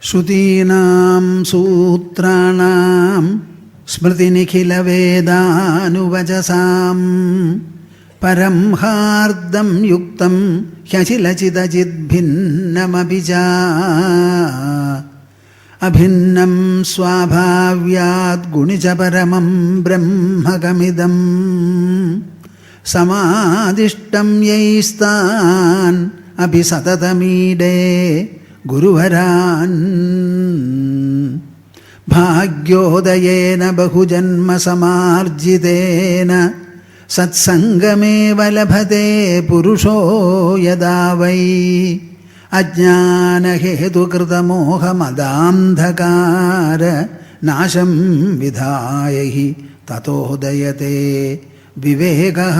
ശ്രുതീനാം സൂത്രാണാം സ്മൃതിനിഖിലവേദാനുവചസാം പരം ഹാർദം യുക്തം ഹ്യചിലചിദചിദ്ഭിന്നമപി ച അഭിന്നം സ്വാഭാവ്യാദ് ഗുണിച പരമം ബ്രഹ്മകമിദം സമാദിഷ്ടം യൈസ്താൻ അഭിസതതമീഡേ ഗുരുവരാൻ ഭാഗ്യോദയേന ബഹുജന്മസമാർജിതേന സത്സംഗമേവ ലഭത്തെ പുരുഷോ യദാ വൈ അജ്ഞാനഹേതുകൃതമോഹമദാന്ധകാര നാശം വിധായ ഹി തതോദയത്തെ വിവേകഃ.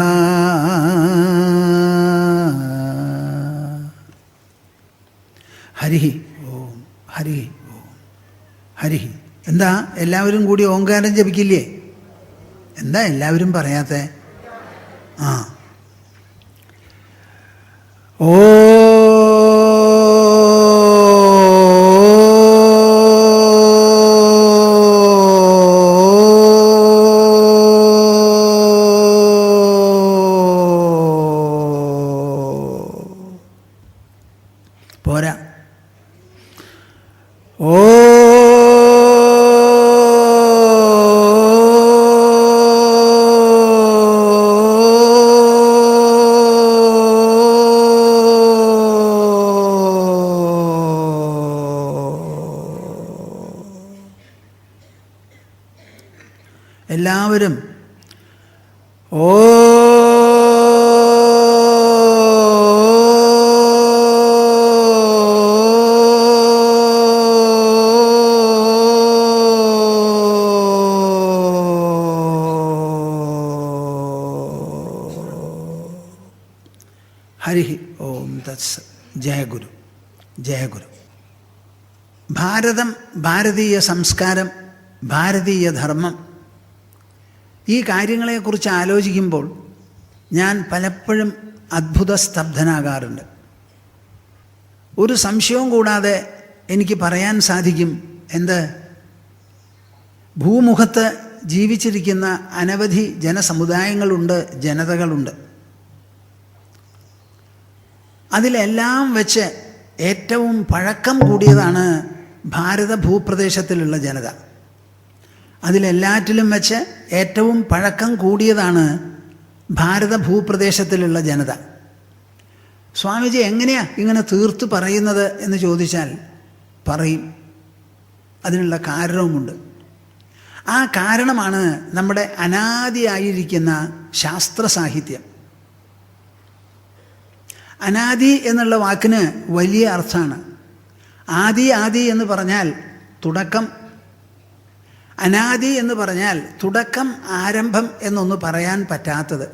ഹരി ഓം ഹരി ഓം ഹരി. എന്താ എല്ലാവരും കൂടി ഓങ്കാരം ജപിക്കില്ലേ? എന്താ എല്ലാവരും പറയാത്തെ? ആ ഓ പോരാ. ഓ എല്ലാവരും ഓ ഹരി ഓം തത്സ. ജയഗുരു ജയഗുരു. ഭാരതം, ഭാരതീയ സംസ്കാരം, ഭാരതീയ ധർമ്മം, ഈ കാര്യങ്ങളെക്കുറിച്ച് ആലോചിക്കുമ്പോൾ ഞാൻ പലപ്പോഴും അത്ഭുത സ്തബ്ധനാകാറുണ്ട്. ഒരു സംശയവും കൂടാതെ എനിക്ക് പറയാൻ സാധിക്കും, എന്ത്, ഭൂമുഖത്ത് ജീവിച്ചിരിക്കുന്ന അനവധി ജനസമുദായങ്ങളുണ്ട്, ജനതകളുണ്ട്. അതിലെല്ലാം വെച്ച് ഏറ്റവും പഴക്കം കൂടിയതാണ് ഭാരത ഭൂപ്രദേശത്തിലുള്ള ജനത. അതിലെല്ലാറ്റിലും വെച്ച് ഏറ്റവും പഴക്കം കൂടിയതാണ് ഭാരത ഭൂപ്രദേശത്തിലുള്ള ജനത. സ്വാമിജി എങ്ങനെയാ ഇങ്ങനെ തീർത്ത് പറയുന്നത് എന്ന് ചോദിച്ചാൽ പറയും. അതിനുള്ള കാരണവുമുണ്ട്. ആ കാരണമാണ് നമ്മുടെ അനാദിയായിരിക്കുന്ന ശാസ്ത്ര സാഹിത്യം. അനാദി എന്നുള്ള വാക്കിന് വലിയ അർത്ഥമാണ്. ആദി ആദി എന്ന് പറഞ്ഞാൽ തുടക്കം, അനാദി എന്ന് പറഞ്ഞാൽ തുടക്കം, ആരംഭം എന്നൊന്ന് പറയാൻ പറ്റാത്തത്.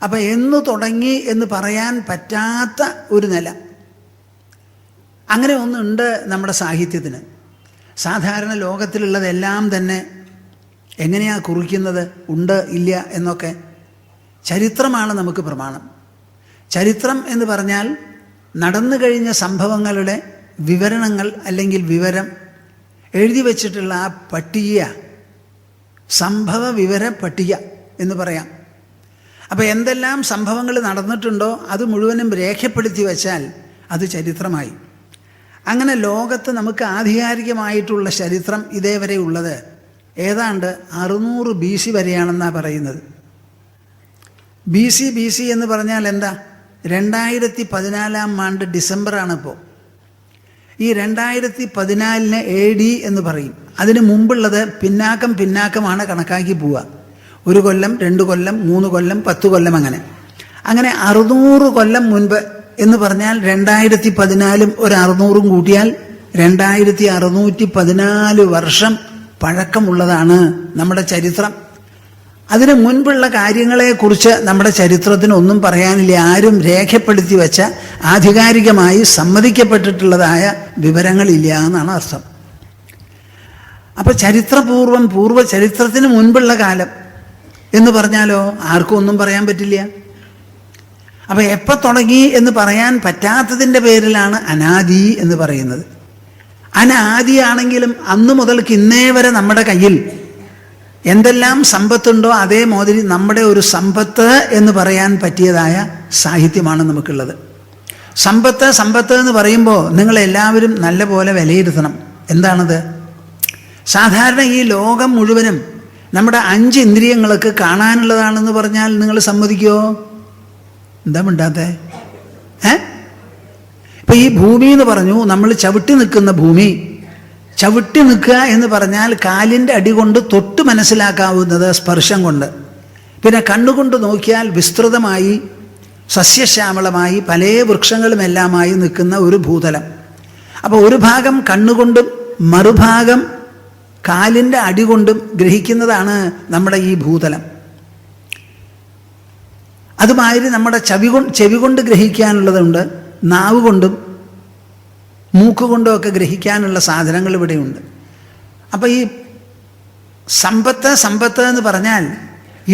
അപ്പം എന്ന് തുടങ്ങി എന്ന് പറയാൻ പറ്റാത്ത ഒരു നില, അങ്ങനെ ഒന്നുണ്ട് നമ്മുടെ സാഹിത്യത്തിന്. സാധാരണ ലോകത്തിലുള്ളതെല്ലാം തന്നെ എങ്ങനെയാണ് കുറിക്കുന്നത്, ഉണ്ട് ഇല്ല എന്നൊക്കെ ചരിത്രമാണ് നമുക്ക് പ്രമാണം. ചരിത്രം എന്ന് പറഞ്ഞാൽ നടന്നു കഴിഞ്ഞ സംഭവങ്ങളുടെ വിവരണങ്ങൾ അല്ലെങ്കിൽ വിവരം എഴുതി വച്ചിട്ടുള്ള ആ പട്ടിക, സംഭവ വിവര പട്ടിക എന്ന് പറയാം. അപ്പോൾ എന്തെല്ലാം സംഭവങ്ങൾ നടന്നിട്ടുണ്ടോ അത് മുഴുവനും രേഖപ്പെടുത്തി വച്ചാൽ അത് ചരിത്രമായി. അങ്ങനെ ലോകത്ത് നമുക്ക് ആധികാരികമായിട്ടുള്ള ചരിത്രം ഇതേവരെ ഉള്ളത് ഏതാണ്ട് 600 BC വരെയാണെന്നാണ് പറയുന്നത്. ബി സി എന്ന് പറഞ്ഞാൽ എന്താ? 2014 ഡിസംബറാണിപ്പോൾ. ഈ 2014 AD എന്ന് പറയും. അതിന് മുമ്പുള്ളത് പിന്നാക്കമാണ് കണക്കാക്കി പോവുക. 1 കൊല്ലം, 2 കൊല്ലം, 3 കൊല്ലം, 10 കൊല്ലം, അങ്ങനെ 600 കൊല്ലം മുൻപ് എന്ന് പറഞ്ഞാൽ 2014 ഒരു 600 കൂട്ടിയാൽ 2614 വർഷം പഴക്കമുള്ളതാണ് നമ്മുടെ ചരിത്രം. അതിന് മുൻപുള്ള കാര്യങ്ങളെക്കുറിച്ച് നമ്മുടെ ചരിത്രത്തിന് ഒന്നും പറയാനില്ല. ആരും രേഖപ്പെടുത്തി വെച്ച ആധികാരികമായി സമ്മതിക്കപ്പെട്ടിട്ടുള്ളതായ വിവരങ്ങളില്ല എന്നാണ് അർത്ഥം. അപ്പം ചരിത്രപൂർവം, പൂർവ്വ ചരിത്രത്തിന് മുൻപുള്ള കാലം എന്ന് പറഞ്ഞാലോ ആർക്കും ഒന്നും പറയാൻ പറ്റില്ല. അപ്പം എപ്പോൾ തുടങ്ങി എന്ന് പറയാൻ പറ്റാത്തതിൻ്റെ പേരിലാണ് അനാദി എന്ന് പറയുന്നത്. അനാദിയാണെങ്കിലും അന്ന് മുതൽക്ക് ഇന്നേ വരെ നമ്മുടെ കയ്യിൽ എന്തെല്ലാം സമ്പത്തുണ്ടോ അതേ മാതിരി നമ്മുടെ ഒരു സമ്പത്ത് എന്ന് പറയാൻ പറ്റിയതായ സാഹിത്യമാണ് നമുക്കുള്ളത്. സമ്പത്ത് സമ്പത്ത് എന്ന് പറയുമ്പോൾ നിങ്ങളെല്ലാവരും നല്ല പോലെ വിലയിരുത്തണം. എന്താണത്? സാധാരണ ഈ ലോകം മുഴുവനും നമ്മുടെ 5 ഇന്ദ്രിയങ്ങൾക്ക് കാണാനുള്ളതാണെന്ന് പറഞ്ഞാൽ നിങ്ങൾ സമ്മതിക്കുമോ? എന്താ മിണ്ടാത്തെ? ഇപ്പം ഈ ഭൂമി എന്ന് പറഞ്ഞു, നമ്മൾ ചവിട്ടി നിൽക്കുന്ന ഭൂമി. ചവിട്ടി നിൽക്കുക എന്ന് പറഞ്ഞാൽ കാലിൻ്റെ അടി കൊണ്ട് തൊട്ട് മനസ്സിലാക്കാവുന്നത് സ്പർശം കൊണ്ട്. പിന്നെ കണ്ണുകൊണ്ട് നോക്കിയാൽ വിസ്തൃതമായി സസ്യശ്യാമളമായി പല വൃക്ഷങ്ങളുമെല്ലാമായി നിൽക്കുന്ന ഒരു ഭൂതലം. അപ്പോൾ ഒരു ഭാഗം കണ്ണുകൊണ്ടും മറുഭാഗം കാലിൻ്റെ അടി കൊണ്ടും ഗ്രഹിക്കുന്നതാണ് നമ്മുടെ ഈ ഭൂതലം. അതുമാതിരി നമ്മുടെ ചെവി കൊണ്ട് ഗ്രഹിക്കാനുള്ളതുണ്ട്, നാവ് കൊണ്ടും മൂക്കുകൊണ്ടും ഒക്കെ ഗ്രഹിക്കാനുള്ള സാധനങ്ങൾ ഇവിടെയുണ്ട്. അപ്പോൾ ഈ സമ്പത്ത് എന്ന് പറഞ്ഞാൽ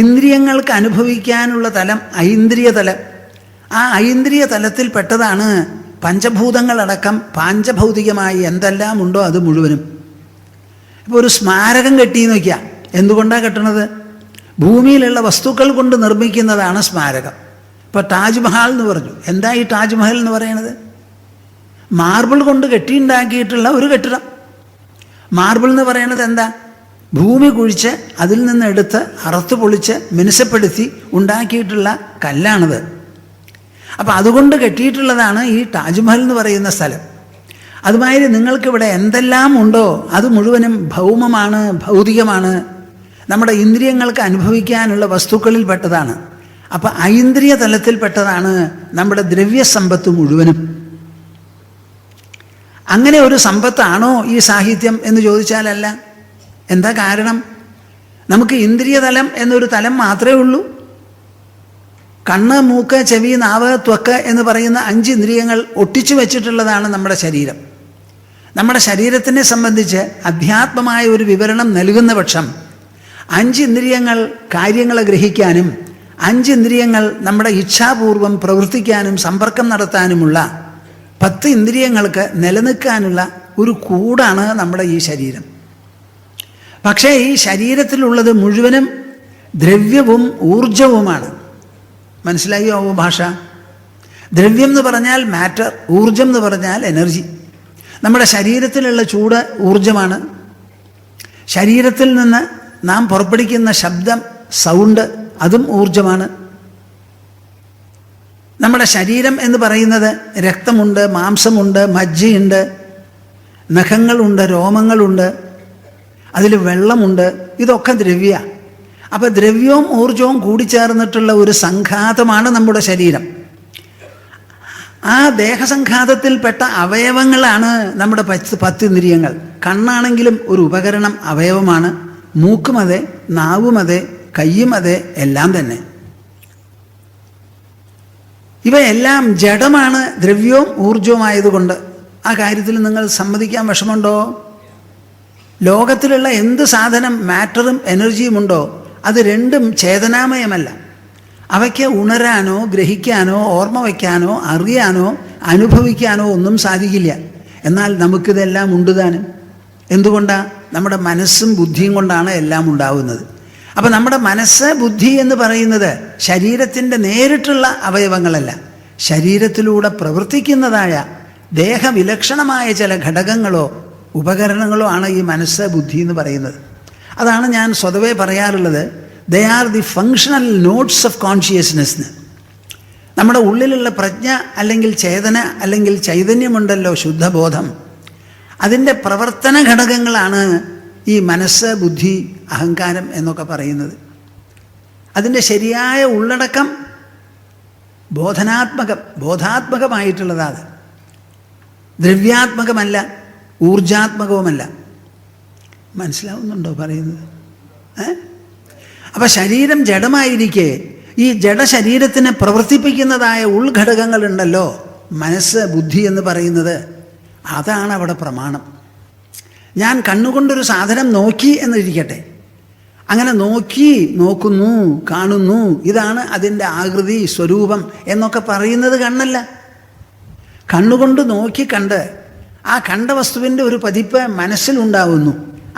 ഇന്ദ്രിയങ്ങൾക്ക് അനുഭവിക്കാനുള്ള തലം ഐന്ദ്രിയ തലം. ആ ഐന്ദ്രിയ തലത്തിൽ പെട്ടതാണ് പഞ്ചഭൂതങ്ങളടക്കം പാഞ്ചഭൗതികമായി എന്തെല്ലാം ഉണ്ടോ അത് മുഴുവനും. ഇപ്പോൾ ഒരു സ്മാരകം കെട്ടിയെന്ന് വയ്ക്കുക. എന്തുകൊണ്ടാണ് കെട്ടണത്? ഭൂമിയിലുള്ള വസ്തുക്കൾ കൊണ്ട് നിർമ്മിക്കുന്നതാണ് സ്മാരകം. ഇപ്പോൾ താജ്മഹൽ എന്ന് പറഞ്ഞു. എന്താ ഈ താജ്മഹൽ എന്ന് പറയുന്നത്? മാർബിൾ കൊണ്ട് കെട്ടിയുണ്ടാക്കിയിട്ടുള്ള ഒരു കെട്ടിടം. മാർബിൾ എന്ന് പറയുന്നത് എന്താ? ഭൂമി കുഴിച്ച് അതിൽ നിന്ന് എടുത്ത് അറുത്ത് പൊളിച്ച് മിനുസപ്പെടുത്തി ഉണ്ടാക്കിയിട്ടുള്ള കല്ലാണിത്. അപ്പം അതുകൊണ്ട് കെട്ടിയിട്ടുള്ളതാണ് ഈ താജ്മഹൽ എന്ന് പറയുന്ന സ്ഥലം. അതുമാതിരി നിങ്ങൾക്കിവിടെ എന്തെല്ലാം ഉണ്ടോ അത് മുഴുവനും ഭൗമമാണ്, ഭൗതികമാണ്, നമ്മുടെ ഇന്ദ്രിയങ്ങൾക്ക് അനുഭവിക്കാനുള്ള വസ്തുക്കളിൽ പെട്ടതാണ്. അപ്പം ഐന്ദ്രിയ തലത്തിൽപ്പെട്ടതാണ് നമ്മുടെ ദ്രവ്യസമ്പത്ത് മുഴുവനും. അങ്ങനെ ഒരു സമ്പത്താണോ ഈ സാഹിത്യം എന്ന് ചോദിച്ചാലല്ല. എന്താ കാരണം? നമുക്ക് ഇന്ദ്രിയതലം എന്നൊരു തലം മാത്രമേ ഉള്ളൂ. കണ്ണ്, മൂക്ക്, ചെവി, നാവ്, ത്വക്ക് എന്ന് പറയുന്ന 5 ഇന്ദ്രിയങ്ങൾ ഒട്ടിച്ചു വെച്ചിട്ടുള്ളതാണ് നമ്മുടെ ശരീരം. നമ്മുടെ ശരീരത്തിനെ സംബന്ധിച്ച് അധ്യാത്മമായ ഒരു വിവരണം നൽകുന്ന പക്ഷം 5 ഇന്ദ്രിയങ്ങൾ കാര്യങ്ങളെ ഗ്രഹിക്കാനും 5 ഇന്ദ്രിയങ്ങൾ നമ്മുടെ ഇച്ഛാപൂർവം പ്രവർത്തിക്കാനും സമ്പർക്കം നടത്താനുമുള്ള 10 ഇന്ദ്രിയങ്ങൾക്ക് നിലനിൽക്കാനുള്ള ഒരു കൂടാണ് നമ്മുടെ ഈ ശരീരം. പക്ഷേ ഈ ശരീരത്തിലുള്ളത് മുഴുവനും ദ്രവ്യവും ഊർജവുമാണ്. മനസ്സിലായോ ഭാഷ? ദ്രവ്യം എന്ന് പറഞ്ഞാൽ മാറ്റർ, ഊർജം എന്ന് പറഞ്ഞാൽ എനർജി. നമ്മുടെ ശരീരത്തിലുള്ള ചൂട് ഊർജമാണ്. ശരീരത്തിൽ നിന്ന് നാം പുറപ്പെടുവിക്കുന്ന ശബ്ദം, സൗണ്ട്, അതും ഊർജമാണ്. നമ്മുടെ ശരീരം എന്ന് പറയുന്നത് രക്തമുണ്ട്, മാംസമുണ്ട്, മജ്ജയുണ്ട്, നഖങ്ങളുണ്ട്, രോമങ്ങളുണ്ട്, അതിൽ വെള്ളമുണ്ട്. ഇതൊക്കെ ദ്രവ്യ. അപ്പോൾ ദ്രവ്യവും ഊർജവും കൂടിച്ചേർന്നിട്ടുള്ള ഒരു സംഘാതമാണ് നമ്മുടെ ശരീരം. ആ ദേഹസംഘാതത്തിൽപ്പെട്ട അവയവങ്ങളാണ് നമ്മുടെ 10 ഇന്ദ്രിയങ്ങൾ. കണ്ണാണെങ്കിലും ഒരു ഉപകരണം, അവയവമാണ്. മൂക്കും അതെ, നാവും അതെ, കയ്യും അതെ, എല്ലാം തന്നെ. ഇവയെല്ലാം ജഡമാണ്, ദ്രവ്യവും ഊർജവുമായതുകൊണ്ട്. ആ കാര്യത്തിൽ നിങ്ങൾ സമ്മതിക്കാൻ വിഷമമുണ്ടോ? ലോകത്തിലുള്ള എന്ത് സാധനം മാറ്ററും എനർജിയും ഉണ്ടോ അത് രണ്ടും ചേതനാമയമല്ല. അവയ്ക്ക് ഉണരാനോ ഗ്രഹിക്കാനോ ഓർമ്മ വയ്ക്കാനോ അറിയാനോ അനുഭവിക്കാനോ ഒന്നും സാധിക്കില്ല. എന്നാൽ നമുക്കിതെല്ലാം ഉണ്ട് താനും. എന്തുകൊണ്ടാണ്? നമ്മുടെ മനസ്സും ബുദ്ധിയും കൊണ്ടാണ് എല്ലാം ഉണ്ടാവുന്നത്. അപ്പം നമ്മുടെ മനസ്സ്, ബുദ്ധി എന്ന് പറയുന്നത് ശരീരത്തിൻ്റെ നേരിട്ടുള്ള അവയവങ്ങളല്ല, ശരീരത്തിലൂടെ പ്രവർത്തിക്കുന്നതായ ദേഹവിലക്ഷണമായ ചില ഘടകങ്ങളോ ഉപകരണങ്ങളോ ആണ് ഈ മനസ്സ്, ബുദ്ധി എന്ന് പറയുന്നത്. അതാണ് ഞാൻ സ്വതവേ പറയാറുള്ളത്, they are the functional notes of consciousness. നമ്മുടെ ഉള്ളിലുള്ള പ്രജ്ഞ അല്ലെങ്കിൽ ചേതന അല്ലെങ്കിൽ ചൈതന്യമുണ്ടല്ലോ, ശുദ്ധബോധം, അതിൻ്റെ പ്രവർത്തന ഘടകങ്ങളാണ് ഈ മനസ്സ്, ബുദ്ധി, അഹങ്കാരം എന്നൊക്കെ പറയുന്നത്. അതിൻ്റെ ശരിയായ ഉള്ളടക്കം ബോധാത്മകമായിട്ടുള്ളതാണ്. ദ്രവ്യാത്മകമല്ല, ഊർജാത്മകവുമല്ല. മനസ്സിലാവുന്നുണ്ടോ പറയുന്നത്? അപ്പം ശരീരം ജഡമായിരിക്കെ ഈ ജഡശരീരത്തിനെ പ്രവർത്തിപ്പിക്കുന്നതായ ഉൾഘടകങ്ങളുണ്ടല്ലോ, മനസ്സ്, ബുദ്ധി എന്ന് പറയുന്നത്, അതാണ് അവിടെ പ്രമാണം. ഞാൻ കണ്ണുകൊണ്ടൊരു സാധനം നോക്കി എന്നിരിക്കട്ടെ, അങ്ങനെ നോക്കുന്നു, കാണുന്നു, ഇതാണ് അതിൻ്റെ ആകൃതി, സ്വരൂപം എന്നൊക്കെ പറയുന്നത് കണ്ണല്ല. കണ്ണുകൊണ്ട് നോക്കി കണ്ട് ആ കണ്ട വസ്തുവിൻ്റെ ഒരു പതിപ്പ് മനസ്സിലുണ്ടാവുന്നു.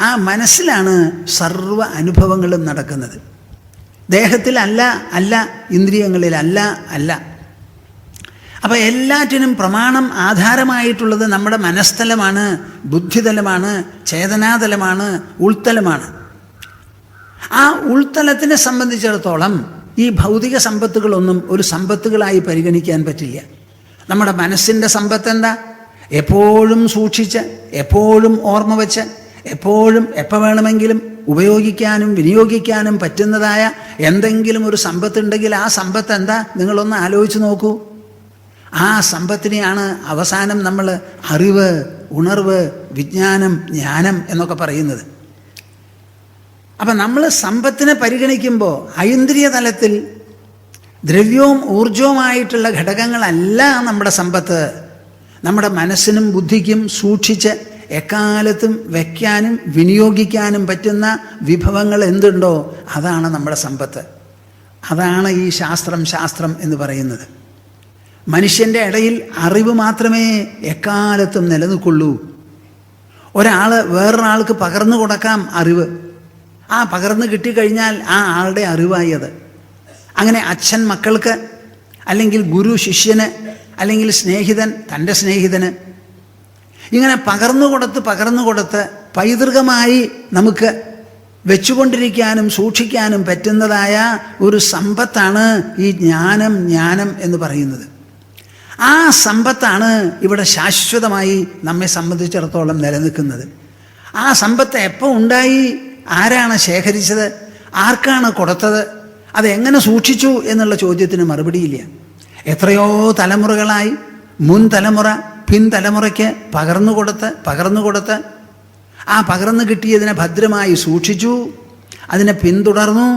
ആ മനസ്സിലാണ് സർവ്വ അനുഭവങ്ങളും നടക്കുന്നത്. ദേഹത്തിലല്ല, അല്ല, ഇന്ദ്രിയങ്ങളിലല്ല, അല്ല. അപ്പം എല്ലാറ്റിനും പ്രമാണം ആധാരമായിട്ടുള്ളത് നമ്മുടെ മനസ്ഥലമാണ്, ബുദ്ധിതലമാണ്, ചേതനാതലമാണ്, ഉൾത്തലമാണ്. ആ ഉൾത്തലത്തിനെ സംബന്ധിച്ചിടത്തോളം ഈ ഭൗതിക സമ്പത്തുകളൊന്നും ഒരു സമ്പത്തുകളായി പരിഗണിക്കാൻ പറ്റില്ല. നമ്മുടെ മനസ്സിൻ്റെ സമ്പത്ത് എന്താ? എപ്പോഴും സൂക്ഷിച്ച്, എപ്പോഴും ഓർമ്മ വച്ച്, എപ്പോഴും എപ്പോൾ വേണമെങ്കിലും ഉപയോഗിക്കാനും വിനിയോഗിക്കാനും പറ്റുന്നതായ എന്തെങ്കിലും ഒരു സമ്പത്തുണ്ടെങ്കിൽ ആ സമ്പത്ത് എന്താ? നിങ്ങളൊന്ന് ആലോചിച്ച് നോക്കൂ. ആ സമ്പത്തിനെയാണ് അവസാനം നമ്മൾ അറിവ്, ഉണർവ്, വിജ്ഞാനം, ജ്ഞാനം എന്നൊക്കെ പറയുന്നത്. അപ്പം നമ്മൾ സമ്പത്തിനെ പരിഗണിക്കുമ്പോൾ ഐന്ദ്രിയ തലത്തിൽ ദ്രവ്യവും ഊർജവുമായിട്ടുള്ള ഘടകങ്ങളല്ല നമ്മുടെ സമ്പത്ത്. നമ്മുടെ മനസ്സിനും ബുദ്ധിക്കും സൂക്ഷിച്ച് എക്കാലത്തും വയ്ക്കാനും വിനിയോഗിക്കാനും പറ്റുന്ന വിഭവങ്ങൾ എന്തുണ്ടോ അതാണ് നമ്മുടെ സമ്പത്ത്. അതാണ് ഈ ശാസ്ത്രം എന്ന് പറയുന്നത്. മനുഷ്യൻ്റെ ഇടയിൽ അറിവ് മാത്രമേ എക്കാലത്തും നിലനിൽക്കുള്ളൂ. ഒരാൾ വേറൊരാൾക്ക് പകർന്നു കൊടുക്കാം അറിവ്. ആ പകർന്നു കിട്ടിക്കഴിഞ്ഞാൽ ആ ആളുടെ അറിവായി അത്. അങ്ങനെ അച്ഛൻ മക്കൾക്ക്, അല്ലെങ്കിൽ ഗുരു ശിഷ്യന്, അല്ലെങ്കിൽ സ്നേഹിതൻ തൻ്റെ സ്നേഹിതന്, ഇങ്ങനെ പകർന്നു കൊടുത്ത് പൈതൃകമായി നമുക്ക് വെച്ചുകൊണ്ടിരിക്കാനും സൂക്ഷിക്കാനും പറ്റുന്നതായ ഒരു സമ്പത്താണ് ഈ ജ്ഞാനം എന്ന് പറയുന്നത്. ആ സമ്പത്താണ് ഇവിടെ ശാശ്വതമായി നമ്മെ സംബന്ധിച്ചിടത്തോളം നിലനിൽക്കുന്നത്. ആ സമ്പത്ത് എപ്പോൾ ഉണ്ടായി? ആരാണ് ശേഖരിച്ചത്? ആർക്കാണ് കൊടുത്തത്? അതെങ്ങനെ സൂക്ഷിച്ചു എന്നുള്ള ചോദ്യത്തിന് മറുപടിയില്ല. എത്രയോ തലമുറകളായി മുൻ തലമുറ പിൻതലമുറയ്ക്ക് പകർന്നു കൊടുത്ത് ആ പകർന്നു കിട്ടിയതിനെ ഭദ്രമായി സൂക്ഷിച്ചു, അതിനെ പിന്തുടർന്നു,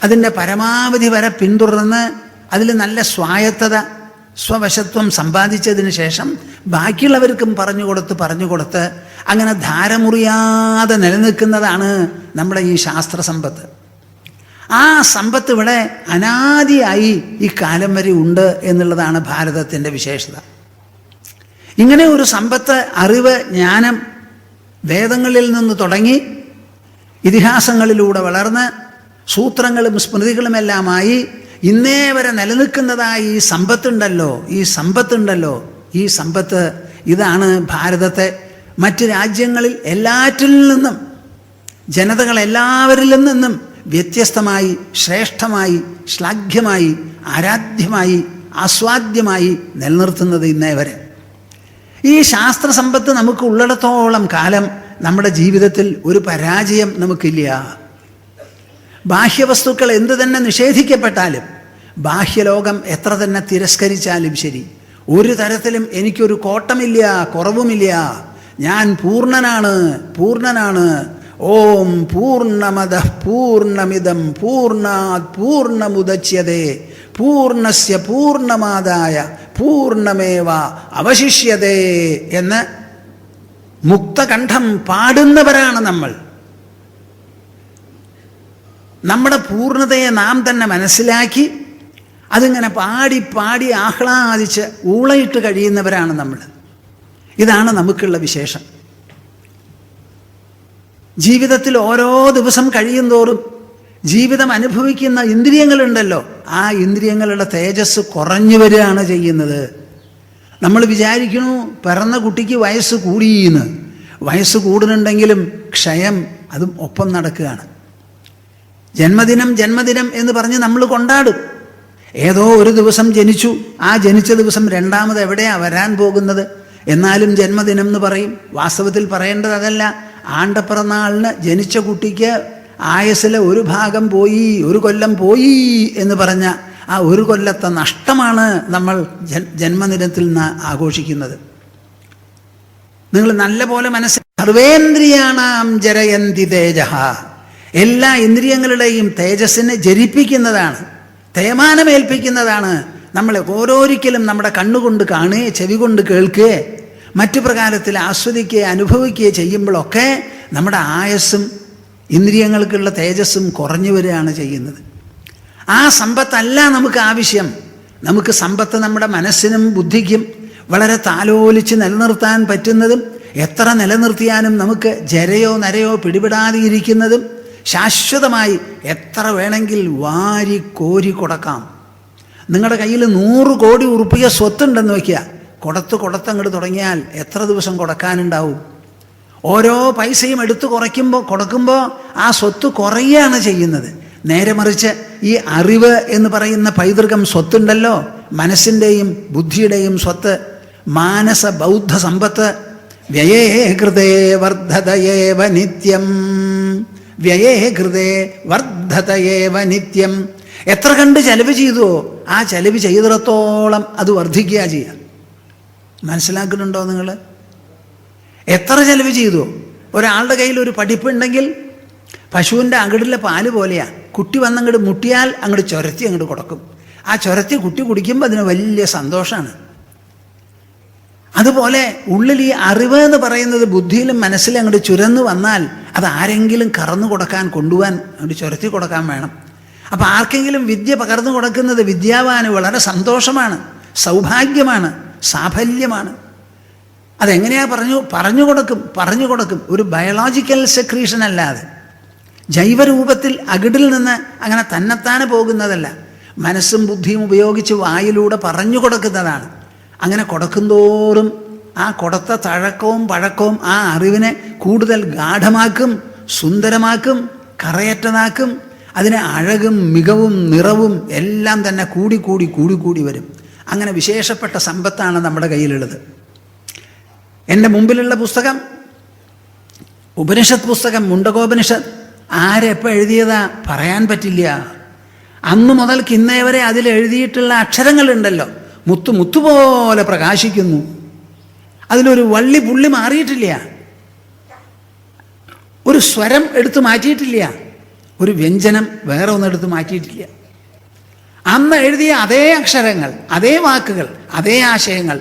അതിൻ്റെ പരമാവധി വരെ പിന്തുടർന്ന് അതിൽ നല്ല സ്വായത്തത, സ്വവശത്വം സമ്പാദിച്ചതിന് ശേഷം ബാക്കിയുള്ളവർക്കും പറഞ്ഞു കൊടുത്ത് അങ്ങനെ ധാരമുറിയാതെ നിലനിൽക്കുന്നതാണ് നമ്മുടെ ഈ ശാസ്ത്രസമ്പത്ത്. ആ സമ്പത്ത് ഇവിടെ അനാദിയായി ഈ കാലം വരെ ഉണ്ട് എന്നുള്ളതാണ് ഭാരതത്തിൻ്റെ വിശേഷത. ഇങ്ങനെ ഒരു സമ്പത്ത്, അറിവ്, ജ്ഞാനം വേദങ്ങളിൽ നിന്ന് തുടങ്ങി ഇതിഹാസങ്ങളിലൂടെ വളർന്ന് സൂത്രങ്ങളും സ്മൃതികളുമെല്ലാമായി ഇന്നേ വരെ നിലനിൽക്കുന്നതായ ഈ സമ്പത്ത് ഇതാണ് ഭാരതത്തെ മറ്റ് രാജ്യങ്ങളിൽ എല്ലാറ്റിൽ നിന്നും, ജനതകളെല്ലാവരിൽ നിന്നും വ്യത്യസ്തമായി, ശ്രേഷ്ഠമായി, ശ്ലാഘ്യമായി, ആരാധ്യമായി, ആസ്വാദ്യമായി നിലനിർത്തുന്നത് ഇന്നേ വരെ. ഈ ശാസ്ത്രസമ്പത്ത് നമുക്ക് ഉള്ളിടത്തോളം കാലം നമ്മുടെ ജീവിതത്തിൽ ഒരു പരാജയം നമുക്കില്ല. ബാഹ്യവസ്തുക്കൾ എന്തു തന്നെ നിഷേധിക്കപ്പെട്ടാലും, ബാഹ്യലോകം എത്ര തന്നെ തിരസ്കരിച്ചാലും ശരി, ഒരു തരത്തിലും എനിക്കൊരു കോട്ടമില്ല, കുറവുമില്ല. ഞാൻ പൂർണ്ണനാണ്. ഓം പൂർണ്ണമദഃ പൂർണ്ണമിദം പൂർണ്ണാത് പൂർണ്ണമുദച്യതേ പൂർണ്ണസ്യ പൂർണ്ണമാദായ പൂർണ്ണമേവ അവശിഷ്യതേ എന്ന് മുക്തകണ്ഠം പാടുന്നവരാണ് നമ്മൾ. നമ്മുടെ പൂർണ്ണതയെ നാം തന്നെ മനസ്സിലാക്കി അതിങ്ങനെ പാടി ആഹ്ലാദിച്ച് ഊളയിട്ട് കഴിയുന്നവരാണ് നമ്മൾ. ഇതാണ് നമുക്കുള്ള വിശേഷം. ജീവിതത്തിൽ ഓരോ ദിവസം കഴിയും തോറും ജീവിതം അനുഭവിക്കുന്ന ഇന്ദ്രിയങ്ങളുണ്ടല്ലോ, ആ ഇന്ദ്രിയങ്ങളുടെ തേജസ് കുറഞ്ഞു വരികയാണ് ചെയ്യുന്നത്. നമ്മൾ വിചാരിക്കണു പിറന്ന കുട്ടിക്ക് വയസ്സ് കൂടിയെന്ന്. വയസ്സ് കൂടുന്നുണ്ടെങ്കിലും ക്ഷയം അതും ഒപ്പം നടക്കുകയാണ്. ജന്മദിനം എന്ന് പറഞ്ഞ് നമ്മൾ കൊണ്ടാടും. ഏതോ ഒരു ദിവസം ജനിച്ചു, ആ ജനിച്ച ദിവസം രണ്ടാമത് എവിടെയാ വരാൻ പോകുന്നത്? എന്നാലും ജന്മദിനം എന്ന് പറയും. വാസ്തവത്തിൽ പറയേണ്ടത് അതല്ല. ആണ്ടപ്പിറന്നാളിന് ജനിച്ച കുട്ടിക്ക് ആയുസ്സിലെ ഒരു ഭാഗം പോയി, ഒരു കൊല്ലം പോയി എന്ന് പറഞ്ഞ ആ ഒരു കൊല്ലത്തെ നഷ്ടമാണ് നമ്മൾ ജന്മദിനത്തിൽ നിന്ന് ആഘോഷിക്കുന്നത്. നിങ്ങൾ നല്ല പോലെ സർവേന്ദ്രിയാണാം ജരയന്തി തേജഃ. എല്ലാ ഇന്ദ്രിയങ്ങളുടെയും തേജസ്സിനെ ജരിപ്പിക്കുന്നതാണ്, തേമാനമേൽപ്പിക്കുന്നതാണ്. നമ്മളെ ഓരോരിക്കലും നമ്മുടെ കണ്ണുകൊണ്ട് കാണുകയോ ചെവി കൊണ്ട് കേൾക്കുകയോ മറ്റു പ്രകാരത്തിൽ ആസ്വദിക്കുകയോ അനുഭവിക്കുകയോ ചെയ്യുമ്പോഴൊക്കെ നമ്മുടെ ആയസ്സും ഇന്ദ്രിയങ്ങൾക്കുള്ള തേജസ്സും കുറഞ്ഞു വരികയാണ് ചെയ്യുന്നത്. ആ സമ്പത്തല്ല നമുക്ക് ആവശ്യം. നമുക്ക് സമ്പത്ത് നമ്മുടെ മനസ്സിനും ബുദ്ധിക്കും വളരെ താലോലിച്ച് നിലനിർത്താൻ പറ്റുന്നതും എത്ര നിലനിർത്തിയാലും നമുക്ക് ജരയോ നരയോ പിടിപെടാതെ ഇരിക്കുന്നതും ശാശ്വതമായി എത്ര വേണമെങ്കിൽ വാരി കോരി കൊടുക്കാം. നിങ്ങളുടെ കയ്യിൽ 100 കോടി ഉറുപ്പിക സ്വത്തുണ്ടെന്ന് വയ്ക്കുക, കൊടുത്തങ്ങോട്ട് തുടങ്ങിയാൽ എത്ര ദിവസം കൊടുക്കാനുണ്ടാവും? ഓരോ പൈസയും എടുത്തു കൊടുക്കുമ്പോൾ ആ സ്വത്ത് കുറയുകയാണ് ചെയ്യുന്നത്. നേരെ മറിച്ച് ഈ അറിവ് എന്ന് പറയുന്ന പൈതൃകം സ്വത്തുണ്ടല്ലോ, മനസ്സിൻ്റെയും ബുദ്ധിയുടെയും സ്വത്ത്, മാനസ ബൗദ്ധ സമ്പത്ത്, വ്യയേ കൃതേ വർദ്ധതയേവ നിത്യം, വ്യയേ കൃതേ വർദ്ധതയേവ നിത്യം. എത്ര കണ്ട് ചെലവ് ചെയ്തുവോ ആ ചെലവ് ചെയ്തിടത്തോളം അത് വർദ്ധിക്കുക ചെയ്യുക. മനസ്സിലാക്കുന്നുണ്ടോ നിങ്ങൾ? എത്ര ചെലവ് ചെയ്തു? ഒരാളുടെ കയ്യിൽ ഒരു പഠിപ്പുണ്ടെങ്കിൽ പശുവിൻ്റെ അകിടിലെ പാല് പോലെയാണ്. കുട്ടി വന്നങ്ങോട്ട് മുട്ടിയാൽ അങ്ങോട്ട് ചുരത്തി അങ്ങോട്ട് കൊടുക്കും. ആ ചുരത്തി കുട്ടി കുടിക്കുമ്പോൾ അതിന് വലിയ സന്തോഷമാണ്. അതുപോലെ ഉള്ളിൽ ഈ അറിവ് എന്ന് പറയുന്നത് ബുദ്ധിയിലും മനസ്സിലും അങ്ങോട്ട് ചുരന്നു വന്നാൽ അത് ആരെങ്കിലും കറന്നു കൊടുക്കാൻ കൊണ്ടുപോകാൻ അങ്ങോട്ട് ചുരത്തി കൊടുക്കാൻ വേണം. അപ്പം ആർക്കെങ്കിലും വിദ്യ പകർന്നു കൊടുക്കുന്നത് വിദ്യാവാന് വളരെ സന്തോഷമാണ്, സൗഭാഗ്യമാണ്, സാഫല്യമാണ്. അതെങ്ങനെയാ പറഞ്ഞു കൊടുക്കും. ഒരു ബയോളജിക്കൽ സെക്രീഷൻ അല്ലാതെ, ജൈവരൂപത്തിൽ അകിടിൽ നിന്ന് അങ്ങനെ തന്നെത്താനെ പോകുന്നതല്ല, മനസ്സും ബുദ്ധിയും ഉപയോഗിച്ച് വായിലൂടെ പറഞ്ഞു കൊടുക്കുന്നതാണ്. അങ്ങനെ കൊടുക്കുന്തോറും ആ കൊടുത്ത തഴക്കവും പഴക്കവും ആ അറിവിനെ കൂടുതൽ ഗാഠമാക്കും, സുന്ദരമാക്കും, കറയറ്റതാക്കും. അതിന് അഴകും മികവും നിറവും എല്ലാം തന്നെ കൂടി വരും. അങ്ങനെ വിശേഷപ്പെട്ട സമ്പത്താണ് നമ്മുടെ കയ്യിലുള്ളത്. എൻ്റെ മുമ്പിലുള്ള പുസ്തകം ഉപനിഷത്ത് പുസ്തകം, മുണ്ടകോപനിഷത്ത്. ആരെപ്പോൾ എഴുതിയതാ പറയാൻ പറ്റില്ല. അന്നു മുതൽക്ക് ഇന്നേ വരെ അതിൽ എഴുതിയിട്ടുള്ള അക്ഷരങ്ങളുണ്ടല്ലോ, മുത്തുപോലെ പ്രകാശിക്കുന്നു. അതിലൊരു വള്ളി പുള്ളി മാറിയിട്ടില്ല, ഒരു സ്വരം എടുത്തു മാറ്റിയിട്ടില്ല, ഒരു വ്യഞ്ജനം വേറെ ഒന്നെടുത്ത് മാറ്റിയിട്ടില്ല. അന്ന് എഴുതിയ അതേ അക്ഷരങ്ങൾ, അതേ വാക്കുകൾ, അതേ ആശയങ്ങൾ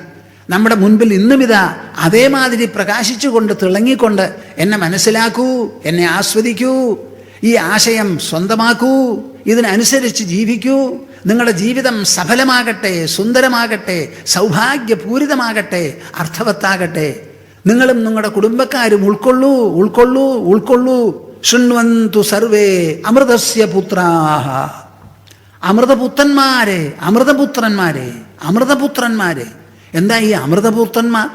നമ്മുടെ മുൻപിൽ ഇന്നും ഇതാ അതേമാതിരി പ്രകാശിച്ചുകൊണ്ട് തിളങ്ങിക്കൊണ്ട് എന്നെ മനസ്സിലാക്കൂ, എന്നെ ആസ്വദിക്കൂ, ഈ ആശയം സ്വന്തമാക്കൂ, ഇതിനനുസരിച്ച് ജീവിക്കൂ, നിങ്ങളുടെ ജീവിതം സഫലമാകട്ടെ, സുന്ദരമാകട്ടെ, സൗഭാഗ്യപൂരിതമാകട്ടെ, അർത്ഥവത്താകട്ടെ. നിങ്ങളും നിങ്ങളുടെ കുടുംബക്കാരും ഉൾക്കൊള്ളൂ. ശൃണ്വന്തു സർവേ അമൃതസ്യ പുത്രാഹ. അമൃതപുത്രന്മാരെ. എന്താ ഈ അമൃതപുത്രന്മാർ?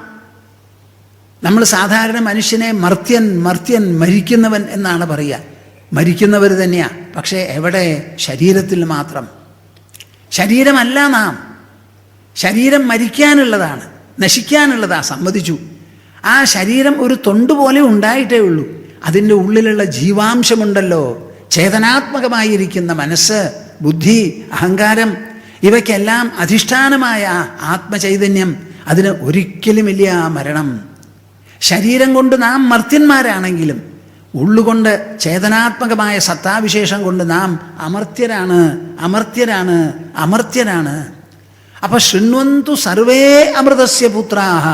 നമ്മൾ സാധാരണ മനുഷ്യനെ മർത്യൻ മരിക്കുന്നവൻ എന്നാണ് പറയുക. മരിക്കുന്നവർ തന്നെയാ, പക്ഷേ എവിടെ? ശരീരത്തിൽ മാത്രം. ശരീരമല്ല നാം. ശരീരം മരിക്കാനുള്ളതാണ്, നശിക്കാനുള്ളതാ, സമ്മതിച്ചു. ആ ശരീരം ഒരു തൊണ്ടുപോലെ ഉണ്ടായിട്ടേ ഉള്ളൂ. അതിൻ്റെ ഉള്ളിലുള്ള ജീവാംശമുണ്ടല്ലോ, ചേതനാത്മകമായിരിക്കുന്ന മനസ്സ്, ബുദ്ധി, അഹങ്കാരം, ഇവയ്ക്കെല്ലാം അധിഷ്ഠാനമായ ആത്മചൈതന്യം, അതിന് ഒരിക്കലുമില്ല മരണം. ശരീരം കൊണ്ട് നാം മർത്യന്മാരാണെങ്കിലും ഉള്ളുകൊണ്ട് ചേതനാത്മകമായ സത്താവിശേഷം കൊണ്ട് നാം അമർത്യരാണ്. അപ്പൊ ശൃണ്വന്തു സർവേ അമൃതസ്യ പുത്രാഹ.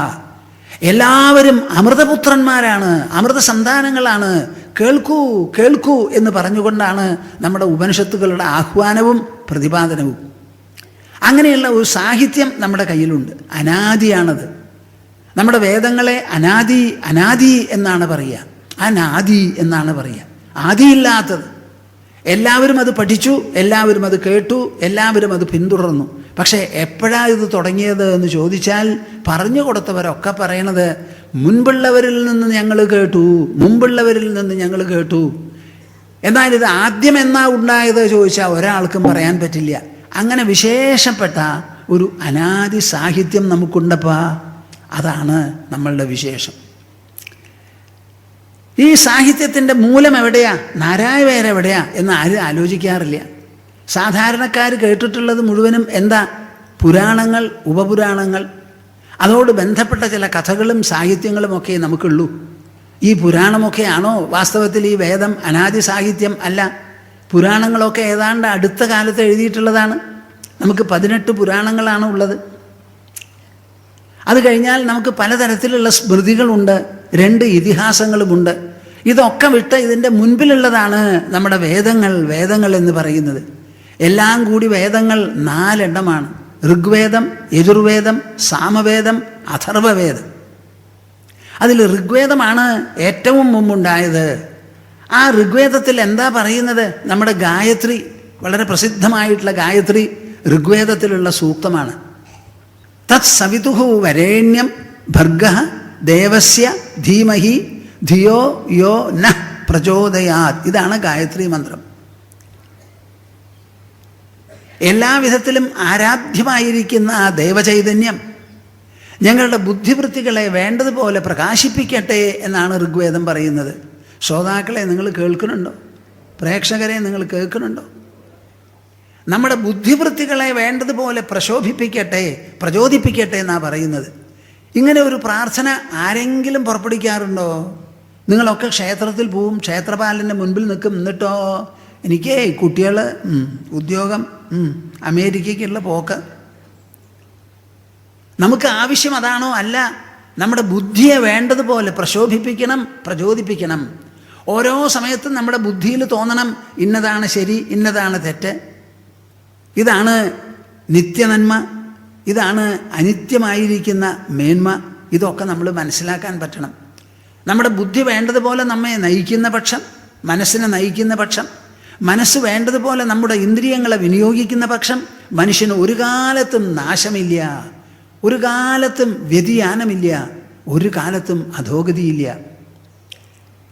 എല്ലാവരും അമൃതപുത്രന്മാരാണ്, അമൃത സന്താനങ്ങളാണ്. കേൾക്കൂ എന്ന് പറഞ്ഞുകൊണ്ടാണ് നമ്മുടെ ഉപനിഷത്തുകളുടെ ആഹ്വാനവും പ്രതിപാദനവും. അങ്ങനെയുള്ള ഒരു സാഹിത്യം നമ്മുടെ കയ്യിലുണ്ട്. അനാദിയാണത്. നമ്മുടെ വേദങ്ങളെ അനാദി എന്നാണ് പറയുക. ആദിയില്ലാത്തത്. എല്ലാവരും അത് പഠിച്ചു, എല്ലാവരും അത് കേട്ടു, എല്ലാവരും അത് പിന്തുടർന്നു. പക്ഷേ എപ്പോഴാണ് ഇത് തുടങ്ങിയത് എന്ന് ചോദിച്ചാൽ പറഞ്ഞു കൊടുത്തവരൊക്കെ പറയണത് മുൻപുള്ളവരിൽ നിന്ന് ഞങ്ങൾ കേട്ടു. എന്നാൽ ഇത് ആദ്യം എന്നാ ഉണ്ടായത് ചോദിച്ചാൽ ഒരാൾക്കും പറയാൻ പറ്റില്ല. അങ്ങനെ വിശേഷപ്പെട്ട ഒരു അനാദി സാഹിത്യം നമുക്കുണ്ടപ്പാ. അതാണ് നമ്മളുടെ വിശേഷം. ഈ സാഹിത്യത്തിൻ്റെ മൂലം എവിടെയാ, നാരായവേർ എവിടെയാ എന്ന് ആരും ആലോചിക്കാറില്ല. സാധാരണക്കാർ കേട്ടിട്ടുള്ളത് മുഴുവനും എന്താ? പുരാണങ്ങൾ, ഉപപുരാണങ്ങൾ, അതോട് ബന്ധപ്പെട്ട ചില കഥകളും സാഹിത്യങ്ങളും ഒക്കെ നമുക്കുള്ളൂ. ഈ പുരാണമൊക്കെയാണോ വാസ്തവത്തിൽ ഈ വേദം? അനാദി സാഹിത്യം അല്ല. പുരാണങ്ങളൊക്കെ ഏതാണ്ട് അടുത്ത കാലത്ത് എഴുതിയിട്ടുള്ളതാണ്. നമുക്ക് 18 പുരാണങ്ങളാണ് ഉള്ളത്. അത് കഴിഞ്ഞാൽ നമുക്ക് പലതരത്തിലുള്ള സ്മൃതികളുണ്ട്, 2 ഇതിഹാസങ്ങളുമുണ്ട്. ഇതൊക്കെ വിട്ട് ഇതിൻ്റെ മുൻപിലുള്ളതാണ് നമ്മുടെ വേദങ്ങൾ എന്ന് പറയുന്നത്. എല്ലാം കൂടി വേദങ്ങൾ 4 എണ്ണമാണ്. ഋഗ്വേദം, യജുർവേദം, സാമവേദം, അഥർവവേദം. അതിൽ ഋഗ്വേദമാണ് ഏറ്റവും മുമ്പുണ്ടായത്. ആ ഋഗ്വേദത്തിൽ എന്താ പറയുന്നത്? നമ്മുടെ ഗായത്രി, വളരെ പ്രസിദ്ധമായിട്ടുള്ള ഗായത്രി ഋഗ്വേദത്തിലുള്ള സൂക്തമാണ്. തത് സവിതുഹു വരേണ്യം ഭർഗഃ ദേവസ്യ ധീമഹി ധിയോ യോ നഃ പ്രചോദയാത്. ഇതാണ് ഗായത്രി മന്ത്രം. എല്ലാവിധത്തിലും ആരാധ്യമായിരിക്കുന്ന ആ ദേവചൈതന്യം ഞങ്ങളുടെ ബുദ്ധിവൃത്തികളെ വേണ്ടതുപോലെ പ്രകാശിപ്പിക്കട്ടെ എന്നാണ് ഋഗ്വേദം പറയുന്നത്. ശ്രോതാക്കളെ, നിങ്ങൾ കേൾക്കുന്നുണ്ടോ? പ്രേക്ഷകരെ, നിങ്ങൾ കേൾക്കുന്നുണ്ടോ? നമ്മുടെ ബുദ്ധിവൃത്തികളെ വേണ്ടതുപോലെ പ്രചോദിപ്പിക്കട്ടെ എന്നാണ് പറയുന്നത്. ഇങ്ങനെ ഒരു പ്രാർത്ഥന ആരെങ്കിലും പുറപ്പെടുവിക്കാറുണ്ടോ? നിങ്ങളൊക്കെ ക്ഷേത്രത്തിൽ പോവും, ക്ഷേത്രപാലൻ്റെ മുൻപിൽ നിൽക്കും. എന്നിട്ടോ എനിക്ക് കുട്ടികൾ, ഉദ്യോഗം, അമേരിക്കയ്ക്കുള്ള പോക്ക്. നമുക്ക് ആവശ്യം അതാണോ? അല്ല. നമ്മുടെ ബുദ്ധിയെ വേണ്ടതുപോലെ പ്രചോദിപ്പിക്കണം. ഓരോ സമയത്തും നമ്മുടെ ബുദ്ധിയിൽ തോന്നണം, ഇന്നതാണ് ശരി, ഇന്നതാണ് തെറ്റ്, ഇതാണ് നിത്യനന്മ, ഇതാണ് അനിത്യമായിരിക്കുന്ന മേന്മ. ഇതൊക്കെ നമ്മൾ മനസ്സിലാക്കാൻ പറ്റണം. നമ്മുടെ ബുദ്ധി വേണ്ടതുപോലെ നമ്മെ നയിക്കുന്ന പക്ഷം, മനസ്സിനെ നയിക്കുന്ന പക്ഷം, മനസ്സ് വേണ്ടതുപോലെ നമ്മുടെ ഇന്ദ്രിയങ്ങളെ വിനിയോഗിക്കുന്ന പക്ഷം മനുഷ്യന് ഒരു കാലത്തും നാശമില്ല, ഒരു കാലത്തും വ്യതിയാനമില്ല, ഒരു കാലത്തും അധോഗതിയില്ല.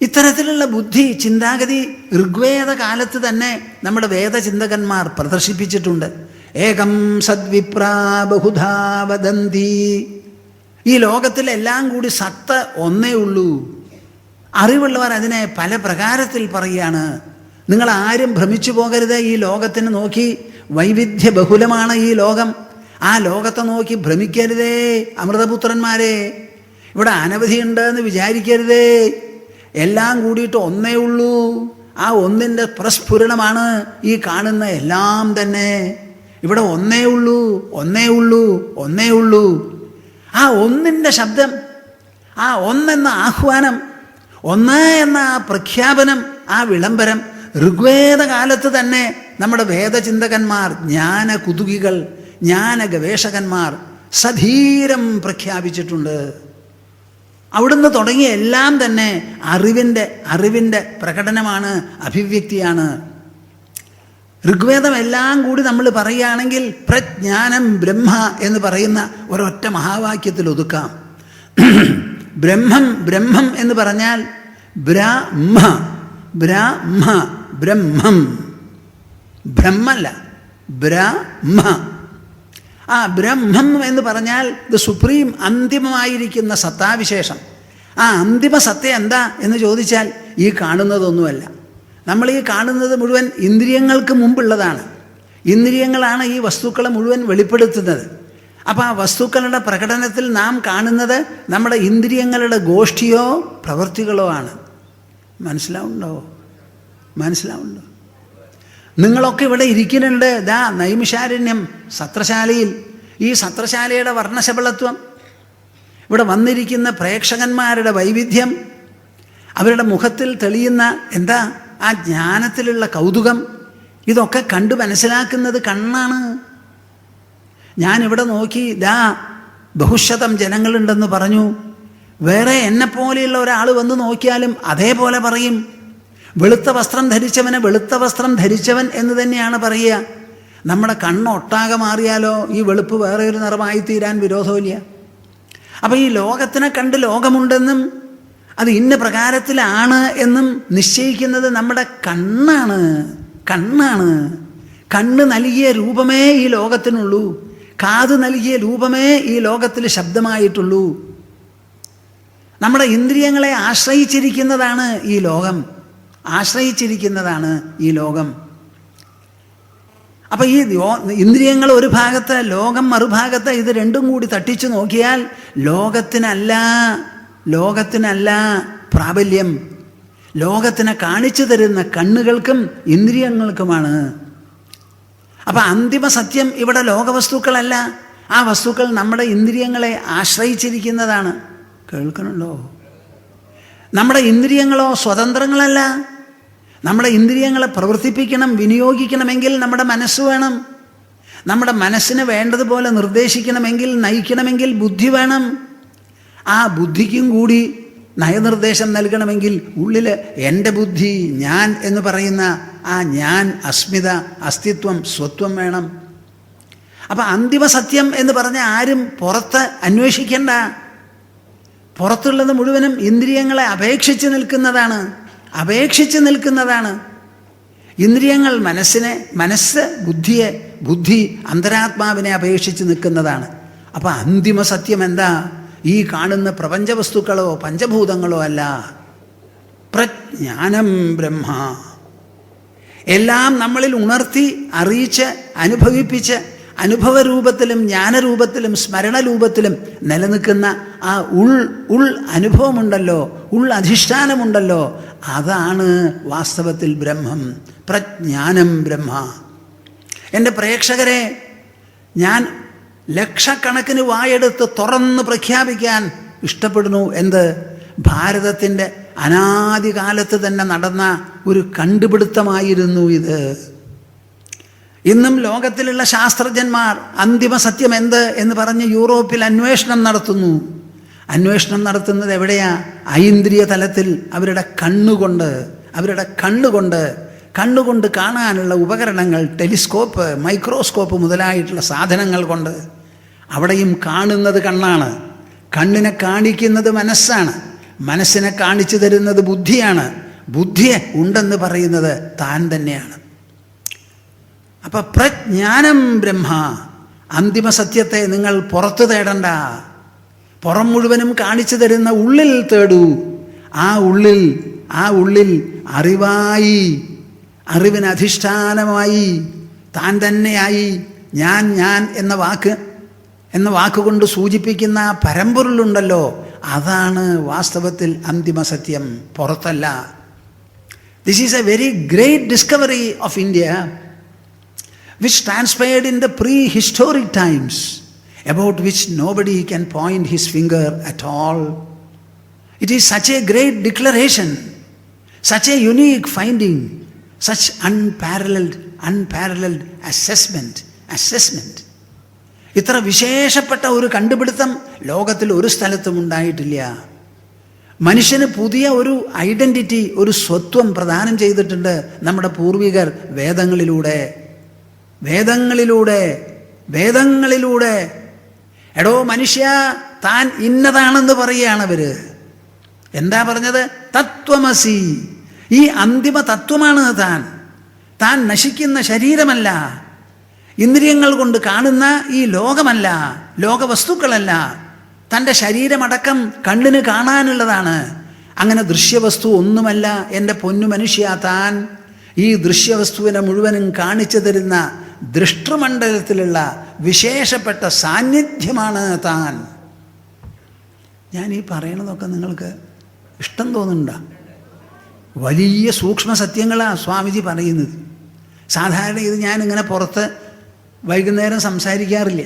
ഇത്തരത്തിലുള്ള ബുദ്ധി, ചിന്താഗതി ഋഗ്വേദ കാലത്ത് തന്നെ നമ്മുടെ വേദചിന്തകന്മാർ പ്രദർശിപ്പിച്ചിട്ടുണ്ട്. ഏകം സദ്വിപ്രാ ബഹുധാ വദന്തി. ഈ ലോകത്തിലെല്ലാം കൂടി സത്ത ഒന്നേ ഉള്ളൂ. അറിവുള്ളവർ അതിനെ പല പ്രകാരത്തിൽ പറയുകയാണ്. നിങ്ങൾ ആരും ഭ്രമിച്ചു പോകരുത്. ഈ ലോകത്തിന് നോക്കി, വൈവിധ്യ ബഹുലമാണ് ഈ ലോകം. ആ ലോകത്തെ നോക്കി ഭ്രമിക്കരുതേ അമൃതപുത്രന്മാരെ. ഇവിടെ അനവധിയുണ്ട് എന്ന് വിചാരിക്കരുതേ. എല്ലാം കൂടിയിട്ട് ഒന്നേ ഉള്ളൂ. ആ ഒന്നിൻ്റെ പ്രസ്ഫുരണമാണ് ഈ കാണുന്ന എല്ലാം തന്നെ. ഇവിടെ ഒന്നേ ഉള്ളൂ, ഒന്നേ ഉള്ളൂ, ഒന്നേ ഉള്ളൂ. ആ ഒന്നിൻ്റെ ശബ്ദം, ആ ഒന്നെന്ന ആഹ്വാനം, ഒന്ന് എന്ന ആ പ്രഖ്യാപനം, ആ വിളംബരം ഋഗ്വേദ കാലത്ത് തന്നെ നമ്മുടെ വേദചിന്തകന്മാർ, ജ്ഞാന കുതുകികൾ, ജ്ഞാന ഗവേഷകന്മാർ സധീരം പ്രഖ്യാപിച്ചിട്ടുണ്ട്. അവിടുന്ന് തുടങ്ങിയ എല്ലാം തന്നെ അറിവിൻ്റെ പ്രകടനമാണ്, അഭിവ്യക്തിയാണ്. ഋഗ്വേദം എല്ലാം കൂടി നമ്മൾ പറയുകയാണെങ്കിൽ പ്രജ്ഞാനം ബ്രഹ്മ എന്ന് പറയുന്ന ഒരൊറ്റ മഹാവാക്യത്തിൽ ഒതുക്കാം. ബ്രഹ്മം എന്ന് പറഞ്ഞാൽ ബ്രഹ്മം, ബ്രഹ്മല്ല, ബ്രഹ്മ. ആ ബ്രഹ്മം എന്ന് പറഞ്ഞാൽ ഇത് സുപ്രീം, അന്തിമമായിരിക്കുന്ന സത്താവിശേഷം. ആ അന്തിമ സത്യം എന്താ എന്ന് ചോദിച്ചാൽ ഈ കാണുന്നതൊന്നുമല്ല. നമ്മൾ ഈ കാണുന്നത് മുഴുവൻ ഇന്ദ്രിയങ്ങൾക്ക് മുമ്പുള്ളതാണ്. ഇന്ദ്രിയങ്ങളാണ് ഈ വസ്തുക്കളെ മുഴുവൻ വെളിപ്പെടുത്തുന്നത്. അപ്പോൾ ആ വസ്തുക്കളുടെ പ്രകടനത്തിൽ നാം കാണുന്നത് നമ്മുടെ ഇന്ദ്രിയങ്ങളുടെ ഗോഷ്ഠിയോ പ്രവൃത്തികളോ ആണ്. മനസ്സിലാവുണ്ടോ? നിങ്ങളൊക്കെ ഇവിടെ ഇരിക്കുന്നുണ്ട്. നൈമിഷാരണ്യം സത്രശാലയിൽ. ഈ സത്രശാലയുടെ വർണ്ണശബളത്വം, ഇവിടെ വന്നിരിക്കുന്ന പ്രേക്ഷകന്മാരുടെ വൈവിധ്യം, അവരുടെ മുഖത്തിൽ തെളിയുന്ന എന്താ ആ ജ്ഞാനത്തിലുള്ള കൗതുകം, ഇതൊക്കെ കണ്ടു മനസ്സിലാക്കുന്നത് കണ്ണാണ്. ഞാനിവിടെ നോക്കി ബഹുശതം ജനങ്ങളുണ്ടെന്ന് പറഞ്ഞു. വേറെ എന്നെപ്പോലെയുള്ള ഒരാൾ വന്ന് നോക്കിയാലും അതേപോലെ പറയും. വെളുത്ത വസ്ത്രം ധരിച്ചവനെ വെളുത്ത വസ്ത്രം ധരിച്ചവൻ എന്ന് തന്നെയാണ് പറയുക. നമ്മുടെ കണ്ണൊട്ടാകെ മാറിയാലോ ഈ വെളുപ്പ് വേറെ ഒരു നിറമായി തീരാൻ വിരോധമില്ല. അപ്പം ഈ ലോകത്തിനെ കണ്ട് ലോകമുണ്ടെന്നും അത് ഇന്ന പ്രകാരത്തിലാണ് എന്നും നിശ്ചയിക്കുന്നത് നമ്മുടെ കണ്ണാണ്. കണ്ണ് നൽകിയ രൂപമേ ഈ ലോകത്തിനുള്ളൂ. കാത് നൽകിയ രൂപമേ ഈ ലോകത്തിൽ ശബ്ദമായിട്ടുള്ളൂ. നമ്മുടെ ഇന്ദ്രിയങ്ങളെ ആശ്രയിച്ചിരിക്കുന്നതാണ് ഈ ലോകം. അപ്പം ഈ ഇന്ദ്രിയങ്ങൾ ഒരു ഭാഗത്ത്, ലോകം മറുഭാഗത്ത്, ഇത് രണ്ടും കൂടി തട്ടിച്ചു നോക്കിയാൽ ലോകത്തിനല്ല പ്രാബല്യം. ലോകത്തിനെ കാണിച്ചു തരുന്ന കണ്ണുകൾക്കും ഇന്ദ്രിയങ്ങൾക്കുമാണ്. അപ്പം അന്തിമ സത്യം ഇവിടെ ലോകവസ്തുക്കളല്ല. ആ വസ്തുക്കൾ നമ്മുടെ ഇന്ദ്രിയങ്ങളെ ആശ്രയിച്ചിരിക്കുന്നതാണ്. കേൾക്കണല്ലോ? നമ്മുടെ ഇന്ദ്രിയങ്ങളോ സ്വതന്ത്രങ്ങളല്ല. നമ്മുടെ ഇന്ദ്രിയങ്ങളെ പ്രവർത്തിപ്പിക്കണം, വിനിയോഗിക്കണമെങ്കിൽ നമ്മുടെ മനസ്സ് വേണം. നമ്മുടെ മനസ്സിനെ വേണ്ടതുപോലെ നിർദ്ദേശിക്കണമെങ്കിൽ, നയിക്കണമെങ്കിൽ ബുദ്ധി വേണം. ആ ബുദ്ധിക്കും കൂടി നയനിർദ്ദേശം നൽകണമെങ്കിൽ ഉള്ളിൽ എൻ്റെ ബുദ്ധി, ഞാൻ എന്ന് പറയുന്ന ആ ഞാൻ, അസ്മിത, അസ്തിത്വം, സ്വത്വം വേണം. അപ്പം അന്തിമ സത്യം എന്ന് പറഞ്ഞാൽ ആരും പുറത്ത് അന്വേഷിക്കേണ്ട. പുറത്തുള്ളത് മുഴുവനും ഇന്ദ്രിയങ്ങളെ അപേക്ഷിച്ച് നിൽക്കുന്നതാണ്. ഇന്ദ്രിയങ്ങൾ മനസ്സ് ബുദ്ധിയെ, ബുദ്ധി അന്തരാത്മാവിനെ അപേക്ഷിച്ച് നിൽക്കുന്നതാണ്. അപ്പം അന്തിമ സത്യം എന്താ? ഈ കാണുന്ന പ്രപഞ്ച വസ്തുക്കളോ പഞ്ചഭൂതങ്ങളോ അല്ല, പ്രജ്ഞാനം ബ്രഹ്മ. എല്ലാം നമ്മളിൽ ഉണർത്തി അറിയിച്ച് അനുഭവിപ്പിച്ച് അനുഭവരൂപത്തിലും ജ്ഞാനരൂപത്തിലും സ്മരണരൂപത്തിലും നിലനിൽക്കുന്ന ആ ഉൾ അനുഭവമുണ്ടല്ലോ, അധിഷ്ഠാനമുണ്ടല്ലോ, അതാണ് വാസ്തവത്തിൽ ബ്രഹ്മം. പ്രജ്ഞാനം ബ്രഹ്മ. എൻ്റെ പ്രേക്ഷകരെ, ഞാൻ ലക്ഷക്കണക്കിന് വായെടുത്ത് തുറന്ന് പ്രഖ്യാപിക്കാൻ ഇഷ്ടപ്പെടുന്നു. എന്ത്? ഭാരതത്തിൻ്റെ അനാദികാലത്ത് തന്നെ നടന്ന ഒരു കണ്ടുപിടുത്തമായിരുന്നു ഇത്. ഇന്നും ലോകത്തിലുള്ള ശാസ്ത്രജ്ഞന്മാർ അന്തിമ സത്യം എന്ത് എന്ന് പറഞ്ഞ് യൂറോപ്പിൽ അന്വേഷണം നടത്തുന്നത് എവിടെയാ? ഐന്ദ്രിയ തലത്തിൽ. അവരുടെ കണ്ണുകൊണ്ട് കാണാനുള്ള ഉപകരണങ്ങൾ, ടെലിസ്കോപ്പ്, മൈക്രോസ്കോപ്പ് മുതലായിട്ടുള്ള സാധനങ്ങൾ കൊണ്ട്. അവിടെയും കാണുന്നത് കണ്ണാണ്, കണ്ണിനെ കാണിക്കുന്നത് മനസ്സാണ്, മനസ്സിനെ കാണിച്ചു തരുന്നത് ബുദ്ധിയാണ്, ബുദ്ധിയെ ഉണ്ടെന്ന് പറയുന്നത് താൻ തന്നെയാണ്. അപ്പം പ്രജ്ഞാനം ബ്രഹ്മ. അന്തിമ സത്യത്തെ നിങ്ങൾ പുറത്തു തേടണ്ട, പുറം മുഴുവനും കാണിച്ചു തരുന്ന ഉള്ളിൽ തേടൂ. ആ ഉള്ളിൽ അറിവായി, അറിവിന് അധിഷ്ഠാനമായി, താൻ തന്നെയായി, ഞാൻ എന്ന വാക്കുകൊണ്ട് സൂചിപ്പിക്കുന്ന പരമ്പൊരുളുണ്ടല്ലോ, അതാണ് വാസ്തവത്തിൽ അന്തിമ സത്യം, പുറത്തല്ല. This is a very great discovery of India, which transpired in the prehistoric times, about which nobody can point his finger at all. It is such a great declaration, such a unique finding, such unparalleled assessment. ഇത്ര വിശേഷപ്പെട്ട ഒരു കണ്ടുപിടുത്തം ലോകത്തിൽ ഒരു സ്ഥലത്തും ഉണ്ടായിട്ടില്ല. മനുഷ്യന് പുതിയ ഒരു ഐഡന്റിറ്റി, ഒരു സ്വത്വം പ്രദാനം ചെയ്തിട്ടുണ്ട് നമ്മുടെ പൂർവികർ വേദങ്ങളിലൂടെ. എടോ മനുഷ്യ, താൻ ഇന്നതാണെന്ന് പറയുകയാണ് അവര്. എന്താ പറഞ്ഞത്? തത്വമസി. ഈ അന്തിമ തത്വമാണ് താൻ നശിക്കുന്ന ശരീരമല്ല, ഇന്ദ്രിയങ്ങൾ കൊണ്ട് കാണുന്ന ഈ ലോകമല്ല, ലോകവസ്തുക്കളല്ല, തൻ്റെ ശരീരമടക്കം കണ്ണിന് കാണാനുള്ളതാണ്. അങ്ങനെ ദൃശ്യവസ്തു ഒന്നുമല്ല എൻ്റെ പൊന്നു മനുഷ്യ. താൻ ഈ ദൃശ്യവസ്തുവിനെ മുഴുവനും കാണിച്ചു തരുന്ന ദൃഷ്ടമണ്ഡലത്തിലുള്ള വിശേഷപ്പെട്ട സാന്നിധ്യമാണ് താൻ. ഞാൻ ഈ പറയണതൊക്കെ നിങ്ങൾക്ക് ഇഷ്ടം തോന്നുന്നുണ്ടോ? വലിയ സൂക്ഷ്മ സത്യങ്ങളാണ് സ്വാമിജി പറയുന്നത്. സാധാരണ ഇത് ഞാനിങ്ങനെ പുറത്ത് വൈകുന്നേരം സംസാരിക്കാറില്ല,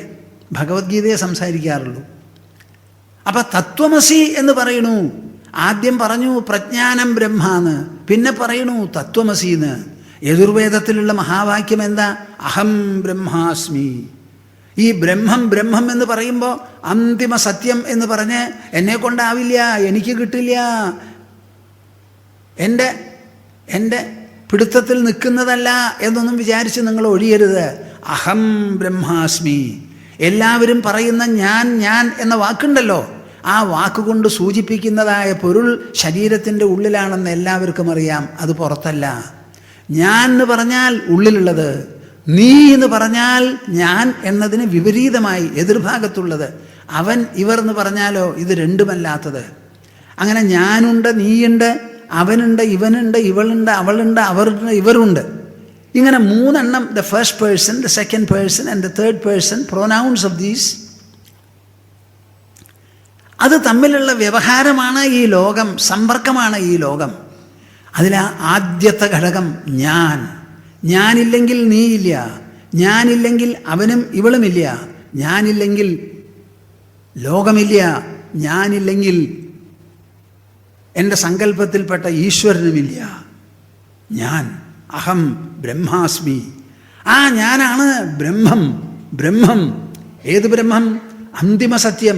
ഭഗവത്ഗീതയെ സംസാരിക്കാറുള്ളൂ. അപ്പം തത്വമസി എന്ന് പറയണു. ആദ്യം പറഞ്ഞു പ്രജ്ഞാനം ബ്രഹ്മാന്ന്, പിന്നെ പറയണു തത്വമസിന്ന്. യജുർവേദത്തിലുള്ള മഹാവാക്യം എന്താ? അഹം ബ്രഹ്മാസ്മി. ഈ ബ്രഹ്മം എന്ന് പറയുമ്പോൾ അന്തിമ സത്യം എന്ന് പറഞ്ഞ് എന്നെ കൊണ്ടാവില്ല, എനിക്ക് കിട്ടില്ല, എൻ്റെ പിടുത്തത്തിൽ നിൽക്കുന്നതല്ല എന്നൊന്നും വിചാരിച്ച് നിങ്ങൾ ഒഴിയരുത്. അഹം ബ്രഹ്മാസ്മി. എല്ലാവരും പറയുന്ന ഞാൻ എന്ന വാക്കുണ്ടല്ലോ, ആ വാക്കുകൊണ്ട് സൂചിപ്പിക്കുന്നതായ പൊരുൾ ശരീരത്തിൻ്റെ ഉള്ളിലാണെന്ന് എല്ലാവർക്കും അറിയാം, അത് പുറത്തല്ല. ഞാൻ എന്ന് പറഞ്ഞാൽ ഉള്ളിലുള്ളത്, നീ എന്ന് പറഞ്ഞാൽ ഞാൻ എന്നതിന് വിപരീതമായി എതിർഭാഗത്തുള്ളത്, അവൻ ഇവർ എന്ന് പറഞ്ഞാലോ ഇത് രണ്ടുമല്ലാത്തത്. അങ്ങനെ ഞാനുണ്ട്, നീയുണ്ട്, അവനുണ്ട്, ഇവനുണ്ട്, ഇവളുണ്ട്, അവളുണ്ട്, അവരുണ്ട്, ഇവരുണ്ട്. ഇങ്ങനെ മൂന്നെണ്ണം, the first person, the second person and the third person pronouns of these. അത് തമ്മിലുള്ള വ്യവഹാരമാണ് ഈ ലോകം, സമ്പർക്കമാണ് ഈ ലോകം. അതിൽ ആദ്യത്തെ ഘടകം ഞാനില്ലെങ്കിൽ നീയില്ല, ഞാനില്ലെങ്കിൽ അവനും ഇവളുമില്ല, ഞാനില്ലെങ്കിൽ ലോകമില്ല, ഞാനില്ലെങ്കിൽ എൻ്റെ സങ്കല്പത്തിൽപ്പെട്ട ഈശ്വരനുമില്ല. ഞാൻ അഹം ബ്രഹ്മാസ്മി. ഞാനാണ് ബ്രഹ്മം. ബ്രഹ്മം ഏത് ബ്രഹ്മം? അന്തിമ സത്യം.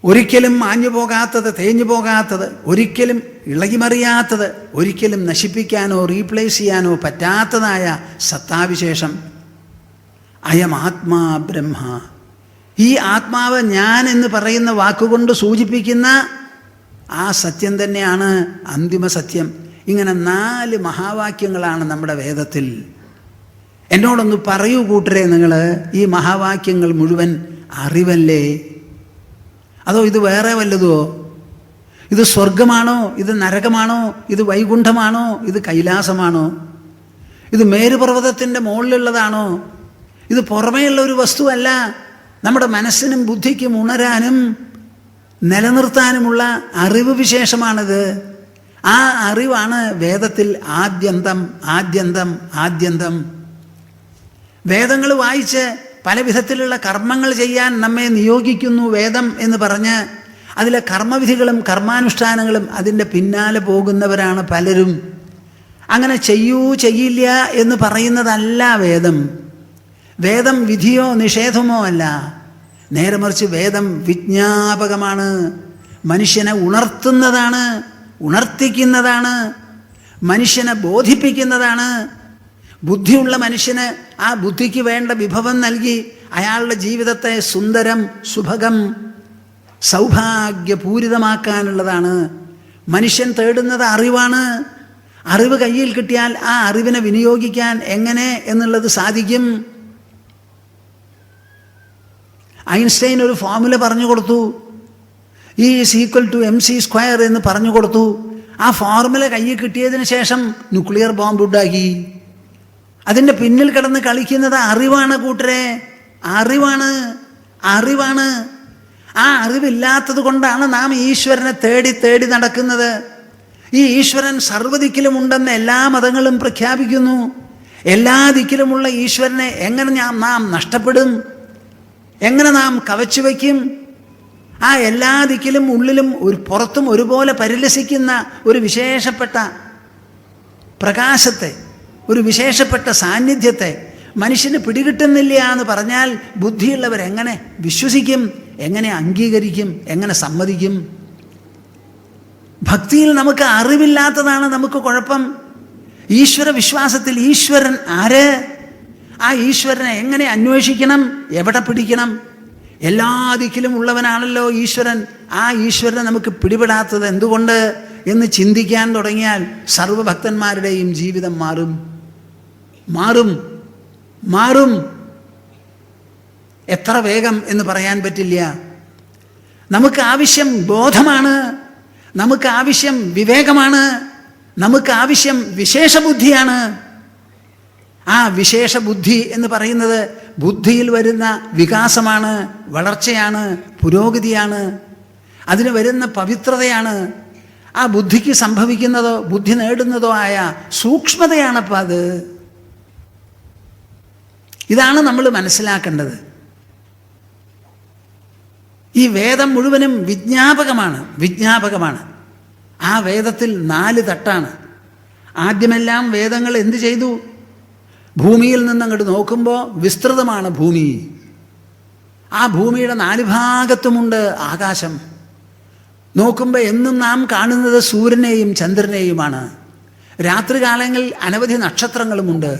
ഒരിക്കലും മാഞ്ഞു പോകാത്തത്, തേഞ്ഞു പോകാത്തത്, ഒരിക്കലും ഇളകിമറിയാത്തത്, ഒരിക്കലും നശിപ്പിക്കാനോ റീപ്ലേസ് ചെയ്യാനോ പറ്റാത്തതായ സത്താവിശേഷം. അയം ആത്മാ ബ്രഹ്മ. ഈ ആത്മാവ് ഞാൻ എന്ന് പറയുന്ന വാക്കുകൊണ്ട് സൂചിപ്പിക്കുന്ന ആ സത്യം തന്നെയാണ് അന്തിമ സത്യം. ഇങ്ങനെ 4 മഹാവാക്യങ്ങളാണ് നമ്മുടെ വേദത്തിൽ. എന്നോടൊന്ന് പറയൂ കൂട്ടരെ, നിങ്ങൾ ഈ മഹാവാക്യങ്ങൾ മുഴുവൻ അറിവല്ലേ? അതോ ഇത് വേറെ വല്ലതുമോ? ഇത് സ്വർഗമാണോ? ഇത് നരകമാണോ? ഇത് വൈകുണ്ഠമാണോ? ഇത് കൈലാസമാണോ? ഇത് മേരുപർവ്വതത്തിൻ്റെ മുകളിലുള്ളതാണോ? ഇത് പുറമേയുള്ള ഒരു വസ്തുവല്ല. നമ്മുടെ മനസ്സിനും ബുദ്ധിക്കും ഉണരാനും നിലനിർത്താനുമുള്ള അറിവ് വിശേഷമാണിത്. ആ അറിവാണ് വേദത്തിൽ ആദ്യന്തം, ആദ്യന്തം, ആദ്യന്തം. വേദങ്ങൾ വായിച്ച് പല വിധത്തിലുള്ള കർമ്മങ്ങൾ ചെയ്യാൻ നമ്മെ നിയോഗിക്കുന്നു വേദം എന്ന് പറഞ്ഞ് അതിലെ കർമ്മവിധികളും കർമാനുഷ്ഠാനങ്ങളും അതിൻ്റെ പിന്നാലെ പോകുന്നവരാണ് പലരും. അങ്ങനെ ചെയ്യൂ ചെയ്യില്ല എന്ന് പറയുന്നതല്ല വേദം. വേദം വിധിയോ നിഷേധമോ അല്ല. നേരെ മറിച്ച് വേദം വിജ്ഞാപകമാണ്. മനുഷ്യനെ ഉണർത്തുന്നതാണ്, ഉണർത്തിക്കുന്നതാണ്, മനുഷ്യനെ ബോധിപ്പിക്കുന്നതാണ്. ബുദ്ധിയുള്ള മനുഷ്യന് ആ ബുദ്ധിക്ക് വേണ്ട വിഭവം നൽകി അയാളുടെ ജീവിതത്തെ സുന്ദരം, സുഭഗം, സൗഭാഗ്യപൂരിതമാക്കാനുള്ളതാണ്. മനുഷ്യൻ തേടുന്നത് അറിവാണ്. അറിവ് കയ്യിൽ കിട്ടിയാൽ ആ അറിവിനെ വിനിയോഗിക്കാൻ എങ്ങനെ എന്നുള്ളത് സാധിക്കും. ഐൻസ്റ്റൈൻ ഒരു ഫോർമുല പറഞ്ഞു കൊടുത്തു. E = mc² എന്ന് പറഞ്ഞു കൊടുത്തു. ആ ഫോർമുല കയ്യിൽ കിട്ടിയതിന് ശേഷം ന്യൂക്ലിയർ ബോംബ് ഉണ്ടാക്കി. അതിൻ്റെ പിന്നിൽ കിടന്ന് കളിക്കുന്നത് അറിവാണ് കൂട്ടരെ, അറിവാണ്, അറിവാണ്. ആ അറിവില്ലാത്തത് കൊണ്ടാണ് നാം ഈശ്വരനെ തേടി തേടി നടക്കുന്നത്. ഈ ഈശ്വരൻ സർവ്വദിക്കിലും ഉണ്ടെന്ന് എല്ലാ മതങ്ങളും പ്രഖ്യാപിക്കുന്നു. എല്ലാ ദിക്കിലുമുള്ള ഈശ്വരനെ എങ്ങനെ നാം നഷ്ടപ്പെടും? എങ്ങനെ നാം കവച്ചു വയ്ക്കും? ആ എല്ലാ ദിക്കിലും ഉള്ളിലും പുറത്തും ഒരുപോലെ പരിലസിക്കുന്ന ഒരു വിശേഷപ്പെട്ട പ്രകാശത്തെ, ഒരു വിശേഷപ്പെട്ട സാന്നിധ്യത്തെ മനുഷ്യന് പിടികിട്ടുന്നില്ല എന്ന് പറഞ്ഞാൽ ബുദ്ധിയുള്ളവരെങ്ങനെ വിശ്വസിക്കും? എങ്ങനെ അംഗീകരിക്കും? എങ്ങനെ സമ്മതിക്കും? ഭക്തിയിൽ നമുക്ക് അറിവില്ലാത്തതാണ് നമുക്ക് കുഴപ്പം. ഈശ്വര വിശ്വാസത്തിൽ ഈശ്വരൻ ആര്? ആ ഈശ്വരനെ എങ്ങനെ അന്വേഷിക്കണം? എവിടെ പിടിക്കണം? എല്ലാ ദിക്കിലും ഉള്ളവനാണല്ലോ ഈശ്വരൻ. ആ ഈശ്വരനെ നമുക്ക് പിടിപെടാത്തത് എന്തുകൊണ്ട് എന്ന് ചിന്തിക്കാൻ തുടങ്ങിയാൽ സർവഭക്തന്മാരുടെയും ജീവിതം മാറും, മാറും, മാറും. എത്ര വേഗം എന്ന് പറയാൻ പറ്റില്ല. നമുക്ക് ആവശ്യം ബോധമാണ്, നമുക്ക് ആവശ്യം വിവേകമാണ്, നമുക്ക് ആവശ്യം വിശേഷബുദ്ധിയാണ്. ആ വിശേഷബുദ്ധി എന്ന് പറയുന്നത് ബുദ്ധിയിൽ വരുന്ന വികാസമാണ്, വളർച്ചയാണ്, പുരോഗതിയാണ്, അതിന് വരുന്ന പവിത്രതയാണ്. ആ ബുദ്ധിക്ക് സംഭവിക്കുന്നതോ ബുദ്ധി നേടുന്നതോ ആയ സൂക്ഷ്മതയാണപ്പോൾ അത്. ഇതാണ് നമ്മൾ മനസ്സിലാക്കേണ്ടത്. ഈ വേദം മുഴുവനും വിജ്ഞാപകമാണ്, വിജ്ഞാപകമാണ്. ആ വേദത്തിൽ 4 തട്ടാണ്. ആദ്യമെല്ലാം വേദങ്ങൾ എന്ത് ചെയ്തു? ഭൂമിയിൽ നിന്നങ്ങോട്ട് നോക്കുമ്പോൾ വിസ്തൃതമാണ് ഭൂമി. ആ ഭൂമിയുടെ 4 ഭാഗത്തുമുണ്ട് ആകാശം. നോക്കുമ്പോൾ എന്നും നാം കാണുന്നത് സൂര്യനെയും ചന്ദ്രനെയുമാണ്. രാത്രികാലങ്ങളിൽ അനവധി നക്ഷത്രങ്ങളുമുണ്ട്.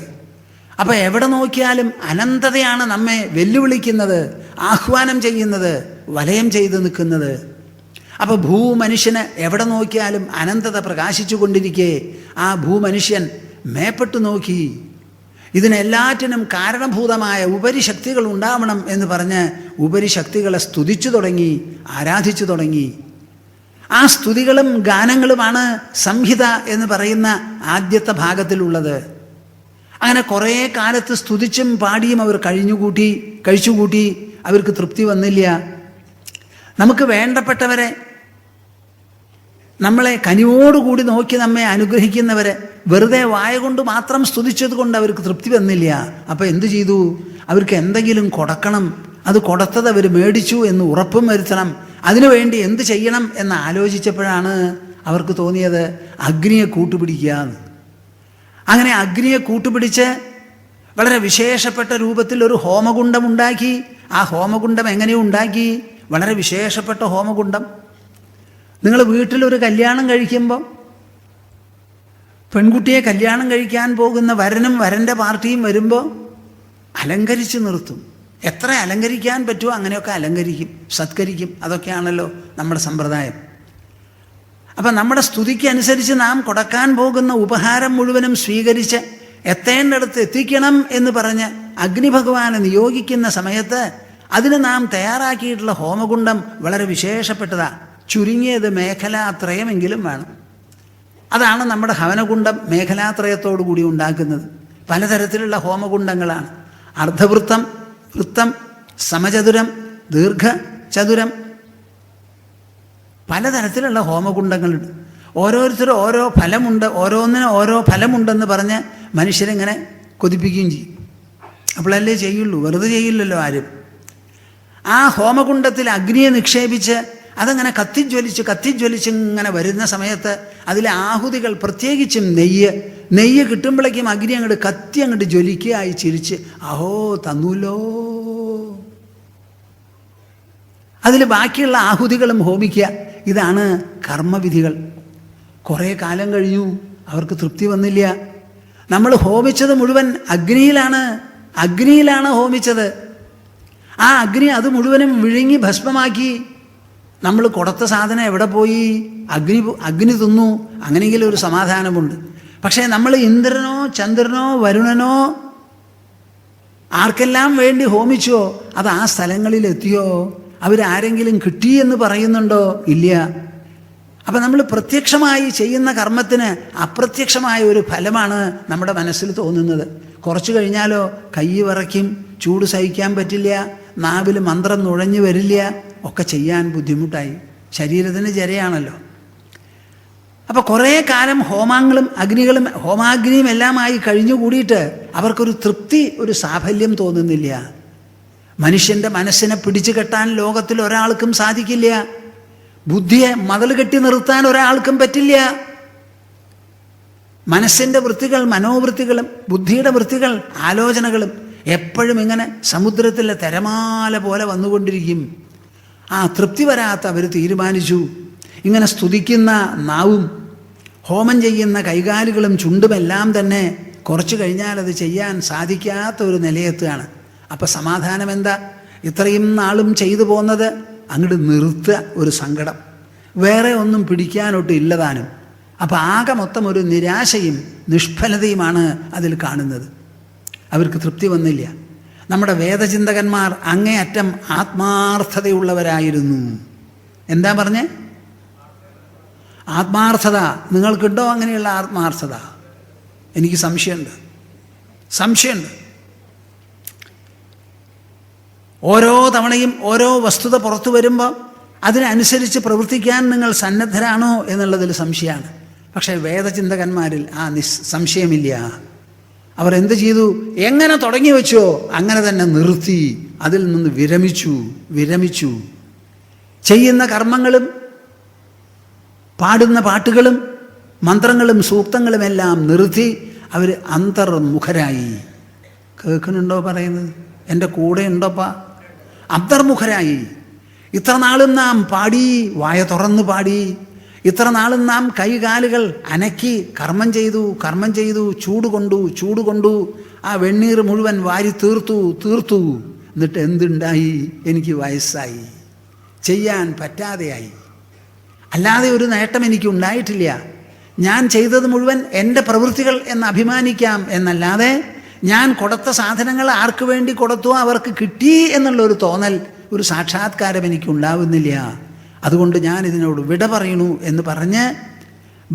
അപ്പോൾ എവിടെ നോക്കിയാലും അനന്തതയാണ് നമ്മെ വെല്ലുവിളിക്കുന്നത്, ആഹ്വാനം ചെയ്യുന്നത്, വലയം ചെയ്ത് നിൽക്കുന്നത്. അപ്പോൾ ഭൂമനുഷ്യന് എവിടെ നോക്കിയാലും അനന്തത പ്രകാശിച്ചു കൊണ്ടിരിക്കെ ആ ഭൂമനുഷ്യൻ മേപ്പെട്ടു നോക്കി. ഇതിനെല്ലാറ്റിനും കാരണഭൂതമായ ഉപരിശക്തികൾ ഉണ്ടാവണം എന്ന് പറഞ്ഞ് ഉപരിശക്തികളെ സ്തുതിച്ചു തുടങ്ങി, ആരാധിച്ചു തുടങ്ങി. ആ സ്തുതികളും ഗാനങ്ങളുമാണ് സംഹിത എന്ന് പറയുന്ന ആദ്യത്തെ ഭാഗത്തിലുള്ളത്. അങ്ങനെ കുറേ കാലത്ത് സ്തുതിച്ചും പാടിയും അവർ കഴിച്ചുകൂട്ടി. അവർക്ക് തൃപ്തി വന്നില്ല. നമുക്ക് വേണ്ടപ്പെട്ടവരെ, നമ്മളെ കനിവോടുകൂടി നോക്കി നമ്മെ അനുഗ്രഹിക്കുന്നവരെ വെറുതെ വായ കൊണ്ട് മാത്രം സ്തുതിച്ചത് കൊണ്ട് അവർക്ക് തൃപ്തി വന്നില്ല. അപ്പോൾ എന്തു ചെയ്തു? അവർക്ക് എന്തെങ്കിലും കൊടുക്കണം. അത് കൊടുത്തത് അവർ മേടിച്ചു എന്ന് ഉറപ്പും വരുത്തണം. അതിനുവേണ്ടി എന്ത് ചെയ്യണം എന്ന് ആലോചിച്ചപ്പോഴാണ് അവർക്ക് തോന്നിയത് അഗ്നിയെ കൂട്ടുപിടിക്കുക എന്ന്. അങ്ങനെ അഗ്നിയെ കൂട്ടുപിടിച്ച് വളരെ വിശേഷപ്പെട്ട രൂപത്തിൽ ഒരു ഹോമകുണ്ഡം ഉണ്ടാക്കി. ആ ഹോമകുണ്ഡം എങ്ങനെയും ഉണ്ടാക്കി? വളരെ വിശേഷപ്പെട്ട ഹോമകുണ്ഡം. നിങ്ങൾ വീട്ടിലൊരു കല്യാണം കഴിക്കുമ്പോൾ പെൺകുട്ടിയെ കല്യാണം കഴിക്കാൻ പോകുന്ന വരനും വരൻ്റെ പാർട്ടിയും വരുമ്പോൾ അലങ്കരിച്ച് നിർത്തും. എത്ര അലങ്കരിക്കാൻ പറ്റുമോ അങ്ങനെയൊക്കെ അലങ്കരിക്കും, സത്കരിക്കും. അതൊക്കെയാണല്ലോ നമ്മുടെ സമ്പ്രദായം. അപ്പം നമ്മുടെ സ്തുതിക്ക് അനുസരിച്ച് നാം കൊടുക്കാൻ പോകുന്ന ഉപഹാരം മുഴുവനും സ്വീകരിച്ച് എത്തേണ്ടടുത്ത് എത്തിക്കണം എന്ന് പറഞ്ഞ് അഗ്നിഭഗവാനെ നിയോഗിക്കുന്ന സമയത്ത് അതിന് നാം തയ്യാറാക്കിയിട്ടുള്ള ഹോമകുണ്ഡം വളരെ വിശേഷപ്പെട്ടതാണ്. ചുരുങ്ങിയത് മേഖലാത്രയമെങ്കിലും വേണം. അതാണ് നമ്മുടെ ഹവനകുണ്ഡം മേഖലാത്രയത്തോടു കൂടി ഉണ്ടാക്കുന്നത്. പലതരത്തിലുള്ള ഹോമകുണ്ഡങ്ങളാണ്. അർദ്ധവൃത്തം, വൃത്തം, സമചതുരം, ദീർഘചതുരം, പലതരത്തിലുള്ള ഹോമകുണ്ഡങ്ങളുണ്ട്. ഓരോരുത്തരും ഓരോ ഫലമുണ്ട്, ഓരോന്നിനും ഓരോ ഫലമുണ്ടെന്ന് പറഞ്ഞ് മനുഷ്യരിങ്ങനെ കൊതിപ്പിക്കുകയും ചെയ്യും. അപ്പോഴല്ലേ ചെയ്യുള്ളൂ, വെറുതെ ചെയ്യില്ലല്ലോ ആരും. ആ ഹോമകുണ്ഡത്തിൽ അഗ്നിയെ നിക്ഷേപിച്ച് അതങ്ങനെ കത്തിജ്വലിച്ച് ഇങ്ങനെ വരുന്ന സമയത്ത് അതിലെ ആഹുതികൾ, പ്രത്യേകിച്ചും നെയ്യ് കിട്ടുമ്പോഴേക്കും അഗ്നി അങ്ങോട്ട് ജ്വലിക്കുകയായി ചിരിച്ച് അഹോ തന്നൂലോ. അതിൽ ബാക്കിയുള്ള ആഹുതികളും ഹോമിക്കുക. ഇതാണ് കർമ്മവിധികൾ. കുറേ കാലം കഴിഞ്ഞു, അവർക്ക് തൃപ്തി വന്നില്ല. നമ്മൾ ഹോമിച്ചത് മുഴുവൻ അഗ്നിയിലാണ് ഹോമിച്ചത്. ആ അഗ്നി അത് മുഴുവനും വിഴുങ്ങി ഭസ്മമാക്കി. നമ്മൾ കൊടുത്ത സാധനം എവിടെ പോയി? അഗ്നി തിന്നു. അങ്ങനെയെങ്കിലും ഒരു സമാധാനമുണ്ട്. പക്ഷേ നമ്മൾ ഇന്ദ്രനോ ചന്ദ്രനോ വരുണനോ ആർക്കെല്ലാം വേണ്ടി ഹോമിച്ചോ അത് ആ സ്ഥലങ്ങളിലെത്തിയോ? അവരാരെങ്കിലും കിട്ടിയെന്ന് പറയുന്നുണ്ടോ? ഇല്ല. അപ്പം നമ്മൾ പ്രത്യക്ഷമായി ചെയ്യുന്ന കർമ്മത്തിന് അപ്രത്യക്ഷമായ ഒരു ഫലമാണ് നമ്മുടെ മനസ്സിൽ തോന്നുന്നത്. കുറച്ച് കഴിഞ്ഞാലോ കൈ വിറയ്ക്കും, ചൂട് സഹിക്കാൻ പറ്റില്ല, നാവിൽ മന്ത്രം നുഴഞ്ഞു വരില്ല, ഒക്കെ ചെയ്യാൻ ബുദ്ധിമുട്ടായി. ശരീരത്തിന് ജരയാണല്ലോ. അപ്പോൾ കുറേ കാലം ഹോമാഗ്നിയും എല്ലാമായി കഴിഞ്ഞുകൂടിയിട്ട് അവർക്കൊരു തൃപ്തി, ഒരു സാഫല്യം തോന്നുന്നില്ല. മനുഷ്യൻ്റെ മനസ്സിനെ പിടിച്ചു കെട്ടാൻ ലോകത്തിൽ ഒരാൾക്കും സാധിക്കില്ല. ബുദ്ധിയെ മതിൽ കെട്ടി നിർത്താൻ ഒരാൾക്കും പറ്റില്ല. മനസ്സിൻ്റെ വൃത്തികൾ, മനോവൃത്തികളും ബുദ്ധിയുടെ വൃത്തികൾ, ആലോചനകളും എപ്പോഴും ഇങ്ങനെ സമുദ്രത്തിലെ തിരമാല പോലെ വന്നുകൊണ്ടിരിക്കും. ആ തൃപ്തി വരാത്ത അവർ തീരുമാനിച്ചു, ഇങ്ങനെ സ്തുതിക്കുന്ന നാവും ഹോമം ചെയ്യുന്ന കൈകാലുകളും ചുണ്ടുമെല്ലാം തന്നെ കുറച്ച് കഴിഞ്ഞാൽ അത് ചെയ്യാൻ സാധിക്കാത്ത ഒരു നിലയെത്തുകയാണ്. അപ്പം സമാധാനം എന്താ? ഇത്രയും നാളും ചെയ്തു പോന്നത് അങ്ങോട്ട് നിർത്തുക. ഒരു സങ്കടം, വേറെ ഒന്നും പിടിക്കാനൊട്ട് ഇല്ലതാനും. അപ്പം ആകെ മൊത്തം ഒരു നിരാശയും നിഷ്ഫലതയുമാണ് അതിൽ കാണുന്നത്. അവർക്ക് തൃപ്തി വന്നില്ല. നമ്മുടെ വേദചിന്തകന്മാർ അങ്ങേയറ്റം ആത്മാർത്ഥതയുള്ളവരായിരുന്നു. എന്താ പറഞ്ഞേ? ആത്മാർത്ഥത. നിങ്ങൾക്കുണ്ടോ അങ്ങനെയുള്ള ആത്മാർത്ഥത? എനിക്ക് സംശയമുണ്ട്. ഓരോ തവണയും ഓരോ വസ്തുത പുറത്തു വരുമ്പോൾ അതിനനുസരിച്ച് പ്രവർത്തിക്കാൻ നിങ്ങൾ സന്നദ്ധരാണോ എന്നുള്ളതിൽ സംശയമാണ്. പക്ഷേ വേദചിന്തകന്മാരിൽ ആ സംശയമില്ല. അവർ എന്ത് ചെയ്തു? എങ്ങനെ തുടങ്ങി വെച്ചോ അങ്ങനെ തന്നെ നിർത്തി. അതിൽ നിന്ന് വിരമിച്ചു. ചെയ്യുന്ന കർമ്മങ്ങളും പാടുന്ന പാട്ടുകളും മന്ത്രങ്ങളും സൂക്തങ്ങളുമെല്ലാം നിർത്തി അവർ അന്തർമുഖരായി. കേൾക്കുന്നുണ്ടോ പറയുന്നത്? എൻ്റെ കൂടെ ഉണ്ടോപ്പാ? അന്തർമുഖരായി. ഇത്ര നാളും നാം പാടി, വായ തുറന്ന് പാടി. ഇത്ര നാളും നാം കൈകാലുകൾ അനക്കി കർമ്മം ചെയ്തു, ചൂട് കൊണ്ടു ആ വെണ്ണീർ മുഴുവൻ വാരി തീർത്തു. എന്നിട്ട് എന്തുണ്ടായി? എനിക്ക് വയസ്സായി, ചെയ്യാൻ പറ്റാതെയായി. അല്ലാതെ ഒരു നേട്ടം എനിക്ക് ഉണ്ടായിട്ടില്ല. ഞാൻ ചെയ്തത് മുഴുവൻ എൻ്റെ പ്രവൃത്തികൾ എന്ന് അഭിമാനിക്കാം എന്നല്ലാതെ ഞാൻ കൊടുത്ത സാധനങ്ങൾ ആർക്ക് വേണ്ടി കൊടുത്തോ അവർക്ക് കിട്ടി എന്നുള്ളൊരു തോന്നൽ, ഒരു സാക്ഷാത്കാരം എനിക്കുണ്ടാവുന്നില്ല. അതുകൊണ്ട് ഞാൻ ഇതിനോട് വിട പറയണു എന്ന് പറഞ്ഞ്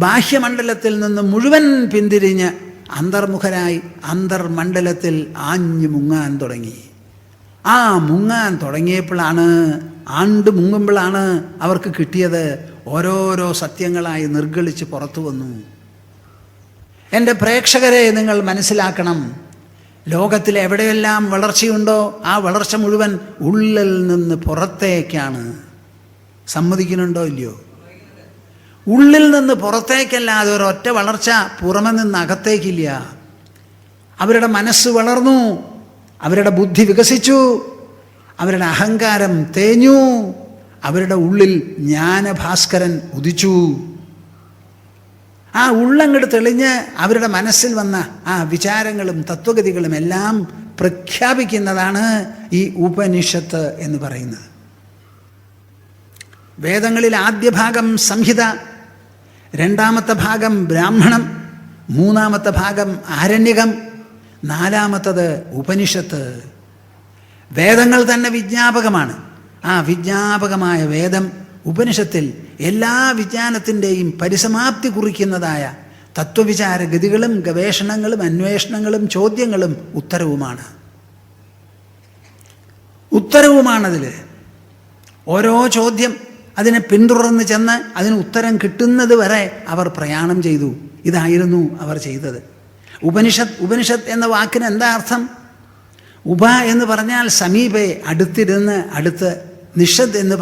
ബാഹ്യമണ്ഡലത്തിൽ നിന്ന് മുഴുവൻ പിന്തിരിഞ്ഞ് അന്തർമുഖരായി അന്തർമണ്ഡലത്തിൽ ആഞ്ഞു മുങ്ങാൻ തുടങ്ങി. ആ മുങ്ങാൻ തുടങ്ങിയപ്പോഴാണ്, മുങ്ങുമ്പോഴാണ് അവർക്ക് കിട്ടിയത് ഓരോരോ സത്യങ്ങളായി നിർഗളിച്ച് പുറത്തു വന്നു. എൻ്റെ പ്രേക്ഷകരെ നിങ്ങൾ മനസ്സിലാക്കണം, ലോകത്തിൽ എവിടെയെല്ലാം വളർച്ചയുണ്ടോ ആ വളർച്ച മുഴുവൻ ഉള്ളിൽ നിന്ന് പുറത്തേക്കാണ്. സമ്മതിക്കുന്നുണ്ടോ ഇല്ലയോ? ഉള്ളിൽ നിന്ന് പുറത്തേക്കല്ലാതെ ഒരൊറ്റ വളർച്ച പുറമെ നിന്ന് അകത്തേക്കില്ല. അവരുടെ മനസ്സ് വളർന്നു, അവരുടെ ബുദ്ധി വികസിച്ചു, അവരുടെ അഹങ്കാരം തേഞ്ഞു, അവരുടെ ഉള്ളിൽ ജ്ഞാനഭാസ്കരൻ ഉദിച്ചു. ആ ഉള്ളങ്ങട് തെളിഞ്ഞ് അവരുടെ മനസ്സിൽ വന്ന ആ വിചാരങ്ങളും തത്വഗതികളും എല്ലാം പ്രഖ്യാപിക്കുന്നതാണ് ഈ ഉപനിഷത്ത് എന്ന് പറയുന്നത്. വേദങ്ങളിൽ ആദ്യ ഭാഗം സംഹിത, രണ്ടാമത്തെ ഭാഗം ബ്രാഹ്മണം, മൂന്നാമത്തെ ഭാഗം ആരണ്യകം, നാലാമത്തത് ഉപനിഷത്ത്. വേദങ്ങൾ തന്നെ വിജ്ഞാപകമാണ്. ആ വിജ്ഞാപകമായ വേദം ഉപനിഷത്തിൽ എല്ലാ വിജ്ഞാനത്തിൻ്റെയും പരിസമാപ്തി കുറിക്കുന്നതായ തത്വവിചാരഗതികളും ഗവേഷണങ്ങളും അന്വേഷണങ്ങളും ചോദ്യങ്ങളും ഉത്തരവുമാണതിൽ. ഓരോ ചോദ്യം അതിനെ പിന്തുടർന്ന് ചെന്ന് അതിന് ഉത്തരം കിട്ടുന്നത് വരെ അവർ പ്രയാണം ചെയ്തു. ഇതായിരുന്നു അവർ ചെയ്തത്. ഉപനിഷത്ത് എന്ന വാക്കിന് എന്താ അർത്ഥം? ഉപ എന്ന് പറഞ്ഞാൽ സമീപേ, അടുത്തിരുന്ന്, അടുത്ത്. നിഷത് എന്ന്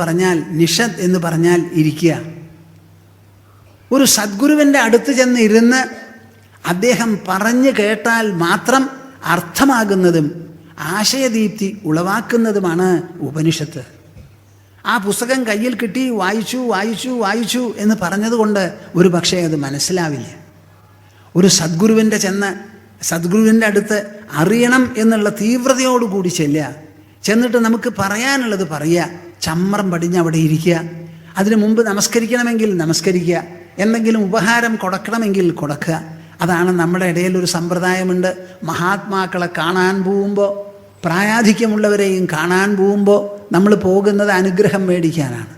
പറഞ്ഞാൽ ഇരിക്കുക. ഒരു സദ്ഗുരുവിൻ്റെ അടുത്ത് ചെന്ന് ഇരുന്ന് അദ്ദേഹം പറഞ്ഞു കേട്ടാൽ മാത്രം അർത്ഥമാകുന്നതും ആശയദീപ്തി ഉളവാക്കുന്നതുമാണ് ഉപനിഷത്ത്. ആ പുസ്തകം കയ്യിൽ കിട്ടി വായിച്ചു എന്ന് പറഞ്ഞതുകൊണ്ട് ഒരു പക്ഷേ അത് മനസ്സിലാവില്ല. ഒരു സദ്ഗുരുവിൻ്റെ അടുത്ത് അറിയണം എന്നുള്ള തീവ്രതയോടുകൂടി ചെന്നിട്ട് നമുക്ക് പറയാനുള്ളത് പറയുക, ചമ്രം പടിഞ്ഞ് അവിടെ ഇരിക്കുക. അതിനു മുമ്പ് നമസ്കരിക്കണമെങ്കിൽ നമസ്കരിക്കുക, എന്തെങ്കിലും ഉപഹാരം കൊടുക്കണമെങ്കിൽ കൊടുക്കുക. അതാണ് നമ്മുടെ ഇടയിൽ ഒരു സമ്പ്രദായമുണ്ട്. മഹാത്മാക്കളെ കാണാൻ പോകുമ്പോൾ, പ്രായാധിക്യമുള്ളവരെയും കാണാൻ പോകുമ്പോൾ നമ്മൾ പോകുന്നത് അനുഗ്രഹം മേടിക്കാനാണ്.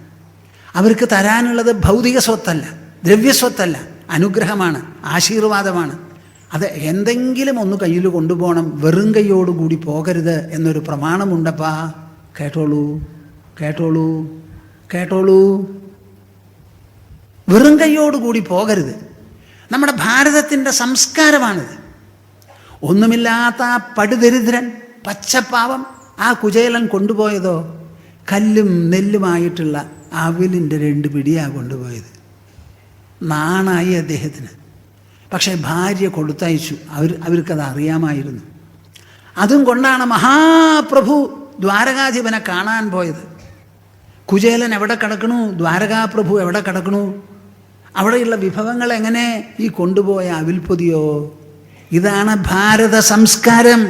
അവർക്ക് തരാനുള്ളത് ഭൗതിക സ്വത്തല്ല, ദ്രവ്യസ്വത്തല്ല, അനുഗ്രഹമാണ്, ആശീർവാദമാണ്. അത് എന്തെങ്കിലും ഒന്ന് കയ്യിൽ കൊണ്ടുപോകണം. വെറും കൈയോടുകൂടി പോകരുത് എന്നൊരു പ്രമാണമുണ്ടപ്പാ. കേട്ടോളൂ. വെറും കൈയോടുകൂടി പോകരുത്. നമ്മുടെ ഭാരതത്തിൻ്റെ സംസ്കാരമാണിത്. ഒന്നുമില്ലാത്ത ആ പടുദരിദ്രൻ, പച്ചപ്പാവം, ആ കുചേലൻ കൊണ്ടുപോയതോ കല്ലും നെല്ലുമായിട്ടുള്ള അവിലിൻ്റെ 2 പിടിയാണ് കൊണ്ടുപോയത്. നാണായി അദ്ദേഹത്തിന്. പക്ഷേ ഭാര്യ കൊടുത്തയച്ചു. അവർക്കത് അറിയാമായിരുന്നു. അതും കൊണ്ടാണ് മഹാപ്രഭു ദ്വാരകാധിപനെ കാണാൻ പോയത്. കുചേലൻ എവിടെ കിടക്കണു, ദ്വാരകാപ്രഭു എവിടെ കിടക്കണു, അവിടെയുള്ള വിഭവങ്ങൾ എങ്ങനെ ഈ കൊണ്ടുപോയ അവിൽപ്പൊതിയോ? ഇതാണ് ഭാരത സംസ്കാരം,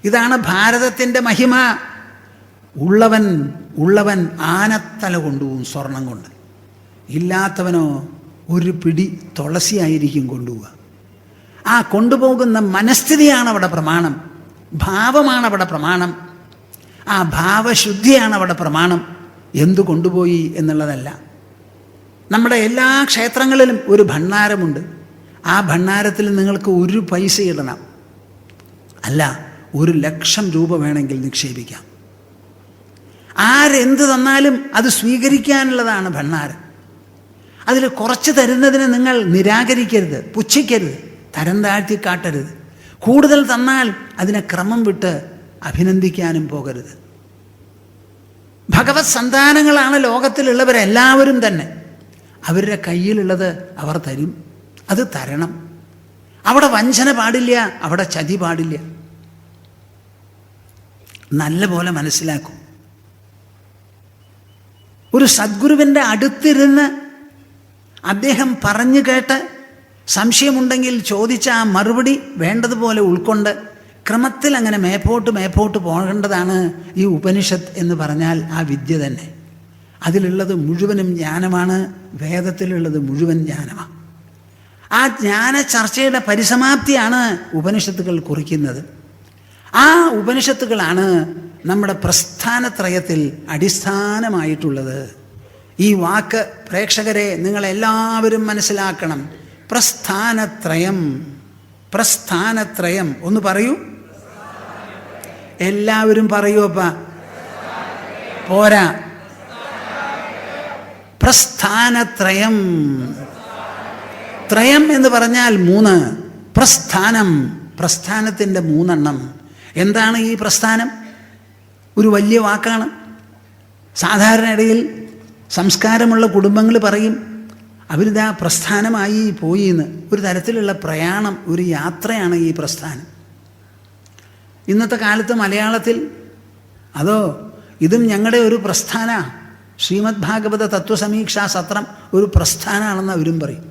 ഇതാണ് ഭാരതത്തിൻ്റെ മഹിമ. ഉള്ളവൻ ആനത്തല കൊണ്ടുപോകും സ്വർണം കൊണ്ട്, ഇല്ലാത്തവനോ ഒരു പിടി തുളസിയായിരിക്കും കൊണ്ടുപോവുക. ആ കൊണ്ടുപോകുന്ന മനസ്ഥിതിയാണ് അവിടെ പ്രമാണം, ഭാവമാണ് അവിടെ പ്രമാണം, ആ ഭാവശുദ്ധിയാണ് അവിടെ പ്രമാണം. എന്തു കൊണ്ടുപോയി എന്നുള്ളതല്ല. നമ്മുടെ എല്ലാ ക്ഷേത്രങ്ങളിലും ഒരു ഭണ്ഡാരമുണ്ട്. ആ ഭണ്ഡാരത്തിൽ നിങ്ങൾക്ക് 1 പൈസ ഇടണം, അല്ല 1,00,000 രൂപ വേണമെങ്കിൽ നിക്ഷേപിക്കാം. ആരെന്ത് തന്നാലും അത് സ്വീകരിക്കാനുള്ളതാണ് ഭണ്ഡാരം. അതിൽ കുറച്ച് തരുന്നതിന് നിങ്ങൾ നിരാകരിക്കരുത്, പുച്ഛിക്കരുത്, തരം താഴ്ത്തി കാട്ടരുത്. കൂടുതൽ തന്നാൽ അതിനെ ക്രമം വിട്ട് അഭിനന്ദിക്കാനും പോകരുത്. ഭഗവത് സന്താനങ്ങളാണ് ലോകത്തിലുള്ളവരെല്ലാവരും തന്നെ. അവരുടെ കയ്യിലുള്ളത് അവർ തരും, അത് തരണം. അവിടെ വഞ്ചന പാടില്ല, അവിടെ ചതി പാടില്ല. നല്ല പോലെ മനസ്സിലാക്കൂ. ഒരു സദ്ഗുരുവിൻ്റെ അടുത്തിരുന്ന് അദ്ദേഹം പറഞ്ഞു കേട്ട് സംശയമുണ്ടെങ്കിൽ ചോദിച്ച ആ മറുപടി വേണ്ടതുപോലെ ഉൾക്കൊണ്ട് ക്രമത്തിൽ അങ്ങനെ മേപ്പോട്ട് പോകേണ്ടതാണ് ഈ ഉപനിഷത്ത് എന്ന് പറഞ്ഞാൽ ആ വിദ്യ തന്നെ. അതിലുള്ളത് മുഴുവനും ജ്ഞാനമാണ്, വേദത്തിലുള്ളത് മുഴുവൻ ജ്ഞാനമാണ്. ആ ജ്ഞാന ചർച്ചയുടെ പരിസമാപ്തിയാണ് ഉപനിഷത്തുകൾ കുറിക്കുന്നത്. ആ ഉപനിഷത്തുകളാണ് നമ്മുടെ പ്രസ്ഥാനത്രയത്തിൽ അടിസ്ഥാനമായിട്ടുള്ളത്. ഈ വാക്ക് പ്രേക്ഷകരെ നിങ്ങളെല്ലാവരും മനസ്സിലാക്കണം. പ്രസ്ഥാനത്രയം ഒന്ന് പറയൂ, എല്ലാവരും പറയൂ. അപ്പാ പോരാ, പ്രസ്ഥാനത്രയം. ത്രയം എന്ന് പറഞ്ഞാൽ 3, പ്രസ്ഥാനത്തിൻ്റെ 3 എണ്ണം. എന്താണ് ഈ പ്രസ്ഥാനം? ഒരു വലിയ വാക്കാണ്. സാധാരണ ഇടയിൽ സംസ്കാരമുള്ള കുടുംബങ്ങൾ പറയും അവരിതാ പ്രസ്ഥാനമായി പോയി എന്ന്. ഒരു തരത്തിലുള്ള പ്രയാണം, ഒരു യാത്രയാണ് ഈ പ്രസ്ഥാനം. ഇന്നത്തെ കാലത്ത് മലയാളത്തിൽ അതോ ഇതും ഞങ്ങളുടെ ഒരു പ്രസ്ഥാന, ശ്രീമദ് ഭാഗവത തത്വസമീക്ഷാ സത്രം ഒരു പ്രസ്ഥാനമാണെന്ന് അവരും പറയും.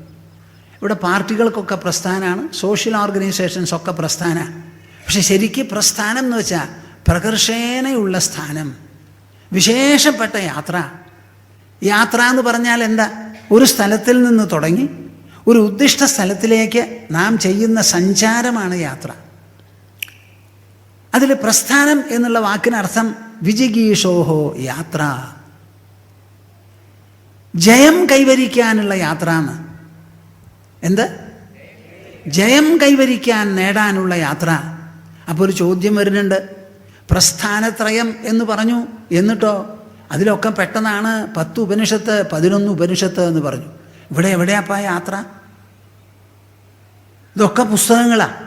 ഇവിടെ പാർട്ടികൾക്കൊക്കെ പ്രസ്ഥാനമാണ്, സോഷ്യൽ ഓർഗനൈസേഷൻസ് ഒക്കെ പ്രസ്ഥാന. പക്ഷെ ശരിക്കും പ്രസ്ഥാനം എന്ന് വെച്ചാൽ പ്രകർഷേനയുള്ള സ്ഥാനം, വിശേഷപ്പെട്ട യാത്ര. യാത്ര എന്ന് പറഞ്ഞാൽ എന്താ? ഒരു സ്ഥലത്തിൽ നിന്ന് തുടങ്ങി ഒരു ഉദ്ദിഷ്ട സ്ഥലത്തിലേക്ക് നാം ചെയ്യുന്ന സഞ്ചാരമാണ് യാത്ര. അതിൽ പ്രസ്ഥാനം എന്നുള്ള വാക്കിനർത്ഥം വിജിഗീഷോഹോ യാത്ര, ജയം കൈവരിക്കാനുള്ള യാത്ര എന്ന്. എന്ത്? ജയം കൈവരിക്കാൻ, നേടാനുള്ള യാത്ര. അപ്പോൾ ഒരു ചോദ്യം വരുന്നുണ്ട്, പ്രസ്ഥാനത്രയം എന്ന് പറഞ്ഞു, എന്നിട്ടോ അതിലൊക്കെ പെട്ടെന്നാണ് 10 ഉപനിഷത്ത് 11 ഉപനിഷത്ത് എന്ന് പറഞ്ഞു. ഇവിടെ എവിടെയാപ്പാ യാത്ര? ഇതൊക്കെ പുസ്തകങ്ങളാണ്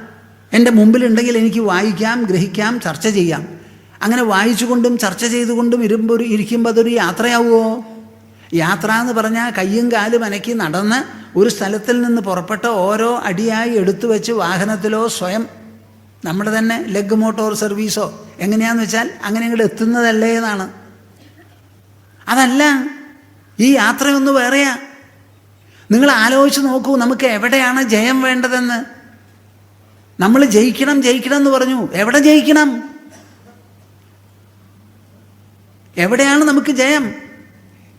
എൻ്റെ മുമ്പിലുണ്ടെങ്കിൽ എനിക്ക് വായിക്കാം, ഗ്രഹിക്കാം, ചർച്ച ചെയ്യാം. അങ്ങനെ വായിച്ചുകൊണ്ടും ചർച്ച ചെയ്തുകൊണ്ടും ഇരിക്കുമ്പോൾ അതൊരു യാത്രയാവുമോ? യാത്ര എന്ന് പറഞ്ഞാൽ കയ്യും കാലും അനക്കി നടന്ന് ഒരു സ്ഥലത്തിൽ നിന്ന് പുറപ്പെട്ട ഓരോ അടിയായി എടുത്തു വെച്ച് വാഹനത്തിലോ സ്വയം നമ്മുടെ തന്നെ ലെഗ് മോട്ടോർ സർവീസോ എങ്ങനെയാണെന്ന് വെച്ചാൽ അങ്ങനെ ഇങ്ങോട്ട് എത്തുന്നതല്ലേ എന്നാണ്. അതല്ല, ഈ യാത്രയൊന്ന് വേറെയാ. നിങ്ങൾ ആലോചിച്ച് നോക്കൂ, നമുക്ക് എവിടെയാണ് ജയം വേണ്ടതെന്ന്. നമ്മൾ ജയിക്കണം ജയിക്കണം എന്ന് പറഞ്ഞു, എവിടെ ജയിക്കണം? എവിടെയാണ് നമുക്ക് ജയം?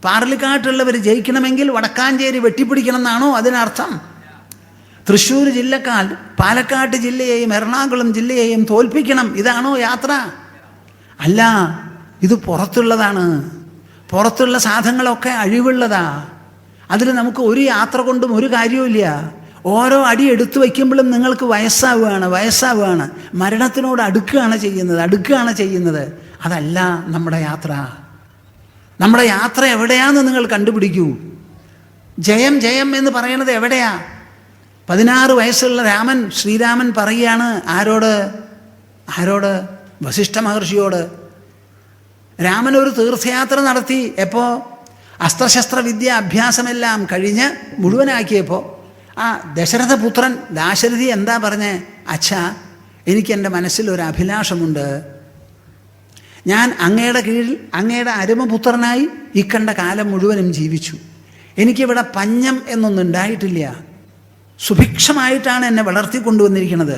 പാറലിക്കാട്ടുള്ളവർ ജയിക്കണമെങ്കിൽ വടക്കാഞ്ചേരി വെട്ടിപ്പിടിക്കണം എന്നാണോ അതിനർത്ഥം? തൃശ്ശൂർ ജില്ലക്കാർ പാലക്കാട് ജില്ലയെയും എറണാകുളം ജില്ലയെയും തോൽപ്പിക്കണം, ഇതാണോ യാത്ര? അല്ല, ഇത് പുറത്തുള്ളതാണ്. പുറത്തുള്ള സാധനങ്ങളൊക്കെ അഴിവുള്ളതാ. അതിൽ നമുക്ക് ഒരു യാത്ര കൊണ്ടും ഒരു കാര്യവുമില്ല. ഓരോ അടി എടുത്തു വയ്ക്കുമ്പോഴും നിങ്ങൾക്ക് വയസ്സാവുകയാണ്, മരണത്തിനോട് അടുക്കുകയാണ് ചെയ്യുന്നത്. അതല്ല നമ്മുടെ യാത്ര. നമ്മുടെ യാത്ര എവിടെയാണെന്ന് നിങ്ങൾ കണ്ടുപിടിക്കൂ. ജയം ജയം എന്ന് പറയുന്നത് എവിടെയാ? 16 വയസ്സുള്ള ശ്രീരാമൻ പറയുകയാണ് ആരോട്? വസിഷ്ഠ മഹർഷിയോട്. രാമൻ ഒരു തീർത്ഥയാത്ര നടത്തി. എപ്പോൾ? അസ്ത്രശസ്ത്ര വിദ്യ അഭ്യാസമെല്ലാം കഴിഞ്ഞ് മുഴുവനാക്കിയപ്പോൾ ആ ദശരഥപുത്രൻ ദാശരഥി എന്താ പറഞ്ഞേ? അച്ഛാ, എനിക്കെൻ്റെ മനസ്സിൽ ഒരു അഭിലാഷമുണ്ട്. ഞാൻ അങ്ങയുടെ കീഴിൽ അങ്ങയുടെ അരുമപുത്രനായി ഇക്കണ്ട കാലം മുഴുവനും ജീവിച്ചു. എനിക്കിവിടെ പഞ്ഞം എന്നൊന്നും ഉണ്ടായിട്ടില്ല. സുഭിക്ഷമായിട്ടാണ് എന്നെ വളർത്തിക്കൊണ്ടുവന്നിരിക്കുന്നത്.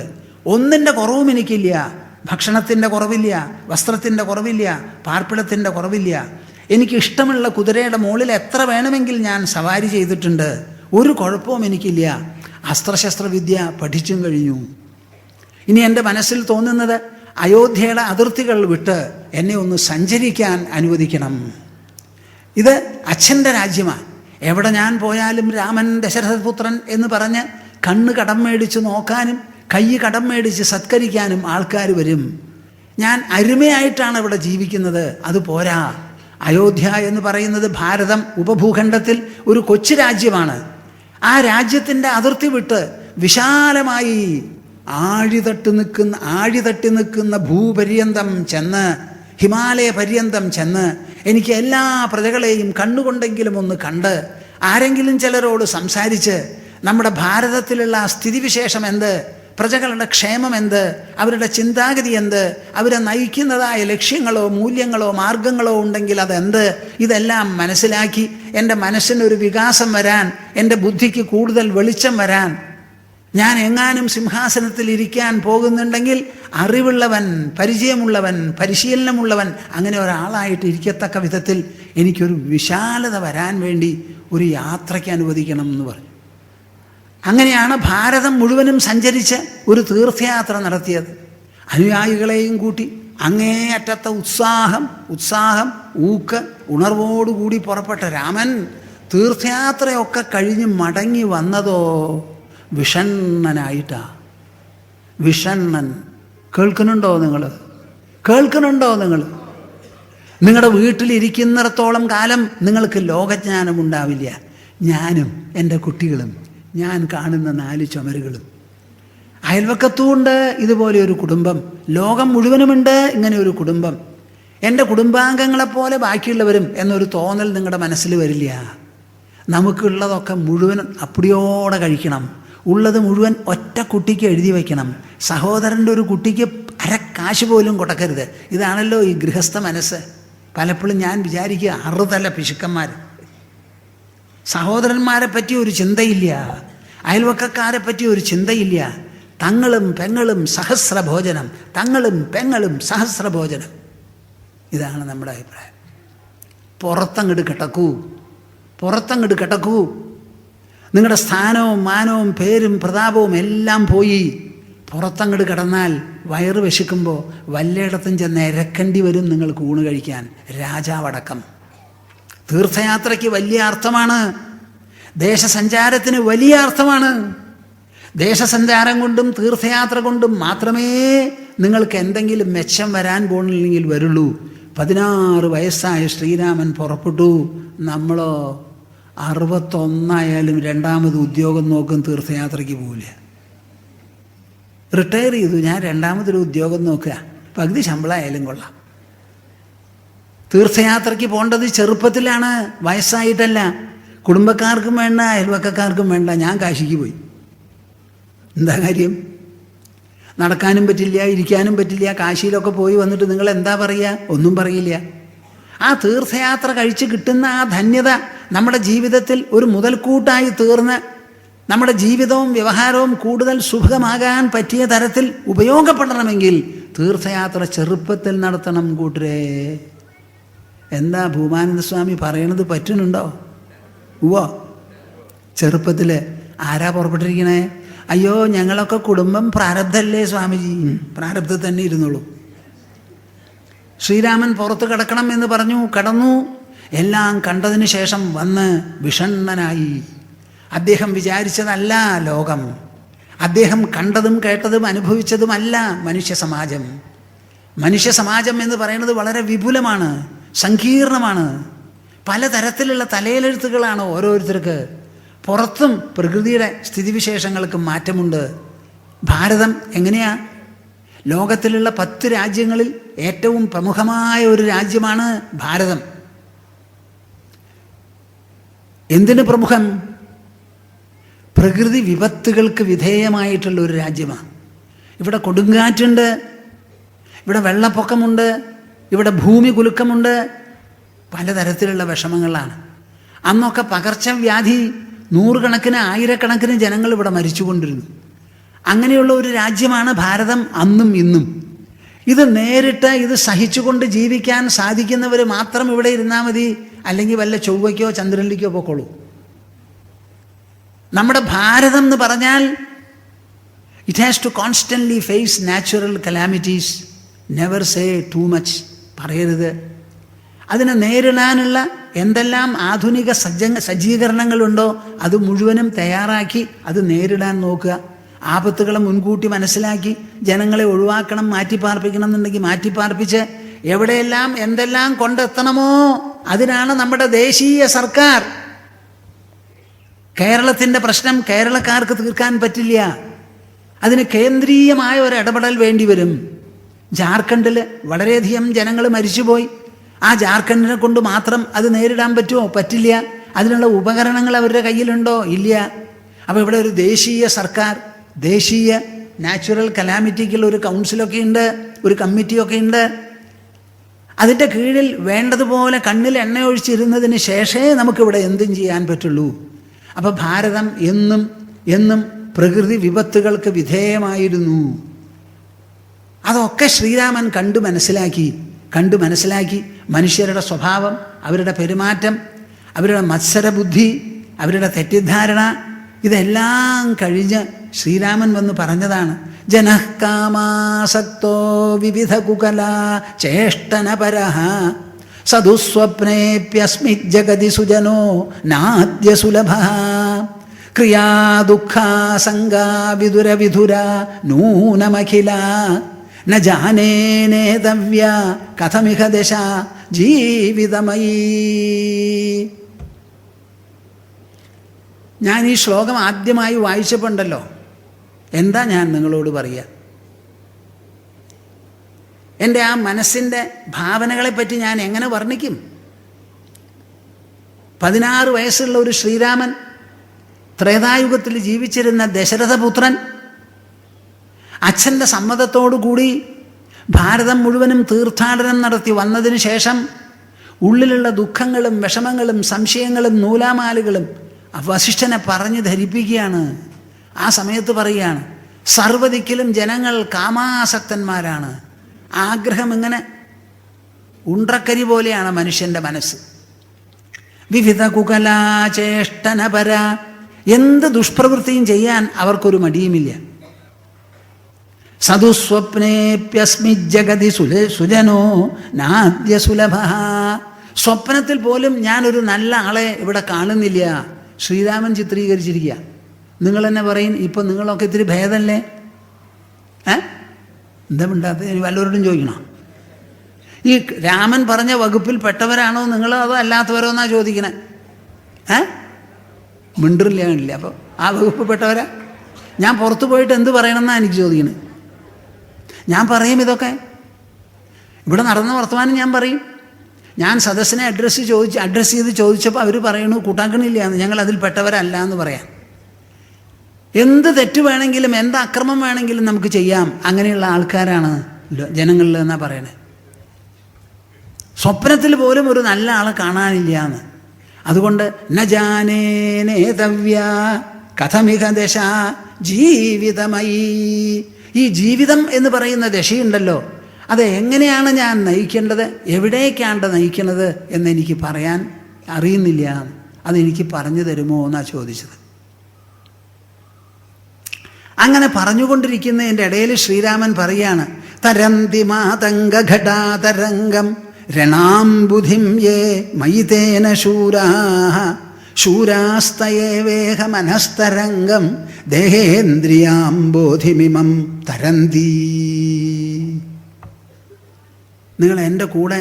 ഒന്നിൻ്റെ കുറവും എനിക്കില്ല. ഭക്ഷണത്തിൻ്റെ കുറവില്ല, വസ്ത്രത്തിൻ്റെ കുറവില്ല, പാർപ്പിടത്തിൻ്റെ കുറവില്ല. എനിക്കിഷ്ടമുള്ള കുതിരയുടെ മുകളിൽ എത്ര വേണമെങ്കിൽ ഞാൻ സവാരി ചെയ്തിട്ടുണ്ട്. ഒരു കുഴപ്പവും എനിക്കില്ല. അസ്ത്രശസ്ത്ര വിദ്യ പഠിച്ചും കഴിഞ്ഞു. ഇനി എൻ്റെ മനസ്സിൽ തോന്നുന്നത് അയോധ്യയുടെ അതിർത്തികൾ വിട്ട് എന്നെ ഒന്ന് സഞ്ചരിക്കാൻ അനുവദിക്കണം. ഇത് അച്ഛൻ്റെ രാജ്യമാണ്. എവിടെ ഞാൻ പോയാലും രാമൻ ദശരഥപുത്രൻ എന്ന് പറഞ്ഞ് കണ്ണ് കടം മേടിച്ച് നോക്കാനും കൈ കടം മേടിച്ച് സത്കരിക്കാനും ആൾക്കാർ വരും. ഞാൻ അരുമയായിട്ടാണ് ഇവിടെ ജീവിക്കുന്നത്, അത് പോരാ. അയോധ്യ എന്ന് പറയുന്നത് ഭാരതം ഉപഭൂഖണ്ഡത്തിൽ ഒരു കൊച്ചു രാജ്യമാണ്. ആ രാജ്യത്തിൻ്റെ അതിർത്തി വിട്ട് വിശാലമായി ആഴിതട്ടി നിൽക്കുന്ന ഭൂപര്യന്തം ചെന്ന്, ഹിമാലയ പര്യന്തം ചെന്ന് എനിക്ക് എല്ലാ പ്രജകളെയും കണ്ണുകൊണ്ടെങ്കിലും ഒന്ന് കണ്ട് ആരെങ്കിലും ചിലരോട് സംസാരിച്ച് നമ്മുടെ ഭാരതത്തിലുള്ള സ്ഥിതിവിശേഷം എന്ത്, പ്രജകളുടെ ക്ഷേമം എന്ത്, അവരുടെ ചിന്താഗതി എന്ത്, അവരെ നയിക്കുന്നതായ ലക്ഷ്യങ്ങളോ മൂല്യങ്ങളോ മാർഗങ്ങളോ ഉണ്ടെങ്കിൽ അതെന്ത്, ഇതെല്ലാം മനസ്സിലാക്കി എൻ്റെ മനസ്സിനൊരു വികാസം വരാൻ, എൻ്റെ ബുദ്ധിക്ക് കൂടുതൽ വെളിച്ചം വരാൻ, ഞാൻ എങ്ങാനും സിംഹാസനത്തിൽ ഇരിക്കാൻ പോകുന്നുണ്ടെങ്കിൽ അറിവുള്ളവൻ, പരിചയമുള്ളവൻ, പരിശീലനമുള്ളവൻ അങ്ങനെ ഒരാളായിട്ട് ഇരിക്കത്തക്ക വിധത്തിൽ എനിക്കൊരു വിശാലത വരാൻ വേണ്ടി ഒരു യാത്രയ്ക്ക് അനുവദിക്കണം എന്ന് പറഞ്ഞു. അങ്ങനെയാണ് ഭാരതം മുഴുവനും സഞ്ചരിച്ച് ഒരു തീർത്ഥയാത്ര നടത്തിയത്. അനുയായികളെയും കൂട്ടി അങ്ങേയറ്റത്തെ ഉത്സാഹം ഉണർവോടുകൂടി പുറപ്പെട്ട രാമൻ തീർത്ഥയാത്രയൊക്കെ കഴിഞ്ഞ് മടങ്ങി വന്നതോ വിഷണ്ണനായിട്ടാ. വിഷണ്ണൻ. കേൾക്കുന്നുണ്ടോ നിങ്ങൾ? നിങ്ങളുടെ വീട്ടിലിരിക്കുന്നിടത്തോളം കാലം നിങ്ങൾക്ക് ലോകജ്ഞാനം ഉണ്ടാവില്ല. ഞാനും എൻ്റെ കുട്ടികളും ഞാൻ കാണുന്ന 4 ചുമരുകളും. അയൽവക്കത്തുമുണ്ട് ഇതുപോലെ ഒരു കുടുംബം. ലോകം മുഴുവനുമുണ്ട് ഇങ്ങനെ ഒരു കുടുംബം. എൻ്റെ കുടുംബാംഗങ്ങളെപ്പോലെ ബാക്കിയുള്ളവരും എന്നൊരു തോന്നൽ നിങ്ങളുടെ മനസ്സിൽ വരില്ല. നമുക്കുള്ളതൊക്കെ മുഴുവൻ അപ്പടിയോടെ കഴിക്കണം. ഉള്ളത് മുഴുവൻ ഒറ്റ കുട്ടിക്ക് എഴുതി വയ്ക്കണം. സഹോദരൻ്റെ ഒരു കുട്ടിക്ക് കാശ് പോലും കൊടുക്കരുത്. ഇതാണല്ലോ ഈ ഗൃഹസ്ഥ മനസ്സ്. പലപ്പോഴും ഞാൻ വിചാരിക്കുക, അറുതല പിശുക്കന്മാർ. സഹോദരന്മാരെ പറ്റി ഒരു ചിന്തയില്ല, അയൽവക്കക്കാരെ പറ്റി ഒരു ചിന്തയില്ല. തങ്ങളും പെങ്ങളും സഹസ്രഭോജനം, തങ്ങളും പെങ്ങളും സഹസ്രഭോജനം. ഇതാണ് നമ്മുടെ അഭിപ്രായം. പുറത്തങ്ങോട്ട് കിടക്കൂ, പുറത്തങ്ങോട്ട് കിടക്കൂ. നിങ്ങളുടെ സ്ഥാനവും മാനവും പേരും പ്രതാപവും എല്ലാം പോയി പുറത്തങ്ങോട്ട് കിടന്നാൽ വയറ് വിശക്കുമ്പോൾ വല്ലയിടത്തും ചെന്ന് ഇരക്കേണ്ടി വരും നിങ്ങൾക്ക് ഊണ് കഴിക്കാൻ, രാജാവടക്കം. തീർത്ഥയാത്രയ്ക്ക് വലിയ അർത്ഥമാണ്, ദേശസഞ്ചാരത്തിന് വലിയ അർത്ഥമാണ്. ദേശസഞ്ചാരം കൊണ്ടും തീർത്ഥയാത്ര കൊണ്ടും മാത്രമേ നിങ്ങൾക്ക് എന്തെങ്കിലും മെച്ചം വരാൻ പോണില്ലെങ്കിൽ വരുള്ളൂ. 16 വയസ്സായ ശ്രീരാമൻ പുറപ്പെട്ടു. നമ്മളോ 61 രണ്ടാമത് ഉദ്യോഗം നോക്കും, തീർത്ഥയാത്രയ്ക്ക് പോവില്ല. റിട്ടയർ ചെയ്തു, ഞാൻ രണ്ടാമതൊരു ഉദ്യോഗം നോക്കുക, പകുതി ശമ്പളമായാലും കൊള്ളാം. തീർത്ഥയാത്രയ്ക്ക് പോകേണ്ടത് ചെറുപ്പത്തിലാണ്, വയസ്സായിട്ടല്ല. കുടുംബക്കാർക്കും വേണ്ട, അയൽവക്കക്കാർക്കും വേണ്ട. ഞാൻ കാശിക്ക് പോയി. എന്താ കാര്യം? നടക്കാനും പറ്റില്ല, ഇരിക്കാനും പറ്റില്ല. കാശിയിലൊക്കെ പോയി വന്നിട്ട് നിങ്ങൾ എന്താ പറയുക? ഒന്നും പറയില്ല. ആ തീർത്ഥയാത്ര കഴിച്ച് കിട്ടുന്ന ആ ധന്യത നമ്മുടെ ജീവിതത്തിൽ ഒരു മുതൽക്കൂട്ടായി തീർന്ന് നമ്മുടെ ജീവിതവും വ്യവഹാരവും കൂടുതൽ സുഖമാകാൻ പറ്റിയ തരത്തിൽ ഉപയോഗപ്പെടണമെങ്കിൽ തീർത്ഥയാത്ര ചെറുപ്പത്തിൽ നടത്തണം കൂട്ടരേ. എന്താ ഭൂമാനന്ദ സ്വാമി പറയണത് പറ്റുന്നുണ്ടോ? ഉവ്വോ. ചെറുപ്പത്തിൽ ആരാ പുറപ്പെട്ടിരിക്കണേ? അയ്യോ ഞങ്ങളൊക്കെ കുടുംബം പ്രാരബ്ധല്ലേ സ്വാമിജി. പ്രാരബ്ധത്തിൽ തന്നെ ഇരുന്നുള്ളൂ. ശ്രീരാമൻ പുറത്ത് കിടക്കണം എന്ന് പറഞ്ഞു, കടന്നു. എല്ലാം കണ്ടതിന് ശേഷം വന്ന് വിഷണ്ണനായി. അദ്ദേഹം വിചാരിച്ചതല്ല ലോകം, അദ്ദേഹം കണ്ടതും കേട്ടതും അനുഭവിച്ചതുമല്ല മനുഷ്യ സമാജം. മനുഷ്യ സമാജം എന്ന് പറയുന്നത് വളരെ വിപുലമാണ്, സങ്കീർണമാണ്. പലതരത്തിലുള്ള തലയിലെഴുത്തുകളാണ് ഓരോരുത്തർക്ക്. പുറത്തും പ്രകൃതിയുടെ സ്ഥിതിവിശേഷങ്ങൾക്ക് മാറ്റമുണ്ട്. ഭാരതം എങ്ങനെയാ? ലോകത്തിലുള്ള 10 രാജ്യങ്ങളിൽ ഏറ്റവും പ്രമുഖമായ ഒരു രാജ്യമാണ് ഭാരതം. എന്തിന് പ്രമുഖം? പ്രകൃതി വിപത്തുകൾക്ക് വിധേയമായിട്ടുള്ള ഒരു രാജ്യമാണ്. ഇവിടെ കൊടുങ്കാറ്റുണ്ട്, ഇവിടെ വെള്ളപ്പൊക്കമുണ്ട്, ഇവിടെ ഭൂമി കുലുക്കമുണ്ട്, പലതരത്തിലുള്ള വിഷമങ്ങളാണ്. അന്നൊക്കെ പകർച്ചവ്യാധി 100 കണക്കിന് 1000 ജനങ്ങൾ ഇവിടെ മരിച്ചുകൊണ്ടിരുന്നു. അങ്ങനെയുള്ള ഒരു രാജ്യമാണ് ഭാരതം അന്നും ഇന്നും. ഇത് നേരിട്ട് ഇത് സഹിച്ചുകൊണ്ട് ജീവിക്കാൻ സാധിക്കുന്നവർ മാത്രം ഇവിടെ ഇരുന്നാൽ മതി, അല്ലെങ്കിൽ വല്ല ചൊവ്വയ്ക്കോ ചന്ദ്രനിലേക്കോ പോയിക്കോളൂ. നമ്മുടെ ഭാരതം എന്ന് പറഞ്ഞാൽ it has to constantly face natural calamities. Never say too much. പറയരുത്. അതിനെ നേരിടാനുള്ള എന്തെല്ലാം ആധുനിക സജ്ജീകരണങ്ങളുണ്ടോ അത് മുഴുവനും തയ്യാറാക്കി അത് നേരിടാൻ നോക്കുക. ആപത്തുകളെ മുൻകൂട്ടി മനസ്സിലാക്കി ജനങ്ങളെ ഒഴിവാക്കണം, മാറ്റിപ്പാർപ്പിക്കണം എന്നുണ്ടെങ്കിൽ മാറ്റിപ്പാർപ്പിച്ച് എവിടെയെല്ലാം എന്തെല്ലാം കൊണ്ടെത്തണമോ അതിനാണ് നമ്മുടെ ദേശീയ സർക്കാർ. കേരളത്തിൻ്റെ പ്രശ്നം കേരളക്കാർക്ക് തീർക്കാൻ പറ്റില്ല, അതിന് കേന്ദ്രീയമായ ഒരു ഇടപെടൽ വേണ്ടി വരും. ജാർഖണ്ഡിൽ വളരെയധികം ജനങ്ങൾ മരിച്ചുപോയി. ആ ജാർഖണ്ഡിനെ കൊണ്ട് മാത്രം അത് നേരിടാൻ പറ്റുമോ? പറ്റില്ല. അതിനുള്ള ഉപകരണങ്ങൾ അവരുടെ കയ്യിലുണ്ടോ? ഇല്ല. അപ്പോൾ ഇവിടെ ഒരു ദേശീയ സർക്കാർ, ദേശീയ നാച്ചുറൽ കലാമിറ്റിക്കുള്ള ഒരു കൗൺസിലൊക്കെ ഉണ്ട്, ഒരു കമ്മിറ്റിയൊക്കെ ഉണ്ട്. അതിൻ്റെ കീഴിൽ വേണ്ടതുപോലെ കണ്ണിൽ എണ്ണ ഒഴിച്ചിരുന്നതിന് ശേഷമേ നമുക്കിവിടെ എന്തും ചെയ്യാൻ പറ്റുള്ളൂ. അപ്പോൾ ഭാരതം എന്നും എന്നും പ്രകൃതി വിപത്തുകൾക്ക് വിധേയമായിരുന്നു. അതൊക്കെ ശ്രീരാമൻ കണ്ടു മനസ്സിലാക്കി മനുഷ്യരുടെ സ്വഭാവം, അവരുടെ പെരുമാറ്റം, അവരുടെ മത്സരബുദ്ധി, അവരുടെ തെറ്റിദ്ധാരണ, ഇതെല്ലാം കഴിഞ്ഞ് ശ്രീരാമൻ വന്ന് പറഞ്ഞതാണ് ജനഃ കാമാസക്തോ വിവിധ കുകല ചേഷ്ടനപരഃ സദുസ്വപ്നേപ്യസ്മി ജഗതി സുജനോ നാദ്യ സുലഭഃ ക്രിയാ ദുഃഖാ സംഗാ വിദുര വിധുര നൂനമഖില ന ജാനേനേതവ്യ കഥമിഹ ദശ ജീവിതമയീ. ഞാൻ ഈ ശ്ലോകം ആദ്യമായി വായിച്ചപ്പോണ്ടല്ലോ, എന്താ ഞാൻ നിങ്ങളോട് പറയുക? എൻ്റെ ആ മനസ്സിൻ്റെ ഭാവനകളെപ്പറ്റി ഞാൻ എങ്ങനെ വർണ്ണിക്കും? 16 വയസ്സുള്ള ഒരു ശ്രീരാമൻ, ത്രേതായുഗത്തിൽ ജീവിച്ചിരുന്ന ദശരഥപുത്രൻ, അച്ഛൻ്റെ സമ്മതത്തോടു കൂടി ഭാരതം മുഴുവനും തീർത്ഥാടനം നടത്തി വന്നതിന് ശേഷം ഉള്ളിലുള്ള ദുഃഖങ്ങളും വിഷമങ്ങളും സംശയങ്ങളും നൂലാമാലുകളും വസിഷ്ഠനെ പറഞ്ഞ് ധരിപ്പിക്കുകയാണ്. ആ സമയത്ത് പറയുകയാണ്, സർവ്വദിക്കിലും ജനങ്ങൾ കാമാസക്തന്മാരാണ്. ആഗ്രഹം ഇങ്ങനെ ഉണ്ട്രക്കരി പോലെയാണ് മനുഷ്യൻ്റെ മനസ്സ്. വിവിധ കുകലാചേഷ്ടനപര, എന്ത് ദുഷ്പ്രവൃത്തിയും ചെയ്യാൻ അവർക്കൊരു മടിയുമില്ല. സദുസ്വപ്നേപ്യസ്മി ജഗതി സുജനോ നാദ്യ സുലഭ, സ്വപ്നത്തിൽ പോലും ഞാനൊരു നല്ല ആളെ ഇവിടെ കാണുന്നില്ല. ശ്രീരാമൻ ചിത്രീകരിച്ചിരിക്കുക. നിങ്ങൾ തന്നെ പറയും, ഇപ്പം നിങ്ങളൊക്കെ ഇത്തിരി ഭേദമല്ലേ? എന്താ മിണ്ടാത്ത? ഇനി വല്ലവരോടും ചോദിക്കണോ? ഈ രാമൻ പറഞ്ഞ വകുപ്പിൽ പെട്ടവരാണോ നിങ്ങൾ, അതോ അല്ലാത്തവരോ എന്നാ ചോദിക്കണേ? മിണ്ടില്ല. അപ്പോൾ ആ വകുപ്പ് പെട്ടവരാ? ഞാൻ പുറത്തു പോയിട്ട് എന്ത് പറയണമെന്നാണ് എനിക്ക് ചോദിക്കണേ. ഞാൻ പറയും ഇതൊക്കെ, ഇവിടെ നടന്ന വർത്തമാനം ഞാൻ പറയും. ഞാൻ സദസ്സിനെ അഡ്രസ്സ് ചെയ്ത് ചോദിച്ചപ്പോൾ അവർ പറയണു കൂട്ടാക്കണില്ല എന്ന്, ഞങ്ങൾ അതിൽ പെട്ടവരല്ല എന്ന് പറയാൻ. എന്ത് തെറ്റ് വേണമെങ്കിലും എന്ത് അക്രമം വേണമെങ്കിലും നമുക്ക് ചെയ്യാം, അങ്ങനെയുള്ള ആൾക്കാരാണ് ജനങ്ങളിൽ എന്നാണ് പറയണേ. സ്വപ്നത്തിൽ പോലും ഒരു നല്ല ആളെ കാണാനില്ല എന്ന്. അതുകൊണ്ട് ന ജാനേനേതവ്യ കഥമിക ദശ ജീവിതമയി, ഈ ജീവിതം എന്ന് പറയുന്ന ദശയുണ്ടല്ലോ, അത് എങ്ങനെയാണ് ഞാൻ നയിക്കേണ്ടത്, എവിടേക്കാണ് നയിക്കുന്നത് എന്നെനിക്ക് പറയാൻ അറിയുന്നില്ല. അതെനിക്ക് പറഞ്ഞു തരുമോ എന്നാണ് ചോദിച്ചത്. അങ്ങനെ പറഞ്ഞുകൊണ്ടിരിക്കുന്നതിൻ്റെ ഇടയിൽ ശ്രീരാമൻ പറയാണ്, തരന്തി മാതംഗഘടാതരംഗം രണാംബുധിം യേ മയിതേന ശൂരാഃ ശൂരാസ്തയേവേഹ മനസ്തരംഗം ദേഹേന്ദ്രിയാംബോധിമിമം തരന്തി. നിങ്ങൾ എൻ്റെ കൂടെ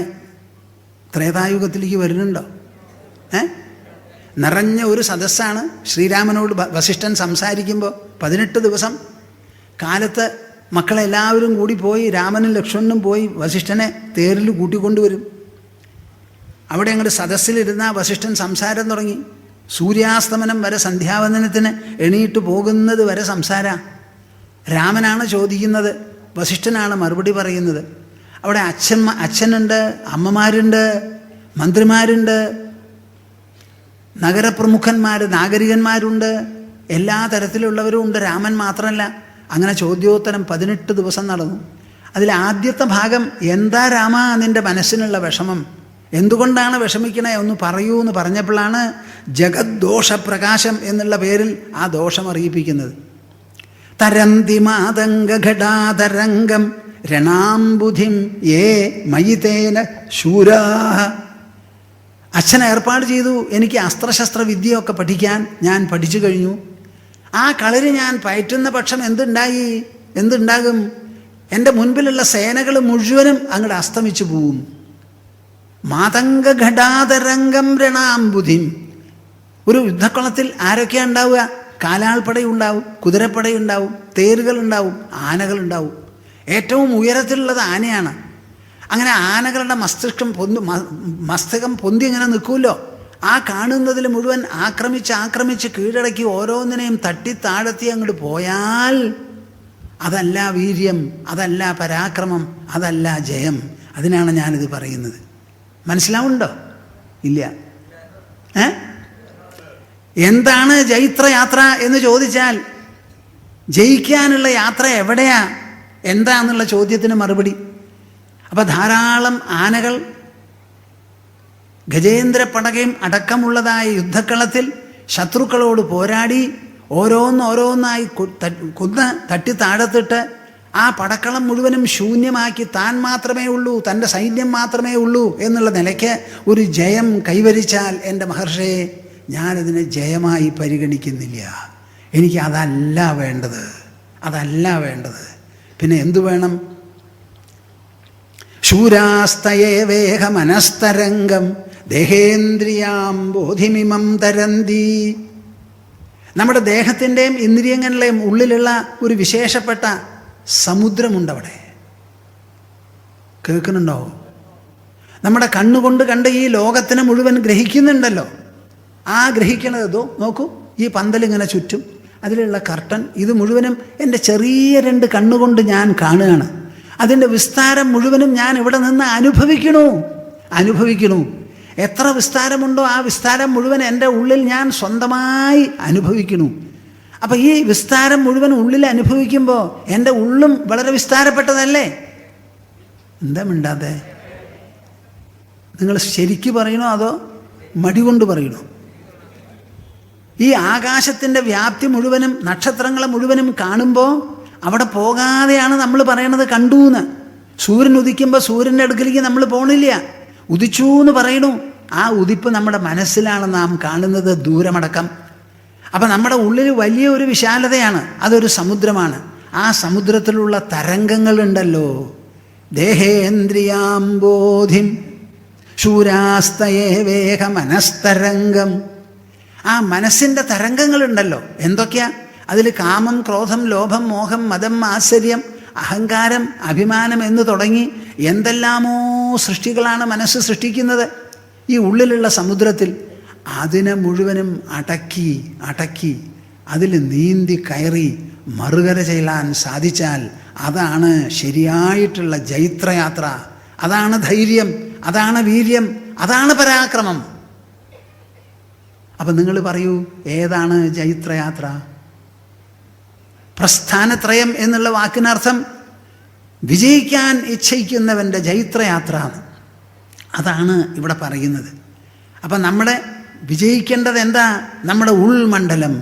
ത്രേതായുഗത്തിലേക്ക് വരുന്നുണ്ടോ? നിറഞ്ഞ ഒരു സദസ്സാണ്. ശ്രീരാമനോട് വസിഷ്ഠൻ സംസാരിക്കുമ്പോൾ 18 ദിവസം കാലത്ത് മക്കളെല്ലാവരും കൂടി പോയി, രാമനും ലക്ഷ്മണനും പോയി വസിഷ്ഠനെ തേരിൽ കൂട്ടിക്കൊണ്ടുവരും. അവിടെ അങ്ങോട്ട് സദസ്സിലിരുന്ന വസിഷ്ഠൻ സംസാരം തുടങ്ങി. സൂര്യാസ്തമനം വരെ, സന്ധ്യാവന്ദനത്തിന് എണീറ്റ് പോകുന്നത് വരെ സംസാര. രാമനാണ് ചോദിക്കുന്നത്, വസിഷ്ഠനാണ് മറുപടി പറയുന്നത്. അവിടെ അച്ഛനുണ്ട്, അമ്മമാരുണ്ട്, മന്ത്രിമാരുണ്ട്, നഗരപ്രമുഖന്മാർ, നാഗരികന്മാരുണ്ട്, എല്ലാ തരത്തിലുള്ളവരും ഉണ്ട്. രാമൻ മാത്രമല്ല. അങ്ങനെ ചോദ്യോത്തരം 18 ദിവസം നടന്നു. അതിൽ ആദ്യത്തെ ഭാഗം, എന്താ രാമ നിൻ്റെ മനസ്സിനുള്ള വിഷമം, എന്തുകൊണ്ടാണ് വിഷമിക്കണേ ഒന്ന് പറയൂ എന്ന് പറഞ്ഞപ്പോഴാണ് ജഗദ്ദോഷപ്രകാശം എന്നുള്ള പേരിൽ ആ ദോഷം അറിയിപ്പിക്കുന്നത്. തരന്തി മാതംഗഘടാതരംഗം രണാംബുധിം യേ മയിതേന ശൂരാഃ. അച്ഛൻ ഏർപ്പാട് ചെയ്തു, എനിക്ക് അസ്ത്രശസ്ത്ര വിദ്യയൊക്കെ പഠിക്കാൻ. ഞാൻ പഠിച്ചു കഴിഞ്ഞു. ആ കളരി ഞാൻ പയറ്റുന്ന പക്ഷം എന്തുണ്ടാകും? എൻ്റെ മുൻപിലുള്ള സേനകൾ മുഴുവനും അങ്ങോട്ട് അസ്തമിച്ചു പോവും. മാതംഗഘടാതരംഗം രണാംബുധിം. ഒരു യുദ്ധക്കുളത്തിൽ ആരൊക്കെയാണ് ഉണ്ടാവുക? കാലാൾപ്പടയുണ്ടാവും, കുതിരപ്പടയുണ്ടാവും, തേരുകളുണ്ടാവും, ആനകളുണ്ടാവും. ഏറ്റവും ഉയരത്തിലുള്ളത് ആനയാണ്. അങ്ങനെ ആനകളുടെ മസ്തകം പൊന്തി ഇങ്ങനെ നിൽക്കുമല്ലോ. ആ കാണുന്നതിൽ മുഴുവൻ ആക്രമിച്ച് കീഴടക്കി ഓരോന്നിനെയും തട്ടി താഴത്തി അങ്ങോട്ട് പോയാൽ അതല്ല വീര്യം, അതല്ല പരാക്രമം, അതല്ല ജയം. അതിനാണ് ഞാനിത് പറയുന്നത്. മനസ്സിലാവുന്നുണ്ടോ? ഇല്ല. എന്താണ് ജൈത്രയാത്ര എന്ന് ചോദിച്ചാൽ, ജയിക്കാനുള്ള യാത്ര എവിടെയാ, എന്താന്നുള്ള ചോദ്യത്തിന് മറുപടി. അപ്പം ധാരാളം ആനകൾ, ഗജേന്ദ്രപ്പടകയും അടക്കമുള്ളതായ യുദ്ധക്കളത്തിൽ ശത്രുക്കളോട് പോരാടി ഓരോന്നായി തട്ടി താഴത്തിട്ട് ആ പടക്കളം മുഴുവനും ശൂന്യമാക്കി താൻ മാത്രമേ ഉള്ളൂ, തൻ്റെ സൈന്യം മാത്രമേ ഉള്ളൂ എന്നുള്ള നിലയ്ക്ക് ഒരു ജയം കൈവരിച്ചാൽ എൻ്റെ മഹർഷിയെ ഞാനതിനെ ജയമായി പരിഗണിക്കുന്നില്ല. എനിക്ക് അതല്ല വേണ്ടത്. പിന്നെ എന്തു വേണം? ശൂരാസ്തയേവേഹ മനസ്തരംഗം ദേഹേന്ദ്രിയാം ബോധിമിമം തരന്തി. നമ്മുടെ ദേഹത്തിൻ്റെയും ഇന്ദ്രിയങ്ങളുടെയും ഉള്ളിലുള്ള ഒരു വിശേഷപ്പെട്ട സമുദ്രമുണ്ടവിടെ. കേൾക്കുന്നുണ്ടോ? നമ്മുടെ കണ്ണുകൊണ്ട് കണ്ട് ഈ ലോകത്തിനെ മുഴുവൻ ഗ്രഹിക്കുന്നുണ്ടല്ലോ. ആ ഗ്രഹിക്കണതോ നോക്കൂ, ഈ പന്തലിങ്ങനെ ചുറ്റും അതിലുള്ള കർട്ടൻ, ഇത് മുഴുവനും എൻ്റെ ചെറിയ 2 കണ്ണുകൊണ്ട് ഞാൻ കാണുകയാണ്. അതിൻ്റെ വിസ്താരം മുഴുവനും ഞാൻ ഇവിടെ നിന്ന് അനുഭവിക്കണു. എത്ര വിസ്താരമുണ്ടോ ആ വിസ്താരം മുഴുവൻ എൻ്റെ ഉള്ളിൽ ഞാൻ സ്വന്തമായി അനുഭവിക്കണു. അപ്പം ഈ വിസ്താരം മുഴുവൻ ഉള്ളിൽ അനുഭവിക്കുമ്പോൾ എൻ്റെ ഉള്ളും വളരെ വിസ്താരപ്പെട്ടതല്ലേ? എന്താ മിണ്ടാതെ? നിങ്ങൾ ശരിക്ക് പറയണോ അതോ മടി കൊണ്ട് പറയണോ? ഈ ആകാശത്തിൻ്റെ വ്യാപ്തി മുഴുവനും നക്ഷത്രങ്ങളെ മുഴുവനും കാണുമ്പോൾ അവിടെ പോകാതെയാണ് നമ്മൾ പറയണത് കണ്ടൂന്ന്. സൂര്യൻ ഉദിക്കുമ്പോൾ സൂര്യൻ്റെ അടുക്കലേക്ക് നമ്മൾ പോണില്ല, ഉദിച്ചു എന്ന് പറയണു. ആ ഉദിപ്പ് നമ്മുടെ മനസ്സിലാണ് നാം കാണുന്നത്, ദൂരമടക്കം. അപ്പം നമ്മുടെ ഉള്ളിൽ വലിയ ഒരു വിശാലതയാണ്, അതൊരു സമുദ്രമാണ്. ആ സമുദ്രത്തിലുള്ള തരംഗങ്ങളുണ്ടല്ലോ, ദേഹേന്ദ്രിയാംബോധിം ശൂരാസ്തയേ വേഗ മനസ്തരംഗം. ആ മനസ്സിൻ്റെ തരംഗങ്ങളുണ്ടല്ലോ, എന്തൊക്കെയാ? അതിൽ കാമം, ക്രോധം, ലോഭം, മോഹം, മദം, ആശ്ചര്യം, അഹങ്കാരം, അഭിമാനം എന്ന് തുടങ്ങി എന്തെല്ലാമോ സൃഷ്ടികളാണ് മനസ്സ് സൃഷ്ടിക്കുന്നത് ഈ ഉള്ളിലുള്ള സമുദ്രത്തിൽ. അതിനെ മുഴുവനും അടക്കി അതിൽ നീന്തി കയറി മറുകര ചെല്ലാൻ സാധിച്ചാൽ അതാണ് ശരിയായിട്ടുള്ള ജൈത്രയാത്ര. അതാണ് ധൈര്യം, അതാണ് വീര്യം, അതാണ് പരാക്രമം. അപ്പം നിങ്ങൾ പറയൂ, ഏതാണ് ജൈത്രയാത്ര? പ്രസ്ഥാനത്രയം എന്നുള്ള വാക്കിനർത്ഥം വിജയിക്കാൻ ഇച്ഛിക്കുന്നവൻ്റെ ജൈത്രയാത്ര. അതാണ് ഇവിടെ പറയുന്നത്. അപ്പം നമ്മുടെ വിജയിക്കേണ്ടത് എന്താ? നമ്മുടെ ഉൾമണ്ഡലം.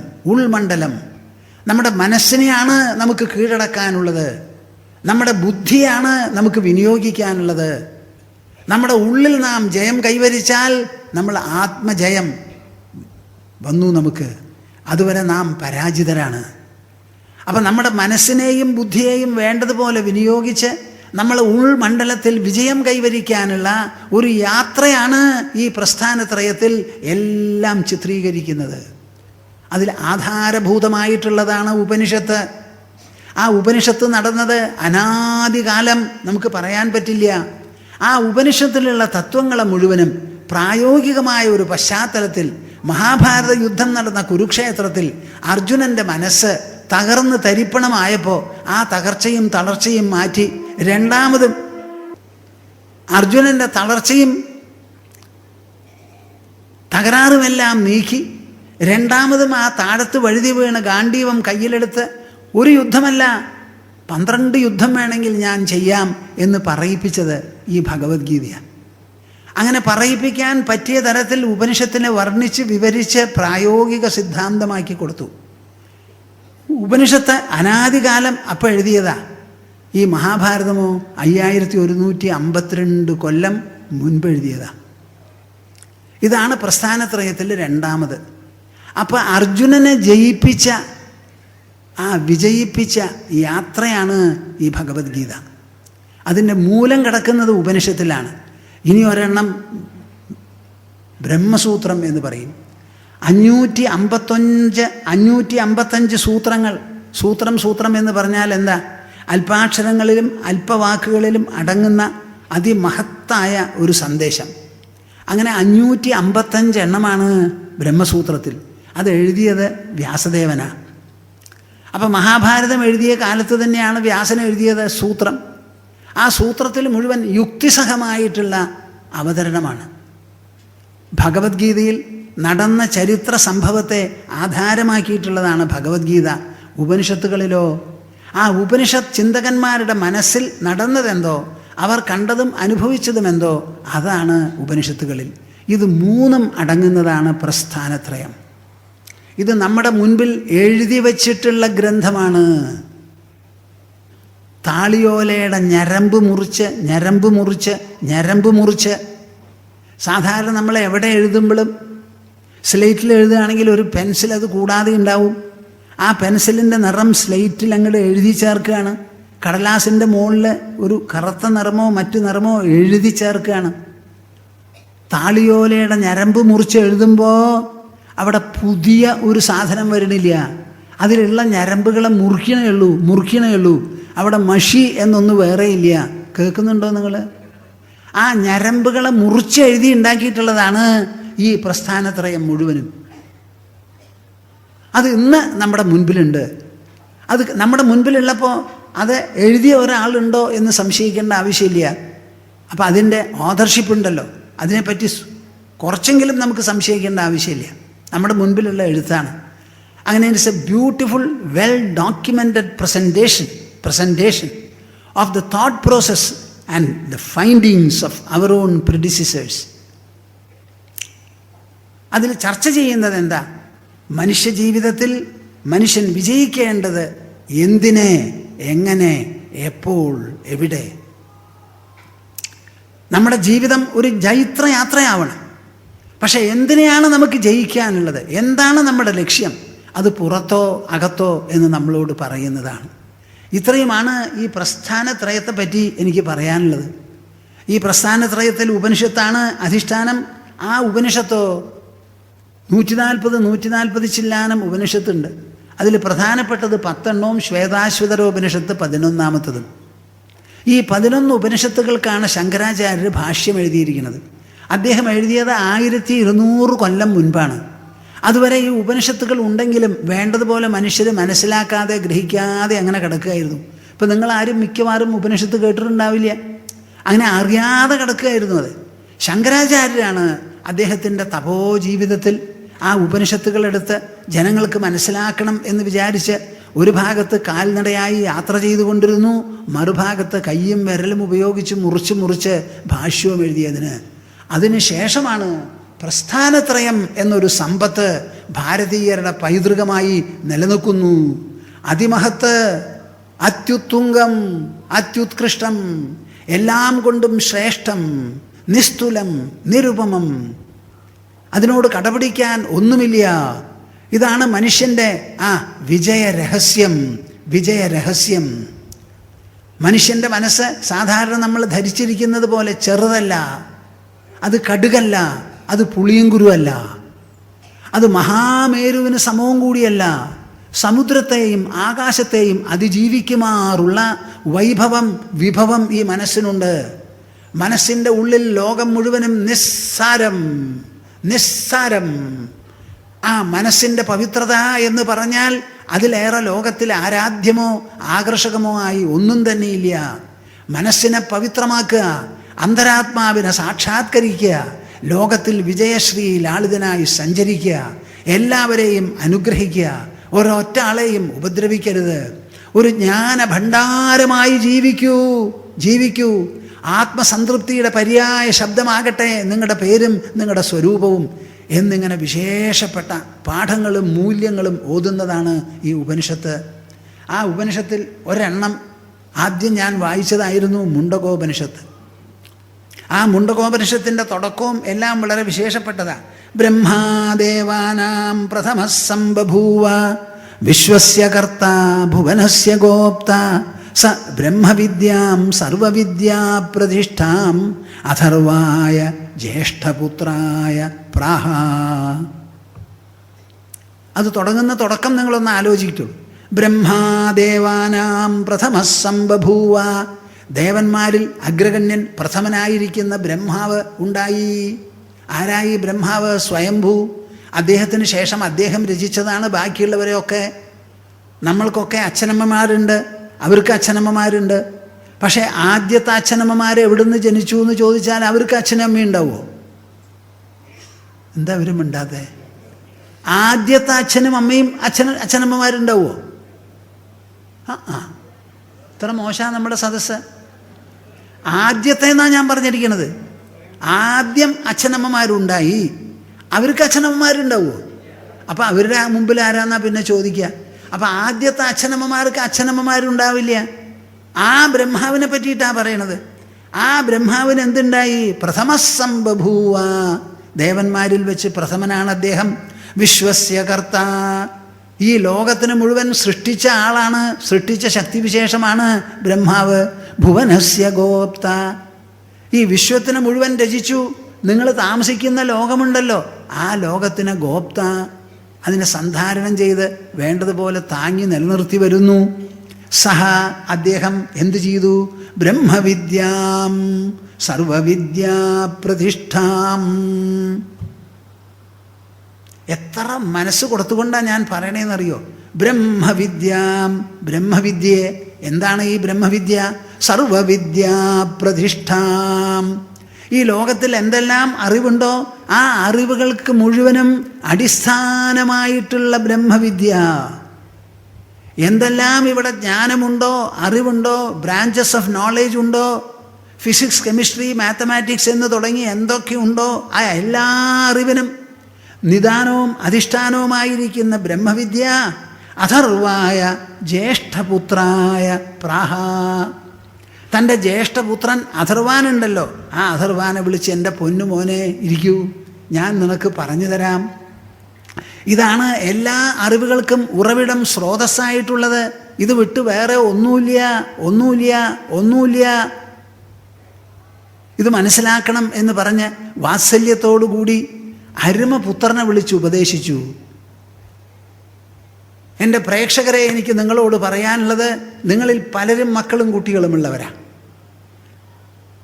നമ്മുടെ മനസ്സിനെയാണ് നമുക്ക് കീഴടക്കാനുള്ളത്, നമ്മുടെ ബുദ്ധിയാണ് നമുക്ക് വിനിയോഗിക്കാനുള്ളത്. നമ്മുടെ ഉള്ളിൽ നാം ജയം കൈവരിച്ചാൽ നമ്മൾ ആത്മജയം വന്നു നമുക്ക്. അതുവരെ നാം പരാജിതരാണ്. അപ്പം നമ്മുടെ മനസ്സിനെയും ബുദ്ധിയെയും വേണ്ടതുപോലെ വിനിയോഗിച്ച് നമ്മൾ ഉൾമണ്ഡലത്തിൽ വിജയം കൈവരിക്കാനുള്ള ഒരു യാത്രയാണ് ഈ പ്രസ്ഥാനത്രയത്തിൽ എല്ലാം ചിത്രീകരിക്കുന്നത്. അതിൽ ആധാരഭൂതമായിട്ടുള്ളതാണ് ഉപനിഷത്ത്. ആ ഉപനിഷത്ത് നടന്നത് അനാദികാലം, നമുക്ക് പറയാൻ പറ്റില്ല. ആ ഉപനിഷത്തിലുള്ള തത്വങ്ങളെ മുഴുവനും പ്രായോഗികമായ ഒരു പശ്ചാത്തലത്തിൽ മഹാഭാരത യുദ്ധം നടന്ന കുരുക്ഷേത്രത്തിൽ അർജുനൻ്റെ മനസ്സ് തകർന്ന് തരിപ്പണമായപ്പോൾ ആ തകർച്ചയും തളർച്ചയും മാറ്റി രണ്ടാമതും അർജുനൻ്റെ തളർച്ചയും തകരാറുമെല്ലാം നീക്കി രണ്ടാമതും ആ താഴത്ത് വഴുതി വീണ് ഗാണ്ഡീവം കയ്യിലെടുത്ത് ഒരു യുദ്ധമല്ല 12 യുദ്ധം വേണമെങ്കിൽ ഞാൻ ചെയ്യാം എന്ന് പറയിപ്പിച്ചത് ഈ ഭഗവത്ഗീതയാണ്. അങ്ങനെ പറയിപ്പിക്കാൻ പറ്റിയ തരത്തിൽ ഉപനിഷത്തിനെ വർണ്ണിച്ച് വിവരിച്ച് പ്രായോഗിക സിദ്ധാന്തമാക്കി കൊടുത്തു. ഉപനിഷത്ത് അനാദികാലം അപ്പോൾ എഴുതിയതാ. ഈ മഹാഭാരതമോ 5152 കൊല്ലം മുൻപ് എഴുതിയതാ. ഇതാണ് പ്രസ്ഥാനത്രയത്തിൽ രണ്ടാമത്. അപ്പോൾ അർജുനനെ വിജയിപ്പിച്ച യാത്രയാണ് ഈ ഭഗവത്ഗീത. അതിൻ്റെ മൂലം കിടക്കുന്നത് ഉപനിഷത്തിലാണ്. ഇനി ഒരെണ്ണം ബ്രഹ്മസൂത്രം എന്ന് പറയും. 555 സൂത്രങ്ങൾ. സൂത്രം എന്ന് പറഞ്ഞാൽ എന്താ? അല്പാക്ഷരങ്ങളിലും അല്പവാക്കുകളിലും അടങ്ങുന്ന അതിമഹത്തായ ഒരു സന്ദേശം. അങ്ങനെ 555 എണ്ണമാണ് ബ്രഹ്മസൂത്രത്തിൽ. അത് എഴുതിയത് വ്യാസദേവനാണ്. അപ്പം മഹാഭാരതം എഴുതിയ കാലത്ത് തന്നെയാണ് വ്യാസൻ എഴുതിയത് സൂത്രം. ആ സൂത്രത്തിൽ മുഴുവൻ യുക്തിസഹമായിട്ടുള്ള അവതരണമാണ്. ഭഗവത്ഗീതയിൽ നടന്ന ചരിത്ര സംഭവത്തെ ആധാരമാക്കിയിട്ടുള്ളതാണ് ഭഗവത്ഗീത. ഉപനിഷത്തുകളിലോ ആ ഉപനിഷത്ത് ചിന്തകന്മാരുടെ മനസ്സിൽ നടന്നതെന്തോ, അവർ കണ്ടതും അനുഭവിച്ചതുമെന്തോ, അതാണ് ഉപനിഷത്തുകളിൽ. ഇത് മൂന്നും അടങ്ങുന്നതാണ് പ്രസ്ഥാനത്രയം. ഇത് നമ്മുടെ മുൻപിൽ എഴുതി വച്ചിട്ടുള്ള ഗ്രന്ഥമാണ്. താളിയോലയുടെ ഞരമ്പ് മുറിച്ച് സാധാരണ നമ്മൾ എവിടെ എഴുതുമ്പോഴും സ്ലേറ്റിൽ എഴുതുകയാണെങ്കിൽ ഒരു പെൻസിൽ അത് കൂടാതെ ഉണ്ടാവും. ആ പെൻസിലിൻ്റെ നിറം സ്ലേറ്റിൽ അങ്ങോട്ട് എഴുതി ചേർക്കുകയാണ്. കടലാസിൻ്റെ മുകളിൽ ഒരു കറുത്ത നിറമോ മറ്റു നിറമോ എഴുതി ചേർക്കുകയാണ്. താളിയോലയുടെ ഞരമ്പ് മുറിച്ച് എഴുതുമ്പോൾ അവിടെ പുതിയ ഒരു സാധനം വരണില്ല. അതിലുള്ള ഞരമ്പുകളെ മുറിക്കണേ ഉള്ളൂ. അവിടെ മഷി എന്നൊന്ന് വേറെ ഇല്ല. കേൾക്കുന്നുണ്ടോ നിങ്ങൾ? ആ ഞരമ്പുകളെ മുറിച്ച് എഴുതി ഉണ്ടാക്കിയിട്ടുള്ളതാണ് ഈ പ്രസ്ഥാനത്രയം മുഴുവനും. അത് ഇന്ന് നമ്മുടെ മുൻപിലുണ്ട്. അത് നമ്മുടെ മുൻപിലുള്ളപ്പോൾ അത് എഴുതിയ ഒരാളുണ്ടോ എന്ന് സംശയിക്കേണ്ട ആവശ്യമില്ല. അപ്പം അതിൻ്റെ ഓഥർഷിപ്പ് ഉണ്ടല്ലോ, അതിനെപ്പറ്റി കുറച്ചെങ്കിലും നമുക്ക് സംശയിക്കേണ്ട ആവശ്യമില്ല. നമ്മുടെ മുൻപിലുള്ള എഴുത്താണ്. അങ്ങനെ it's a beautiful well documented presentation of the thought process and the findings of our own predecessors. അതിൽ ചർച്ച ചെയ്യുന്നത് എന്താ? മനുഷ്യജീവിതത്തിൽ മനുഷ്യൻ വിജയിക്കേണ്ടത് എന്തിനെ, എങ്ങനെ, എപ്പോൾ, എവിടെ. നമ്മുടെ ജീവിതം ഒരു ജൈത്രയാത്രയാവണം. പക്ഷേ എന്തിനെയാണ് നമുക്ക് ജയിക്കാനുള്ളത്? എന്താണ് നമ്മുടെ ലക്ഷ്യം? അത് പുറത്തോ അകത്തോ എന്ന് നമ്മളോട് പറയുന്നതാണ്. ഇത്രയുമാണ് ഈ പ്രസ്ഥാനത്രയത്തെ പറ്റി എനിക്ക് പറയാനുള്ളത്. ഈ പ്രസ്ഥാനത്രയത്തിൽ ഉപനിഷത്താണ് അധിഷ്ഠാനം. ആ ഉപനിഷത്തോ 140 ചില്ലാനം ഉപനിഷത്തുണ്ട്. അതിൽ പ്രധാനപ്പെട്ടത് 10 ശ്വേതാശ്വതരോപനിഷത്ത് 11. ഈ 11 ഉപനിഷത്തുകൾക്കാണ് ശങ്കരാചാര്യർ ഭാഷ്യം എഴുതിയിരിക്കുന്നത്. അദ്ദേഹം എഴുതിയത് 1200 കൊല്ലം മുൻപാണ്. അതുവരെ ഈ ഉപനിഷത്തുകൾ ഉണ്ടെങ്കിലും വേണ്ടതുപോലെ മനുഷ്യർ മനസ്സിലാക്കാതെ ഗ്രഹിക്കാതെ അങ്ങനെ കിടക്കുകയായിരുന്നു. ഇപ്പം നിങ്ങളാരും മിക്കവാറും ഉപനിഷത്ത് കേട്ടിട്ടുണ്ടാവില്ല. അങ്ങനെ അറിയാതെ കിടക്കുകയായിരുന്നു. അത് ശങ്കരാചാര്യരാണ് അദ്ദേഹത്തിൻ്റെ തപോജീവിതത്തിൽ ആ ഉപനിഷത്തുകളെടുത്ത് ജനങ്ങൾക്ക് മനസ്സിലാക്കണം എന്ന് വിചാരിച്ച് ഒരു ഭാഗത്ത് കാൽനടയായി യാത്ര ചെയ്തുകൊണ്ടിരുന്നു, മറുഭാഗത്ത് കയ്യും വിരലും ഉപയോഗിച്ച് മുറിച്ച് ഭാഷ്യവും എഴുതിയതിന്. അതിനുശേഷമാണ് പ്രസ്ഥാനത്രയം എന്നൊരു സമ്പത്ത് ഭാരതീയരുടെ പൈതൃകമായി നിലനിൽക്കുന്നു. അതിമഹത്ത്, അത്യുത്തുംഗം, അത്യുത്കൃഷ്ടം, എല്ലാം കൊണ്ടും ശ്രേഷ്ഠം, നിസ്തുലം, നിരുപമം, അതിനോട് കടപിടിക്കാൻ ഒന്നുമില്ല. ഇതാണ് മനുഷ്യൻ്റെ വിജയരഹസ്യം. മനുഷ്യൻ്റെ മനസ്സ് സാധാരണ നമ്മൾ ധരിച്ചിരിക്കുന്നത് പോലെ ചെറുതല്ല, അത് കടുകല്ല, അത് പുളിയങ്കുരുവല്ല, അത് മഹാമേരുവിന് സമവും കൂടിയല്ല. സമുദ്രത്തെയും ആകാശത്തെയും അതിജീവിക്കുമാറുള്ള വിഭവം ഈ മനസ്സിനുണ്ട്. മനസ്സിൻ്റെ ഉള്ളിൽ ലോകം മുഴുവനും നിസ്സാരം. ആ മനസ്സിൻ്റെ പവിത്രത എന്ന് പറഞ്ഞാൽ അതിലേറെ ലോകത്തിൽ ആരാധ്യമോ ആകർഷകമോ ആയി ഒന്നും തന്നെയില്ല. മനസ്സിനെ പവിത്രമാക്കുക, അന്തരാത്മാവിനെ സാക്ഷാത്കരിക്കുക, ലോകത്തിൽ വിജയശ്രീ ലാളിതനായി സഞ്ചരിക്കുക, എല്ലാവരെയും അനുഗ്രഹിക്കുക, ഒരൊറ്റ ആളെയും ഉപദ്രവിക്കരുത്, ഒരു ജ്ഞാനഭണ്ഡാരമായി ജീവിക്കൂ. ആത്മസംതൃപ്തിയുടെ പര്യായ ശബ്ദമാകട്ടെ നിങ്ങളുടെ പേരും നിങ്ങളുടെ സ്വരൂപവും എന്നിങ്ങനെ വിശേഷപ്പെട്ട പാഠങ്ങളും മൂല്യങ്ങളും ഓതുന്നതാണ് ഈ ഉപനിഷത്ത്. ആ ഉപനിഷത്തിൽ ഒരെണ്ണം ആദ്യം ഞാൻ വായിച്ചതായിരുന്നു മുണ്ടകോപനിഷത്ത്. ആ മുണ്ടകോപനിഷത്തിൻ്റെ തുടക്കവും എല്ലാം വളരെ വിശേഷപ്പെട്ടതാണ്. ബ്രഹ്മാദേവാനാം പ്രഥമഃ സംബഭൂവ വിശ്വസ്യ കർത്ത ഭുവനസ്യ ഗോപ്ത സ ബ്രഹ്മവിദ്യാം സർവവിദ്യാപ്രതിഷ്ഠാം അഥർവായ ജ്യേഷ്ഠപുത്രായ പ്രാഹ. അത് തുടങ്ങുന്ന തുടക്കം നിങ്ങളൊന്ന് ആലോചിക്കൂ. ബ്രഹ്മാദേവാനാം പ്രഥമഃ സംബഭൂവ, ദേവന്മാരിൽ അഗ്രഗണ്യൻ പ്രഥമനായിരിക്കുന്ന ബ്രഹ്മാവ് ഉണ്ടായി. ആരായി ബ്രഹ്മാവ്? സ്വയംഭൂ. അദ്ദേഹത്തിന് ശേഷം അദ്ദേഹം രചിച്ചതാണ് ബാക്കിയുള്ളവരെയൊക്കെ. നമ്മൾക്കൊക്കെ അച്ഛനമ്മമാരുണ്ട്, അവർക്ക് അച്ഛനമ്മമാരുണ്ട്. പക്ഷേ ആദ്യത്തെ അച്ഛനമ്മമാർ എവിടുന്ന് ജനിച്ചു എന്ന് ചോദിച്ചാൽ അവർക്ക് അച്ഛനമ്മ ഉണ്ടാവുമോ? എന്താ അവരും മിണ്ടാതെ? ആദ്യത്തെ അച്ഛനും അമ്മയും അച്ഛനമ്മമാരുണ്ടാവുമോ? ഇത്ര മോശമാണ് നമ്മുടെ സദസ്സ്. ആദ്യത്തെ എന്നാണ് ഞാൻ പറഞ്ഞിരിക്കുന്നത്. ആദ്യം അച്ഛനമ്മമാരുണ്ടായി, അവർക്ക് അച്ഛനമ്മമാരുണ്ടാവുമോ? അപ്പം അവരുടെ മുമ്പിൽ ആരാന്നാ പിന്നെ ചോദിക്കുക. അപ്പം ആദ്യത്തെ അച്ഛനമ്മമാർക്ക് അച്ഛനമ്മമാരുണ്ടാവില്ല. ആ ബ്രഹ്മാവിനെ പറ്റിയിട്ടാണ് പറയണത്. ആ ബ്രഹ്മാവിന് എന്തുണ്ടായി? പ്രഥമഃ സംബഭൂവ, ദേവന്മാരിൽ വെച്ച് പ്രഥമനാണ് അദ്ദേഹം. വിശ്വസ്യ കർത്ത, ഈ ലോകത്തിന് മുഴുവൻ സൃഷ്ടിച്ച ആളാണ്, സൃഷ്ടിച്ച ശക്തിവിശേഷമാണ് ബ്രഹ്മാവ്. ഭുവനസ്യ ഗോപ്ത, ഈ വിശ്വത്തിന് മുഴുവൻ രചിച്ചു. നിങ്ങൾ താമസിക്കുന്ന ലോകമുണ്ടല്ലോ, ആ ലോകത്തിന് ഗോപ്ത, അതിനെ സന്ധാരണം ചെയ്ത് വേണ്ടതുപോലെ താങ്ങി നിലനിർത്തി വരുന്നു. സഹ, അദ്ദേഹം എന്തു ചെയ്തു? ബ്രഹ്മവിദ്യാം സർവവിദ്യാപ്രതിഷ്ഠാം. എത്ര മനസ്സ് കൊടുത്തുകൊണ്ടാണ് ഞാൻ പറയണേന്നറിയോ? ബ്രഹ്മവിദ്യാം, ബ്രഹ്മവിദ്യയെ എന്താണ് ഈ ബ്രഹ്മവിദ്യ? സർവവിദ്യാ പ്രതിഷ്ഠാം. ഈ ലോകത്തിൽ എന്തെല്ലാം അറിവുണ്ടോ ആ അറിവുകൾക്ക് മുഴുവനും അടിസ്ഥാനമായിട്ടുള്ള ബ്രഹ്മവിദ്യ. എന്തെല്ലാം ഇവിടെ ജ്ഞാനമുണ്ടോ, അറിവുണ്ടോ, ബ്രാഞ്ചസ് ഓഫ് നോളേജ് ഉണ്ടോ, ഫിസിക്സ്, കെമിസ്ട്രി, മാത്തമാറ്റിക്സ് എന്ന് തുടങ്ങി എന്തൊക്കെയുണ്ടോ ആ എല്ലാ അറിവിനും നിദാനവും അധിഷ്ഠാനവുമായിരിക്കുന്ന ബ്രഹ്മവിദ്യ അഥർവായ ജ്യേഷ്ഠപുത്രായ പ്രാഹ. തൻ്റെ ജ്യേഷ്ഠപുത്രൻ അഥർവാനുണ്ടല്ലോ, ആ അഥർവാനെ വിളിച്ച് എൻ്റെ പൊന്നുമോനെ ഇരിക്കൂ, ഞാൻ നിനക്ക് പറഞ്ഞു തരാം. ഇതാണ് എല്ലാ അറിവുകൾക്കും ഉറവിടം, സ്രോതസ്സായിട്ടുള്ളത്. ഇത് വിട്ട് വേറെ ഒന്നുമില്ല, ഒന്നുമില്ല, ഒന്നുമില്ല. ഇത് മനസ്സിലാക്കണം എന്ന് പറഞ്ഞ് വാത്സല്യത്തോടുകൂടി അരുമപുത്രനെ വിളിച്ച് ഉപദേശിച്ചു. എൻ്റെ പ്രേക്ഷകരെ, എനിക്ക് നിങ്ങളോട് പറയാനുള്ളത്, നിങ്ങളിൽ പലരും മക്കളും കുട്ടികളുമുള്ളവരാ.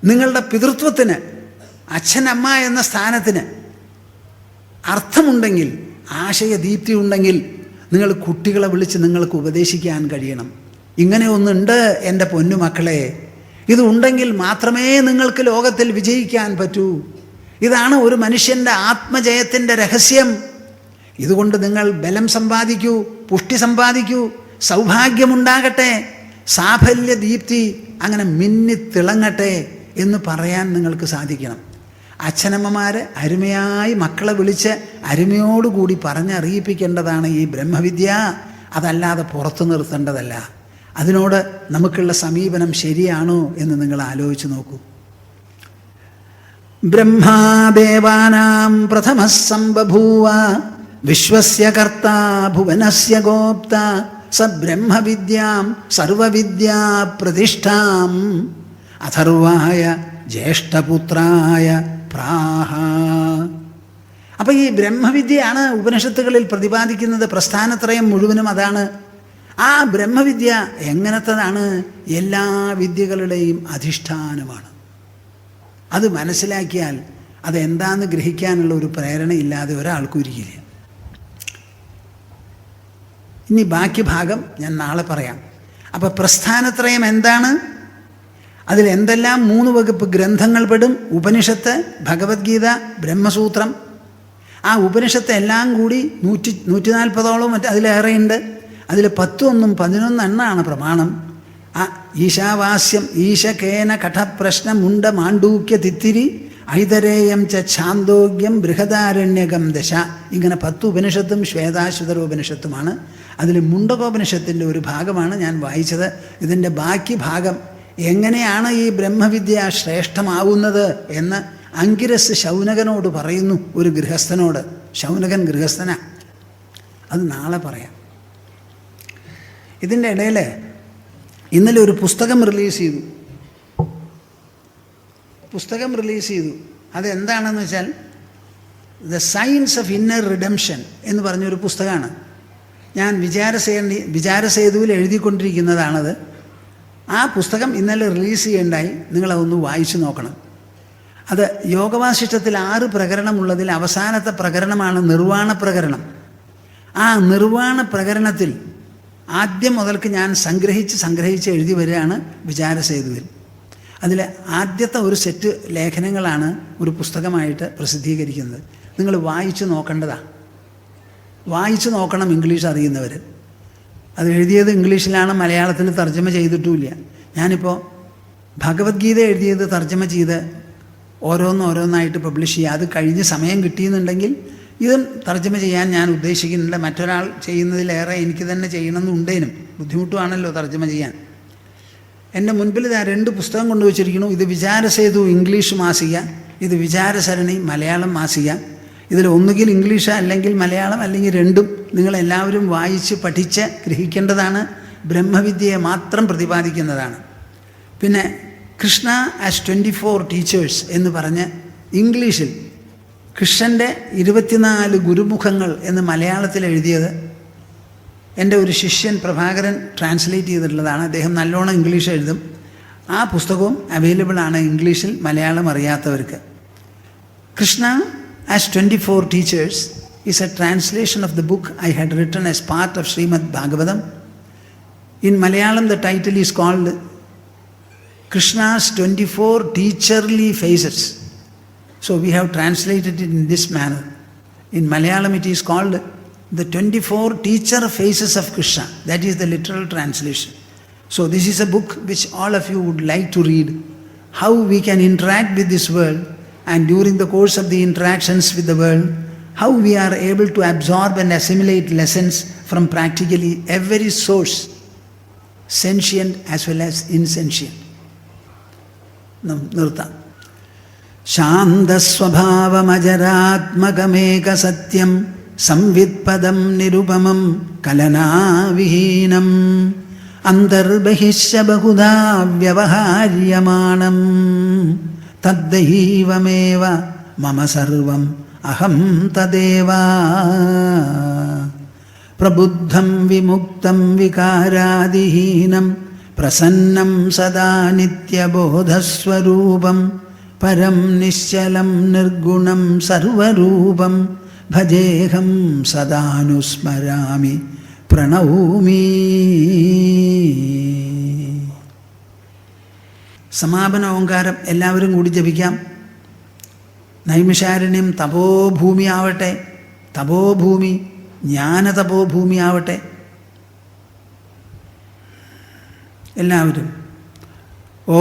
നിങ്ങളുടെ പിതൃത്വത്തിന്, അച്ഛൻ അമ്മ എന്ന സ്ഥാനത്തിന് അർത്ഥമുണ്ടെങ്കിൽ, ആശയദീപ്തി ഉണ്ടെങ്കിൽ, നിങ്ങൾ കുട്ടികളെ വിളിച്ച് നിങ്ങൾക്ക് ഉപദേശിക്കാൻ കഴിയണം. ഇങ്ങനെ ഒന്നുണ്ട് എൻ്റെ പൊന്നുമക്കളെ, ഇത് ഉണ്ടെങ്കിൽ മാത്രമേ നിങ്ങൾക്ക് ലോകത്തിൽ വിജയിക്കാൻ പറ്റൂ. ഇതാണ് ഒരു മനുഷ്യൻ്റെ ആത്മജയത്തിൻ്റെ രഹസ്യം. ഇതുകൊണ്ട് നിങ്ങൾ ബലം സമ്പാദിക്കൂ, പുഷ്ടി സമ്പാദിക്കൂ, സൗഭാഗ്യമുണ്ടാകട്ടെ, സാഫല്യദീപ്തി അങ്ങനെ മിന്നിത്തിളങ്ങട്ടെ എന്ന് പറയാൻ നിങ്ങൾക്ക് സാധിക്കണം. അച്ഛനമ്മമാർ അരുമയായി മക്കളെ വിളിച്ച് അരുമയോടുകൂടി പറഞ്ഞറിയിപ്പിക്കേണ്ടതാണ് ഈ ബ്രഹ്മവിദ്യ. അതല്ലാതെ പുറത്തു നിർത്തേണ്ടതല്ല. അതിനോട് നമുക്കുള്ള സമീപനം ശരിയാണോ എന്ന് നിങ്ങൾ ആലോചിച്ച് നോക്കൂ. ബ്രഹ്മാദേവാനാം പ്രഥമഃ സംബഭൂവ വിശ്വസ്യ കർത്താ ഭുവനസ്യ ഗോപ്ത സ ബ്രഹ്മവിദ്യാം സർവവിദ്യാ പ്രതിഷ്ഠാം അഥർവായ ജ്യേഷ്ഠപുത്രായ പ്രാഹ. അപ്പം ഈ ബ്രഹ്മവിദ്യയാണ് ഉപനിഷത്തുകളിൽ പ്രതിപാദിക്കുന്നത്. പ്രസ്ഥാനത്രയം മുഴുവനും അതാണ്. ആ ബ്രഹ്മവിദ്യ എങ്ങനത്തതാണ്? എല്ലാ വിദ്യകളുടെയും അധിഷ്ഠാനമാണ്. അത് മനസ്സിലാക്കിയാൽ അതെന്താന്ന് ഗ്രഹിക്കാനുള്ള ഒരു പ്രേരണയില്ലാതെ ഒരാൾക്കും ഇരിക്കില്ല. ഇനി ബാക്കി ഭാഗം ഞാൻ നാളെ പറയാം. അപ്പം പ്രസ്ഥാനത്രയം എന്താണ്? അതിലെന്തെല്ലാം 3 വകുപ്പ് ഗ്രന്ഥങ്ങൾ പെടും? ഉപനിഷത്ത്, ഭഗവത്ഗീത, ബ്രഹ്മസൂത്രം. ആ ഉപനിഷത്ത് എല്ലാം കൂടി 140ഓളം അതിലേറെയുണ്ട്. അതിൽ 10 ഒന്നും 11 എണ്ണമാണ് പ്രമാണം. ആ ഈശാവാസ്യം ഈശകേന കഠപ്രശ്ന മുണ്ട മാണ്ഡൂക്യ തിത്തിരി ഐതരേയം ച ഛാന്തോഗ്യം ബൃഹദാരണ്യകം ദശ. ഇങ്ങനെ 10 ഉപനിഷത്തും ശ്വേതാശ്വതര ഉപനിഷത്തുമാണ്. അതിൽ മുണ്ടകോപനിഷത്തിൻ്റെ ഒരു ഭാഗമാണ് ഞാൻ വായിച്ചത്. ഇതിൻ്റെ ബാക്കി ഭാഗം എങ്ങനെയാണ് ഈ ബ്രഹ്മവിദ്യ ശ്രേഷ്ഠമാവുന്നത് എന്ന് അങ്കിരസ് ശൗനകനോട് പറയുന്നു, ഒരു ഗൃഹസ്ഥനോട്. ശൗനകൻ ഗൃഹസ്ഥനാ. അത് നാളെ പറയാം. ഇതിൻ്റെ ഇടയിൽ ഇന്നലെ ഒരു പുസ്തകം റിലീസ് ചെയ്തു. അതെന്താണെന്ന് വെച്ചാൽ the science of inner redemption എന്ന് പറഞ്ഞൊരു പുസ്തകമാണ്. ഞാൻ വിചാരസേതുവിൽ എഴുതിക്കൊണ്ടിരിക്കുന്നതാണത്. ആ പുസ്തകം ഇന്നലെ റിലീസ് ചെയ്യേണ്ടായി. നിങ്ങളതൊന്ന് വായിച്ചു നോക്കണം. അത് യോഗവാസിഷ്ടത്തിൽ 6 പ്രകരണമുള്ളതിൽ അവസാനത്തെ പ്രകരണമാണ് നിർവ്വാണ പ്രകരണം. ആ നിർവ്വാണ പ്രകരണത്തിൽ ആദ്യം മുതൽക്ക് ഞാൻ സംഗ്രഹിച്ച് എഴുതി വരികയാണ് വിചാരസേതുവിൽ. അതിൽ ആദ്യത്തെ ഒരു സെറ്റ് ലേഖനങ്ങളാണ് ഒരു പുസ്തകമായിട്ട് പ്രസിദ്ധീകരിക്കുന്നത്. നിങ്ങൾ വായിച്ചു നോക്കേണ്ടതാണ്. വായിച്ചു നോക്കണം, ഇംഗ്ലീഷ് അറിയുന്നവർ. അത് എഴുതിയത് ഇംഗ്ലീഷിലാണ്, മലയാളത്തിൽ തർജ്ജമ ചെയ്തിട്ടുമില്ല. ഞാനിപ്പോൾ ഭഗവത്ഗീത എഴുതിയത് തർജ്ജമ ചെയ്ത് ഓരോന്നായിട്ട് പബ്ലിഷ് ചെയ്യുക. അത് കഴിഞ്ഞ് സമയം കിട്ടിയെന്നുണ്ടെങ്കിൽ ഇതും തർജ്ജമ ചെയ്യാൻ ഞാൻ ഉദ്ദേശിക്കുന്നില്ല. മറ്റൊരാൾ ചെയ്യുന്നതിലേറെ എനിക്ക് തന്നെ ചെയ്യണമെന്നുണ്ടേനും ബുദ്ധിമുട്ടുമാണല്ലോ തർജ്ജമ ചെയ്യാൻ. എൻ്റെ മുൻപിൽ ഞാൻ 2 പുസ്തകം കൊണ്ടുവച്ചിരിക്കുന്നു. ഇത് വിചാരസേതു ഇംഗ്ലീഷ് മാസിക, ഇത് വിചാരസരണി മലയാളം മാസിക. ഇതിൽ ഒന്നുകിൽ ഇംഗ്ലീഷ് അല്ലെങ്കിൽ മലയാളം, അല്ലെങ്കിൽ രണ്ടും. നിങ്ങളെല്ലാവരും വായിച്ച് പഠിച്ച് ഗ്രഹിക്കേണ്ടതാണ്. ബ്രഹ്മവിദ്യയെ മാത്രം പ്രതിപാദിക്കുന്നതാണ്. പിന്നെ കൃഷ്ണ ആസ് 24 ടീച്ചേഴ്സ് എന്ന് പറഞ്ഞ് ഇംഗ്ലീഷിൽ കൃഷ്ണൻ്റെ 24 ഗുരുമുഖങ്ങൾ എന്ന് മലയാളത്തിൽ എഴുതിയത് എൻ്റെ ഒരു ശിഷ്യൻ പ്രഭാകരൻ ട്രാൻസ്ലേറ്റ് ചെയ്തിട്ടുള്ളതാണ്. അദ്ദേഹം നല്ലോണം ഇംഗ്ലീഷ് എഴുതും. ആ പുസ്തകവും അവൈലബിൾ ആണ് ഇംഗ്ലീഷിൽ, മലയാളം അറിയാത്തവർക്ക്. Krishna as 24 teachers is a translation of the book I had written as part of Srimad Bhagavatam. In Malayalam, the title is called Krishna's 24 Teacherly Faces. So we have translated it in this manner. In Malayalam, it is called the 24 Teacher Faces of Krishna. That is the literal translation. So this is a book which all of you would like to read. How we can interact with this world, and during the course of the interactions with the world, how we are able to absorb and assimilate lessons from practically every source, sentient as well as insentient. Nirta. ശാന്തസ്വഭാവമജരാത്മകമേക സത്യം സംവിത്പദം നിരുപമം കലനാവിഹീനം അന്തർബഹിശ്ച ബഹുധാ വ്യവഹാര്യമാണം തദ്ദൈവമേവ മമ സർവം അഹം തദേവ പ്രബുദ്ധം വിമുക്തം വികാരാദിഹീനം പ്രസന്നം സദാ നിത്യബോധസ്വരൂപം പരം നിശ്ചലം നിർഗുണം സർവരൂപം ഭജേഹം സദാനുസ്മരാമി പ്രണൗമി. സമാപന ഓങ്കാരം എല്ലാവരും കൂടി ജപിക്കാം. നൈമിഷാരണ്യം തപോഭൂമി ആവട്ടെ, തപോഭൂമി ജ്ഞാനതപോഭൂമി ആവട്ടെ. എല്ലാവരും ഓ